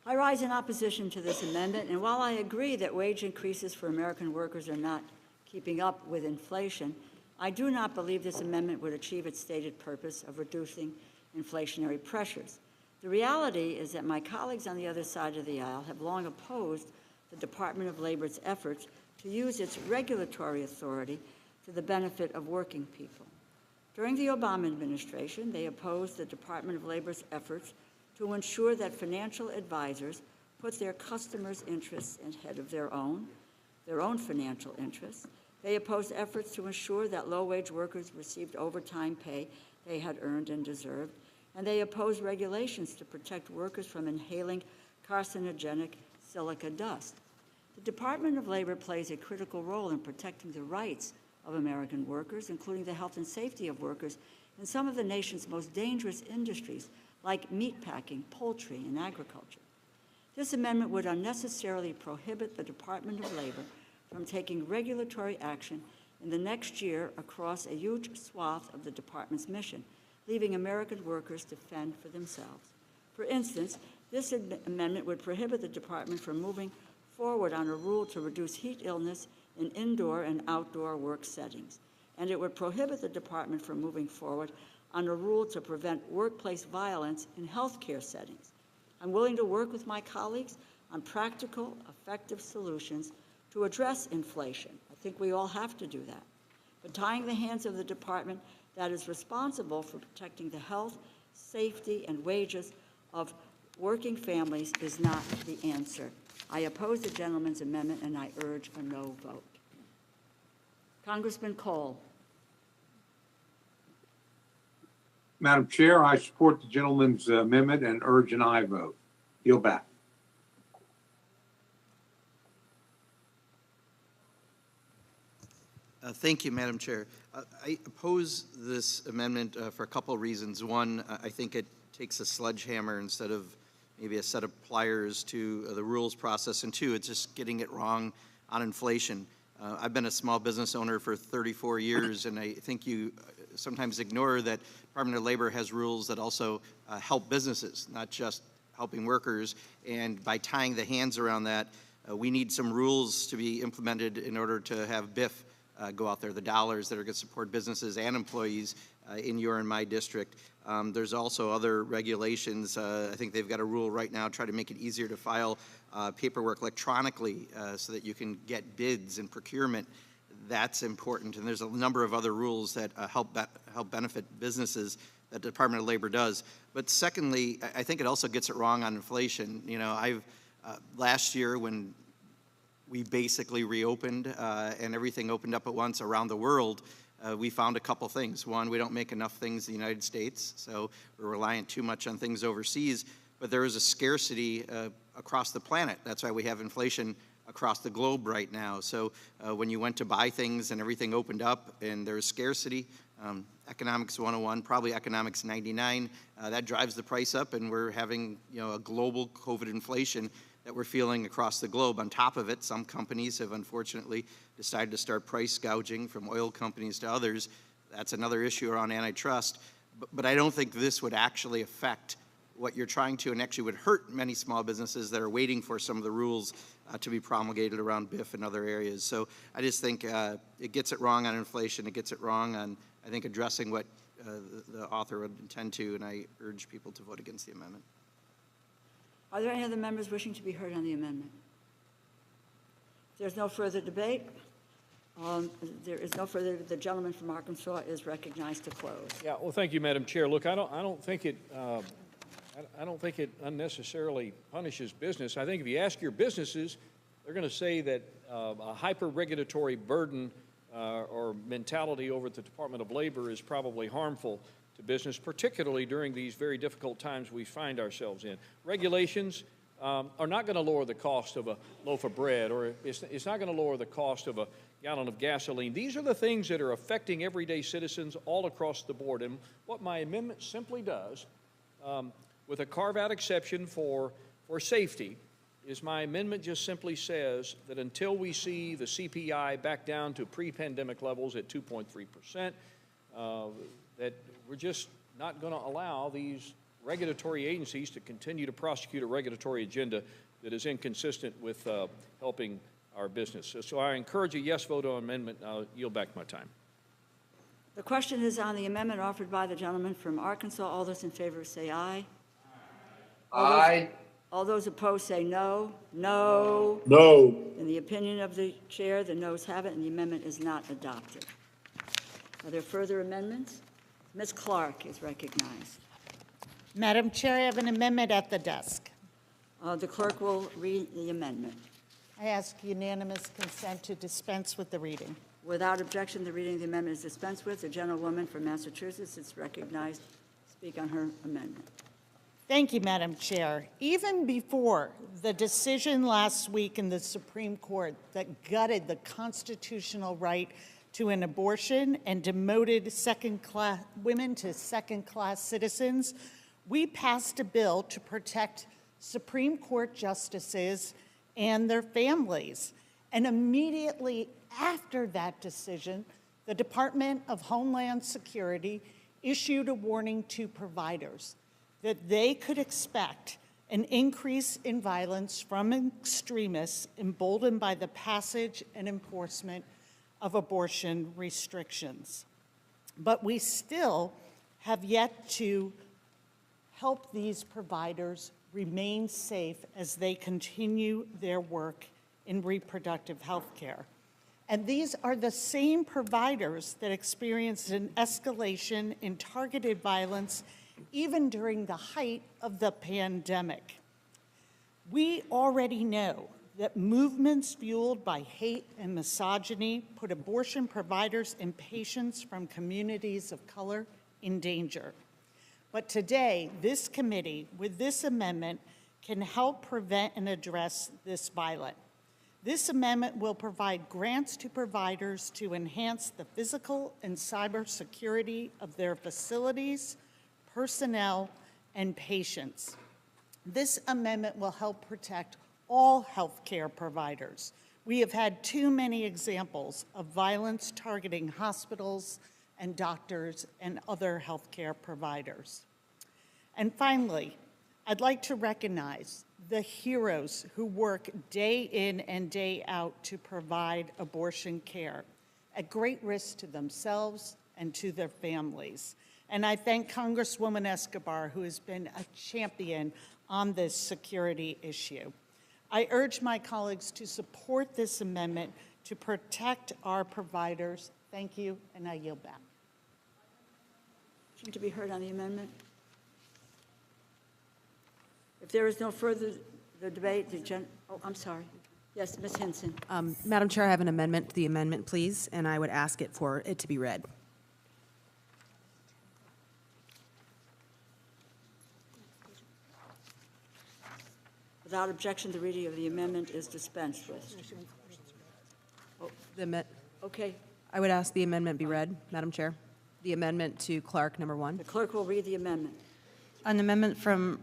Speaker 1: I rise in opposition to this amendment, and while I agree that wage increases for American workers are not keeping up with inflation, I do not believe this amendment would achieve its stated purpose of reducing inflationary pressures. The reality is that my colleagues on the other side of the aisle have long opposed the Department of Labor's efforts to use its regulatory authority to the benefit of working people. During the Obama administration, they opposed the Department of Labor's efforts to ensure that financial advisors put their customers' interests ahead of their own financial interests. They opposed efforts to ensure that low-wage workers received overtime pay they had earned and deserved, and they opposed regulations to protect workers from inhaling carcinogenic silica dust. The Department of Labor plays a critical role in protecting the rights of American workers, including the health and safety of workers in some of the nation's most dangerous industries, like meatpacking, poultry, and agriculture. This amendment would unnecessarily prohibit the Department of Labor from taking regulatory action in the next year across a huge swath of the department's mission, leaving American workers to fend for themselves. For instance, this amendment would prohibit the department from moving forward on a rule to reduce heat illness in indoor and outdoor work settings, and it would prohibit the department from moving forward on a rule to prevent workplace violence in healthcare settings. I'm willing to work with my colleagues on practical, effective solutions to address inflation. I think we all have to do that. But tying the hands of the department that is responsible for protecting the health, safety, and wages of working families is not the answer. I oppose the gentleman's amendment, and I urge a no vote. Congressman Cole.
Speaker 2: Madam Chair, I support the gentleman's amendment and urge an aye vote. Yield back.
Speaker 14: Thank you, Madam Chair. I oppose this amendment for a couple of reasons. One, I think it takes a sledgehammer instead of maybe a set of pliers to the rules process. And two, it's just getting it wrong on inflation. I've been a small business owner for 34 years, and I think you sometimes ignore that Department of Labor has rules that also help businesses, not just helping workers. And by tying the hands around that, we need some rules to be implemented in order to have BIF go out there, the dollars that are going to support businesses and employees in your and my district. There's also other regulations. I think they've got a rule right now, try to make it easier to file paperwork electronically so that you can get bids and procurement. That's important. And there's a number of other rules that help benefit businesses that the Department of Labor does. But secondly, I think it also gets it wrong on inflation. You know, last year when we basically reopened and everything opened up at once around the world, we found a couple things. One, we don't make enough things in the United States, so we're reliant too much on things overseas. But there is a scarcity across the planet. That's why we have inflation across the globe right now. So when you went to buy things and everything opened up and there's scarcity, Economics 101, probably Economics 99, that drives the price up, and we're having, you know, a global COVID inflation that we're feeling across the globe. On top of it, some companies have unfortunately decided to start price gouging, from oil companies to others. That's another issue around antitrust. But I don't think this would actually affect what you're trying to, and actually would hurt many small businesses that are waiting for some of the rules to be promulgated around BIF and other areas. So I just think it gets it wrong on inflation. It gets it wrong on, I think, addressing what the author would intend to, and I urge people to vote against the amendment.
Speaker 1: Are there any other members wishing to be heard on the amendment? If there's no further debate, there is no further. The gentleman from Arkansas is recognized to close.
Speaker 10: Yeah, well, thank you, Madam Chair. Look, I don't think it unnecessarily punishes business. I think if you ask your businesses, they're going to say that a hyper-regulatory burden or mentality over at the Department of Labor is probably harmful to business, particularly during these very difficult times we find ourselves in. Regulations are not going to lower the cost of a loaf of bread, or it's not going to lower the cost of a gallon of gasoline. These are the things that are affecting everyday citizens all across the board. And what my amendment simply does, with a carve-out exception for safety, is my amendment just simply says that until we see the CPI back down to pre-pandemic levels at 2.3%, that we're just not going to allow these regulatory agencies to continue to prosecute a regulatory agenda that is inconsistent with helping our business. So I encourage a yes vote on amendment. I'll yield back my time.
Speaker 1: The question is on the amendment offered by the gentleman from Arkansas. All those in favor say aye.
Speaker 15: Aye.
Speaker 1: All those opposed say no. No.
Speaker 15: No.
Speaker 1: In the opinion of the chair, the noes have it, and the amendment is not adopted. Are there further amendments? Ms. Clark is recognized.
Speaker 23: Madam Chair, I have an amendment at the desk.
Speaker 1: The clerk will read the amendment.
Speaker 23: I ask unanimous consent to dispense with the reading.
Speaker 1: Without objection, the reading of the amendment is dispensed with. The gentlewoman from Massachusetts is recognized to speak on her amendment.
Speaker 23: Thank you, Madam Chair. Even before the decision last week in the Supreme Court that gutted the constitutional right to an abortion and demoted women to second-class citizens, we passed a bill to protect Supreme Court justices and their families. And immediately after that decision, the Department of Homeland Security issued a warning to providers that they could expect an increase in violence from extremists emboldened by the passage and enforcement of abortion restrictions. But we still have yet to help these providers remain safe as they continue their work in reproductive health care. And these are the same providers that experienced an escalation in targeted violence even during the height of the pandemic. We already know that movements fueled by hate and misogyny put abortion providers and patients from communities of color in danger. But today, this committee, with this amendment, can help prevent and address this violence. This amendment will provide grants to providers to enhance the physical and cyber security of their facilities, personnel, and patients. This amendment will help protect all healthcare providers. We have had too many examples of violence targeting hospitals and doctors and other healthcare providers. And finally, I'd like to recognize the heroes who work day in and day out to provide abortion care at great risk to themselves and to their families. And I thank Congresswoman Escobar, who has been a champion on this security issue. I urge my colleagues to support this amendment to protect our providers. Thank you, and I yield back.
Speaker 1: Motion to be heard on the amendment? If there is no further debate, I'm sorry. Yes, Ms. Hinson.
Speaker 20: Madam Chair, I have an amendment to the amendment, please, and I would ask it for it to be read.
Speaker 1: Without objection, the reading of the amendment is dispensed with. Okay.
Speaker 20: I would ask the amendment be read, Madam Chair. The amendment to Clark, number 1.
Speaker 1: The clerk will read the amendment.
Speaker 4: An amendment from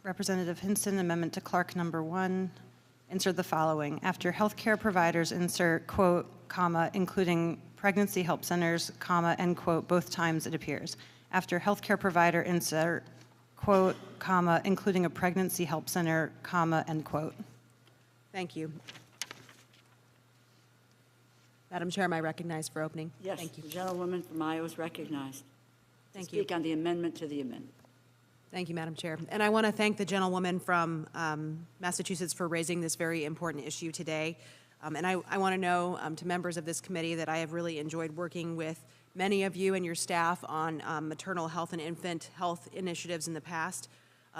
Speaker 4: Representative Hinson, amendment to Clark number 1, insert the following. After healthcare providers, insert quote, comma, including pregnancy help centers, comma, end quote, both times it appears. After healthcare provider, insert quote, comma, including a pregnancy help center, comma, end quote.
Speaker 20: Thank you. Madam Chair, am I recognized for opening?
Speaker 1: Yes,
Speaker 20: Thank you.
Speaker 1: the gentlewoman from Iowa is recognized.
Speaker 20: Thank you.
Speaker 1: Speak on the amendment to the amendment.
Speaker 20: Thank you, Madam Chair. And I want to thank the gentlewoman from Massachusetts for raising this very important issue today. And I want to know to members of this committee that I have really enjoyed working with many of you and your staff on maternal health and infant health initiatives in the past,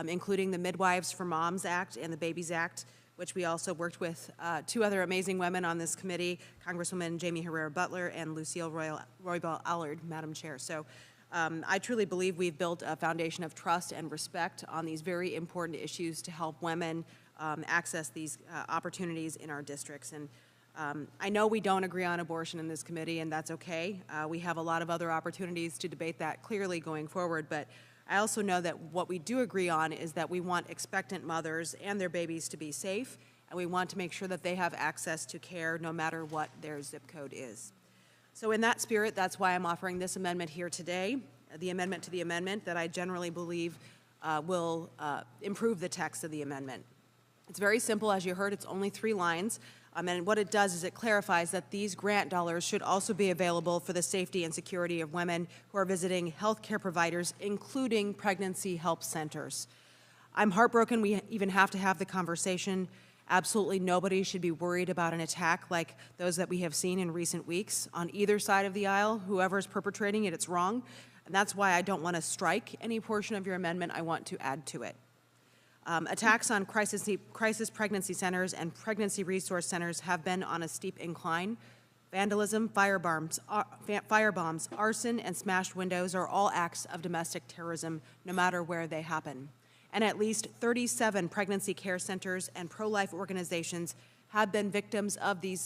Speaker 20: including the Midwives for Moms Act and the Babies Act, which we also worked with 2 other amazing women on this committee, Congresswoman Jamie Herrera Butler and Lucille Roybal Allard, Madam Chair. So I truly believe we've built a foundation of trust and respect on these very important issues to help women access these opportunities in our districts. And I know we don't agree on abortion in this committee, and that's okay. We have a lot of other opportunities to debate that clearly going forward, but I also know that what we do agree on is that we want expectant mothers and their babies to be safe, and we want to make sure that they have access to care no matter what their zip code is. So in that spirit, that's why I'm offering this amendment here today, the amendment to the amendment that I generally believe will improve the text of the amendment. It's very simple. As you heard, it's only 3 lines. And what it does is it clarifies that these grant dollars should also be available for the safety and security of women who are visiting healthcare providers, including pregnancy help centers. I'm heartbroken we even have to have the conversation. Absolutely nobody should be worried about an attack like those that we have seen in recent weeks on either side of the aisle. Whoever is perpetrating it, it's wrong. And that's why I don't want to strike any portion of your amendment. I want to add to it. Attacks on crisis pregnancy centers and pregnancy resource centers have been on a steep incline. Vandalism, firebombs, arson, and smashed windows are all acts of domestic terrorism, no matter where they happen. And at least 37 pregnancy care centers and pro-life organizations have been victims of these